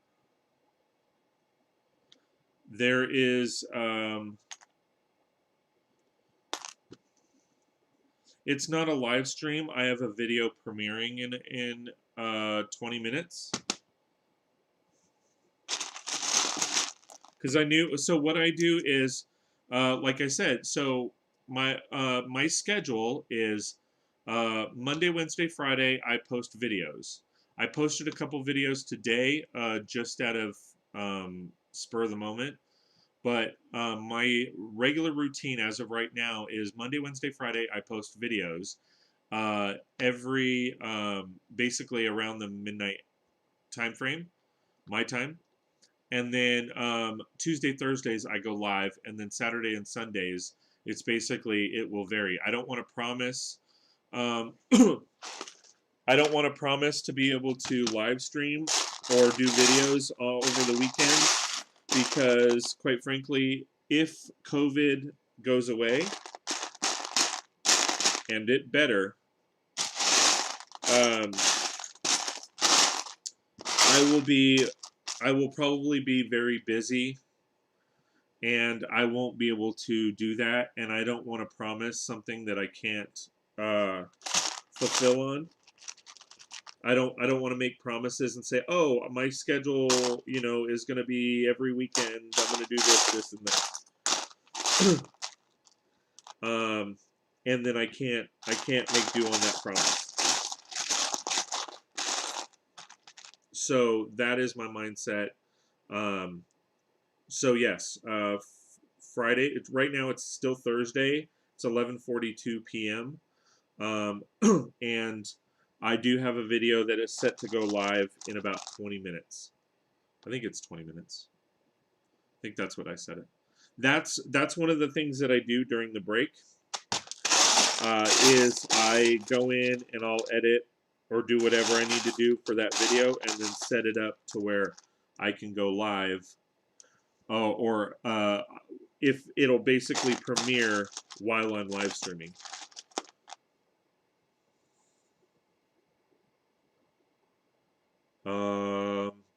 There is, it's not a live stream. I have a video premiering in 20 minutes. Because I knew, so what I do is, like I said, so my schedule is Monday, Wednesday, Friday, I post videos. I posted a couple videos today just out of spur of the moment. But my regular routine as of right now is Monday, Wednesday, Friday, I post videos every basically around the midnight time frame, my time. And then Tuesday, Thursdays, I go live. And then Saturday and Sundays, it's basically, it will vary. I don't want to promise. I don't want to promise to be able to live stream or do videos over the weekend because, quite frankly, if COVID goes away, and it better, I will probably be very busy and I won't be able to do that. And I don't want to promise something that I can't fulfill on. I don't want to make promises and say, oh, my schedule, you know, is going to be every weekend. I'm going to do this, and that. And then I can't make do on that promise. So that is my mindset. So yes, Friday. Right now it's still Thursday. It's 11:42 p.m. And I do have a video that is set to go live in about 20 minutes. I think it's 20 minutes. I think that's what I said it. That's one of the things that I do during the break. Is I go in and I'll edit or do whatever I need to do for that video and then set it up to where I can go live. Or if it'll basically premiere while I'm live streaming.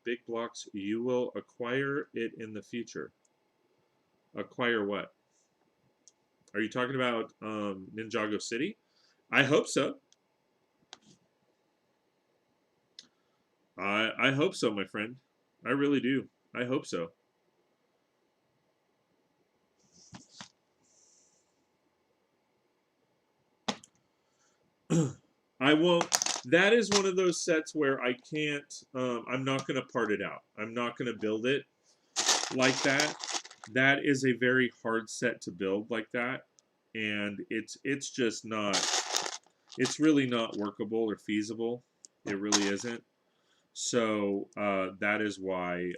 Big blocks, you will acquire it in the future. Acquire what? Are you talking about Ninjago City? I hope so. I hope so, my friend. I really do. I hope so. I won't. That is one of those sets where I can't. I'm not going to part it out. I'm not going to build it like that. That is a very hard set to build like that, and it's just not. It's really not workable or feasible. It really isn't. So that is why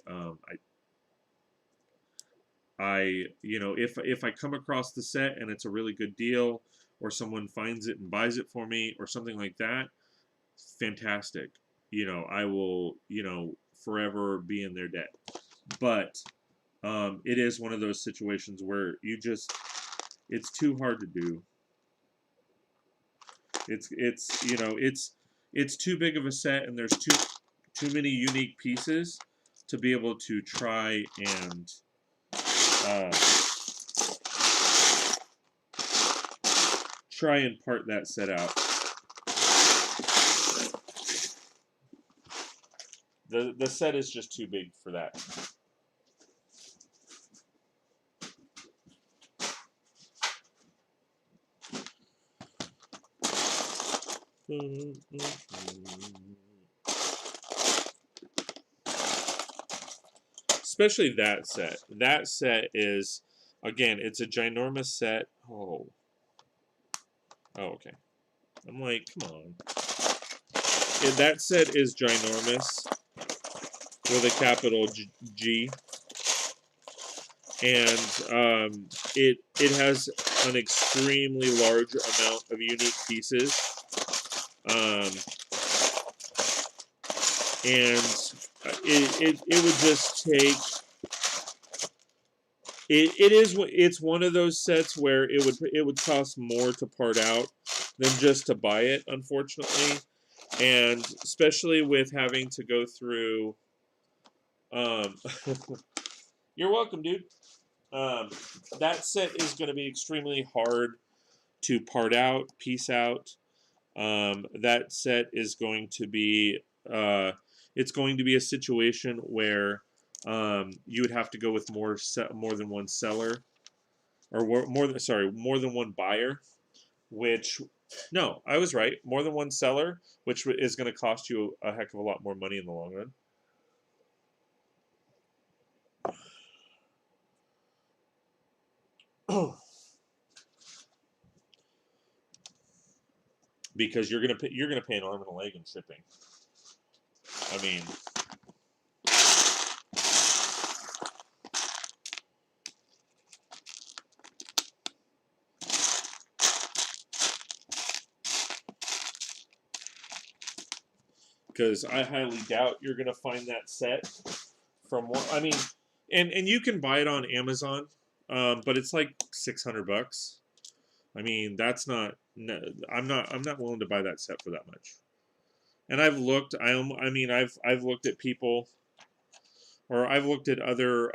I you know, if I come across the set and it's a really good deal, or someone finds it and buys it for me, or something like that, fantastic. You know, I will, you know, forever be in their debt. But it is one of those situations where it's too hard to do. It's you know, it's too big of a set, and there's too many unique pieces to be able to try and part that set out. The set is just too big for that. Especially that set. That set is, again, it's a ginormous set. Oh, okay. I'm like, come on. That set is ginormous with a capital G, and it has an extremely large amount of unique pieces, and it would just take. It's one of those sets where it would cost more to part out than just to buy it, unfortunately, and especially with having to go through. You're welcome, dude. That set is going to be extremely hard to part out, piece out. That set is going to be it's going to be a situation where you would have to go with more than one seller, or more than one buyer. Which, no, I was right. More than one seller, which is going to cost you a heck of a lot more money in the long run. Because you're gonna pay an arm and a leg in shipping. I mean, because I highly doubt you're gonna find that set from one. I mean, and you can buy it on Amazon, but it's like $600. I mean, that's not. No, I'm not willing to buy that set for that much. And I've looked. I mean, I've looked at people, or I've looked at other.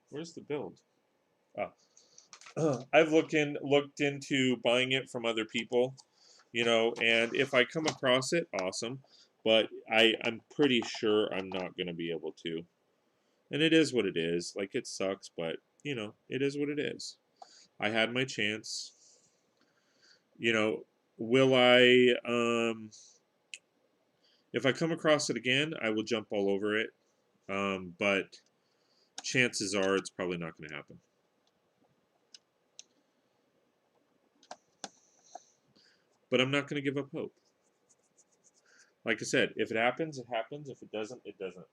Where's the build? I've looked into buying it from other people, and if I come across it, awesome. But I'm pretty sure I'm not gonna be able to. And it is what it is. Like, it sucks, but it is what it is. I had my chance. Will I if I come across it again, I will jump all over it. But chances are it's probably not going to happen. But I'm not going to give up hope. Like I said, if it happens, it happens. If it doesn't, it doesn't.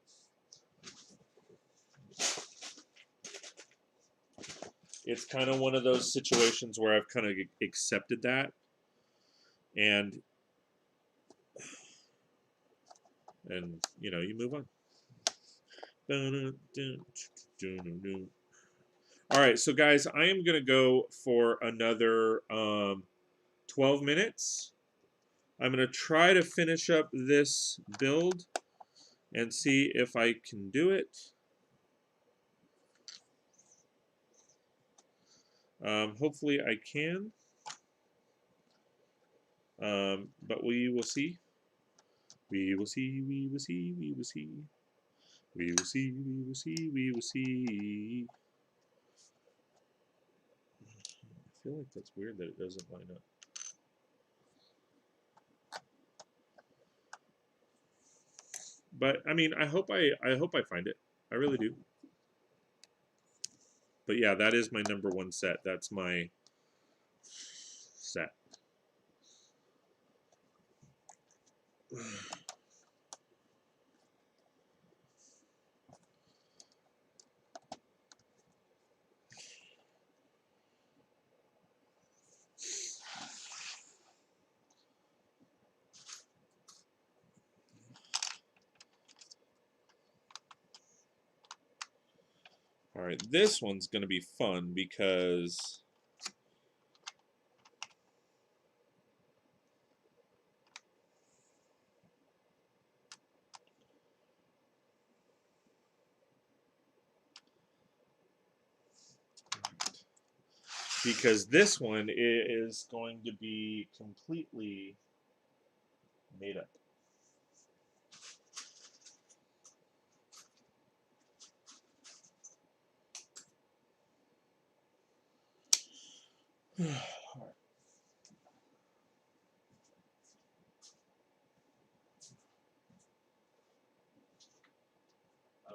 It's kind of one of those situations where I've kind of accepted that, and you move on. All right, so guys, I am going to go for another 12 minutes. I'm going to try to finish up this build and see if I can do it. Hopefully I can. But we will see. We will see. We will see. We will see. We will see. We will see. We will see. I feel like that's weird that it doesn't line up. But I mean, I hope I find it. I really do. But yeah, that is my number one set. That's my set. All right, this one's going to be fun because this one is going to be completely made up. I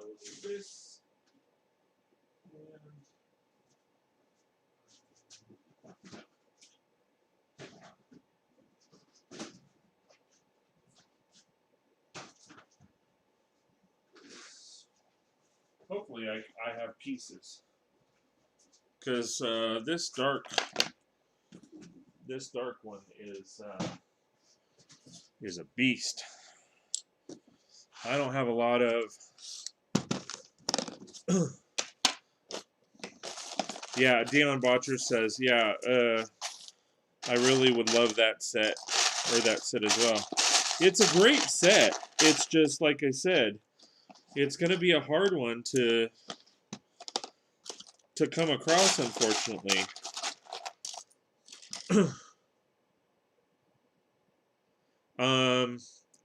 will do this. And hopefully I have pieces. Because this dark one is a beast. I don't have a lot of yeah, Dion Botcher says, yeah, I really would love that set or that set as well. It's a great set. It's just like I said, it's going to be a hard one to come across, unfortunately.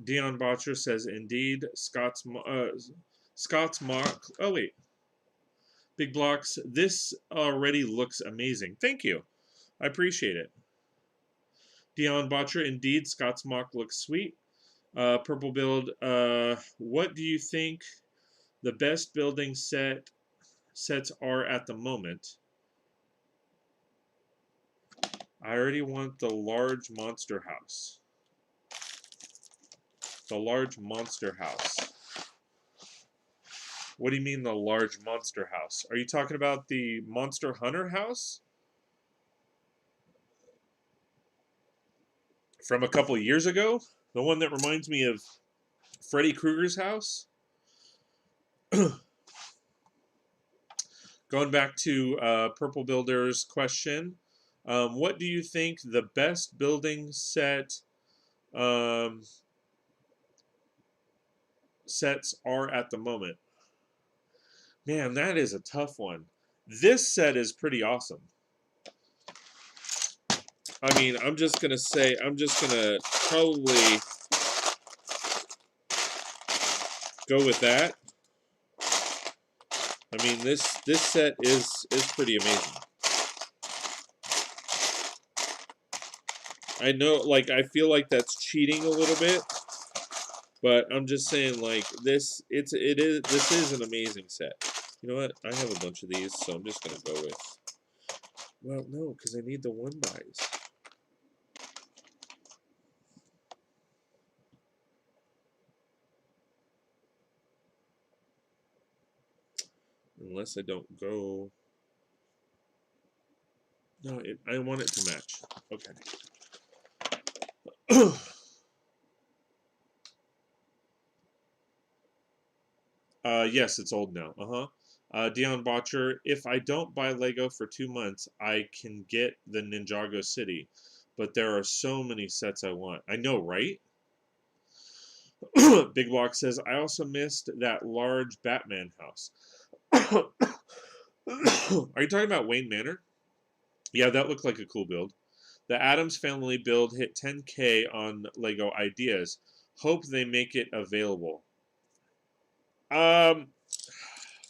Dion Botcher says, indeed, Scott's MOC. Oh wait, Big Blocks. This already looks amazing. Thank you, I appreciate it. Dion Botcher, indeed, Scott's MOC looks sweet. Purple Build. What do you think the best building sets are at the moment? I already want the large monster house. The large monster house. What do you mean the large monster house? Are you talking about the Monster Hunter house? From a couple of years ago? The one that reminds me of Freddy Krueger's house? Going back to Purple Builder's question, what do you think the best building sets are at the moment? Man, that is a tough one. This set is pretty awesome. I mean, I'm just going to probably go with that. I mean, this set is pretty amazing. I know, like, I feel like that's cheating a little bit, but I'm just saying, like, this is an amazing set. You know what? I have a bunch of these, so I'm just gonna go with. Well, no, because I need the 1-bys. Unless I don't go. No, I want it to match. Okay. Yes, it's old now. Dion Botcher, if I don't buy Lego for 2 months, I can get the Ninjago City. But there are so many sets I want. I know, right? Big Block says, I also missed that large Batman house. Are you talking about Wayne Manor? Yeah, that looked like a cool build. The Addams Family build hit 10K on Lego Ideas. Hope they make it available.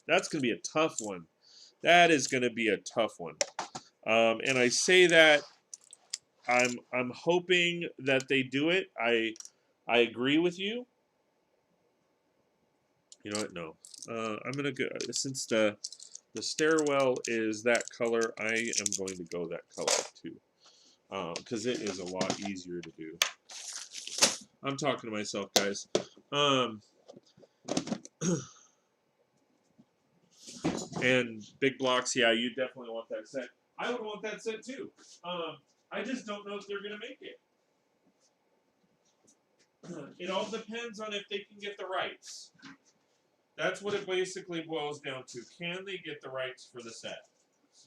That's going to be a tough one. That is going to be a tough one. And I say that I'm hoping that they do it. I agree with you. You know what? No. I'm going to go, since the stairwell is that color, I am going to go that color too. Because it is a lot easier to do. I'm talking to myself, guys. And Big Blocks, yeah, you definitely want that set. I would want that set too. I just don't know if they're going to make it. It all depends on if they can get the rights. That's what it basically boils down to. Can they get the rights for the set?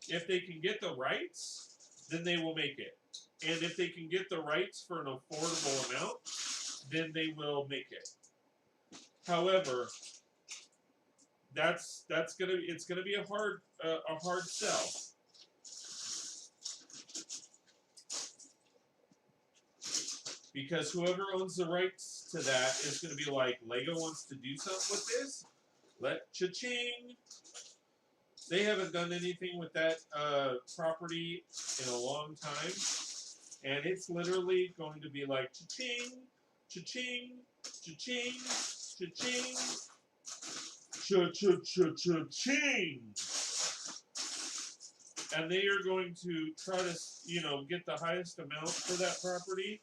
If they can get the rights, then they will make it. And if they can get the rights for an affordable amount, then they will make it. However, it's gonna be a hard sell. Because whoever owns the rights to that is going to be like, Lego wants to do something with this? Let cha-ching. They haven't done anything with that property in a long time, and it's literally going to be like cha-ching, cha-ching, cha-ching, cha-ching, cha-cha-cha-cha-ching. And they are going to try to, get the highest amount for that property.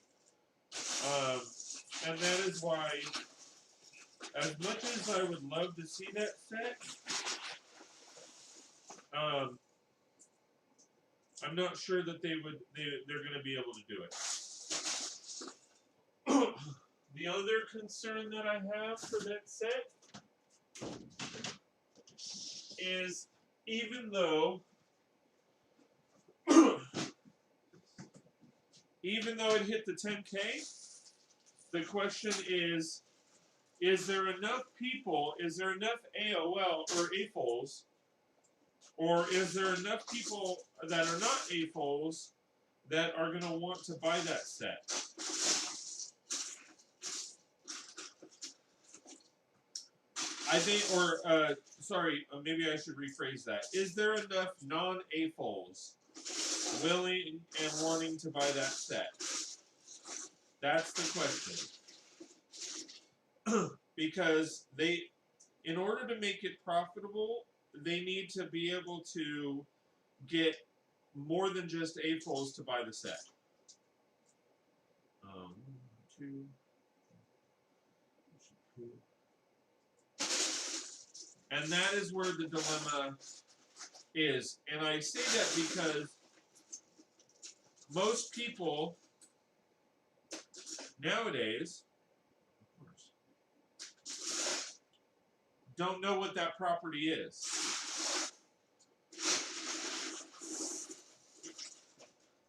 And that is why, as much as I would love to see that set, I'm not sure that they're going to be able to do it. The other concern that I have for that set is, even though it hit the 10K, the question is there enough people, is there enough AOL or AFOLs, or is there enough people that are not AFOLs that are going to want to buy that set? I think, maybe I should rephrase that. Is there enough non-AFOLs willing and wanting to buy that set? That's the question. Because in order to make it profitable, they need to be able to get more than just AFOLs to buy the set. 2. And that is where the dilemma is. And I say that because most people nowadays don't know what that property is.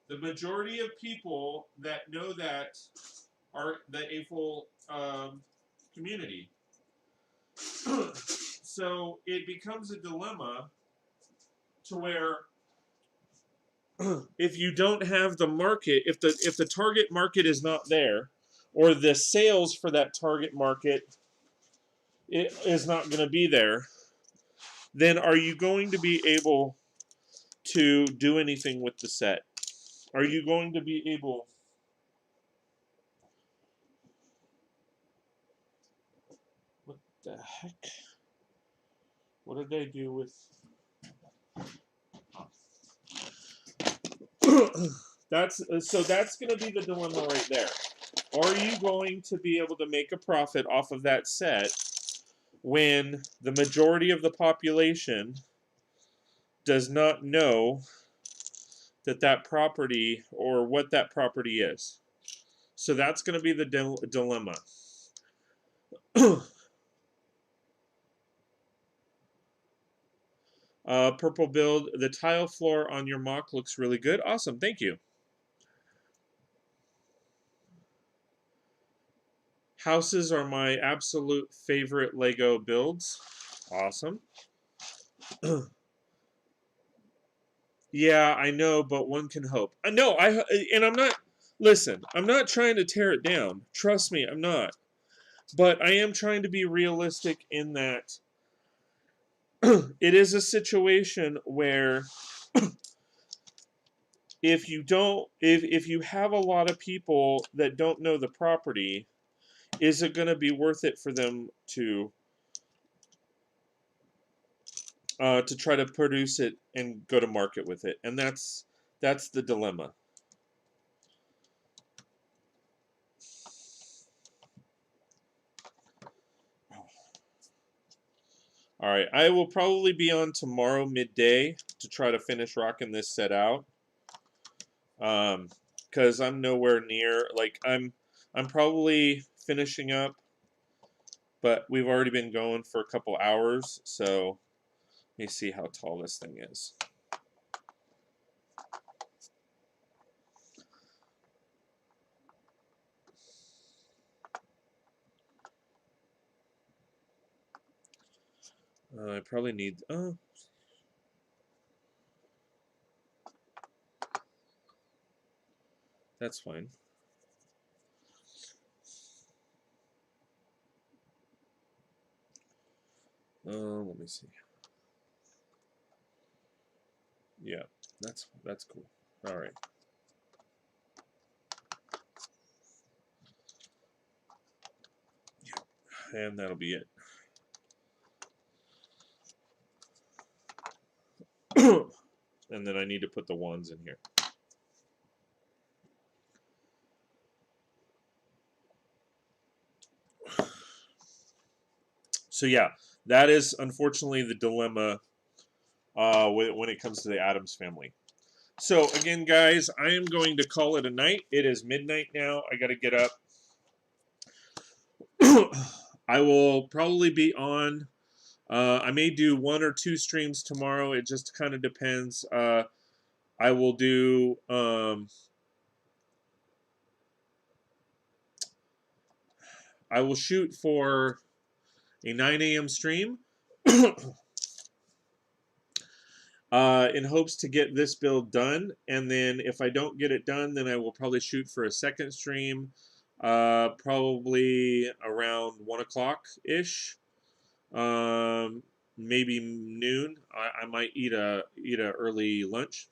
The majority of people that know that are the AFOL community. So it becomes a dilemma to where if you don't have the market, if the target market is not there, or the sales for that target market is not going to be there, then are you going to be able to do anything with the set? Are you going to be able... What the heck? What did they do with... that's going to be the dilemma right there. Are you going to be able to make a profit off of that set when the majority of the population does not know that property or what that property is? So that's going to be the dilemma. Purple build, the tile floor on your MOC looks really good. Awesome, thank you. Houses are my absolute favorite Lego builds. Awesome. Yeah, I know, but one can hope. No, I'm not. Listen, I'm not trying to tear it down. Trust me, I'm not. But I am trying to be realistic in that it is a situation where if you have a lot of people that don't know the property, is it going to be worth it for them to try to produce it and go to market with it? And that's the dilemma. All right, I will probably be on tomorrow midday to try to finish rocking this set out. Because I'm nowhere near, like, I'm probably finishing up, but we've already been going for a couple hours, so let me see how tall this thing is. I probably need, that's fine. Let me see. Yeah, that's cool. All right. And that'll be it. And then I need to put the ones in here. So yeah, that is unfortunately the dilemma when it comes to the Addams family. So again, guys, I am going to call it a night. It is midnight now. I got to get up. I will probably be on. I may do 1 or 2 streams tomorrow. It just kind of depends. I will do. I will shoot for a 9 a.m. stream in hopes to get this build done. And then if I don't get it done, then I will probably shoot for a second stream, probably around 1 o'clock ish, maybe noon. I might eat a early lunch.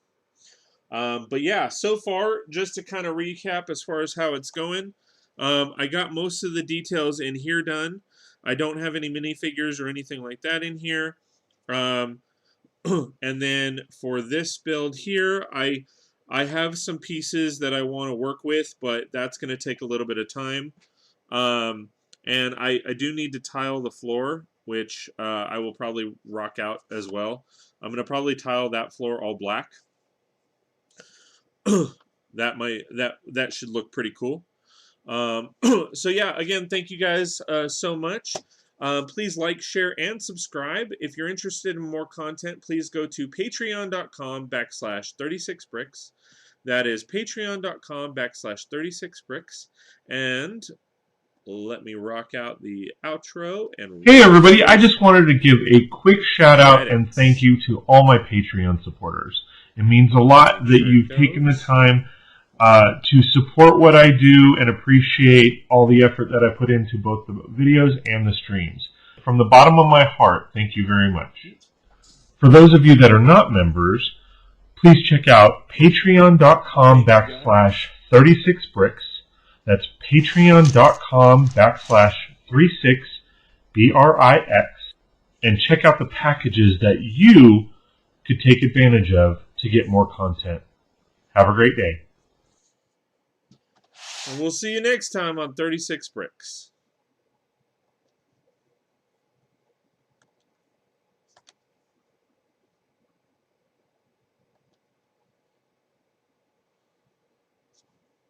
But yeah, so far, just to kind of recap as far as how it's going, I got most of the details in here done. I don't have any minifigures or anything like that in here. And then for this build here, I have some pieces that I want to work with, but that's going to take a little bit of time. And I do need to tile the floor, which I will probably rock out as well. I'm going to probably tile that floor all black. That should look pretty cool. So yeah, again, thank you guys so much. Please like, share, and subscribe. If you're interested in more content, please go to patreon.com/36bricks. That is patreon.com/36bricks. And let me rock out the outro. And hey everybody, I just wanted to give a quick shout out and thank you to all my Patreon supporters. It means a lot that you've taken the time to support what I do and appreciate all the effort that I put into both the videos and the streams. From the bottom of my heart, thank you very much. For those of you that are not members, please check out patreon.com/36bricks. That's patreon.com/36brix, and check out the packages that you could take advantage of to get more content. Have a great day. we'll see you next time on 36 Bricks.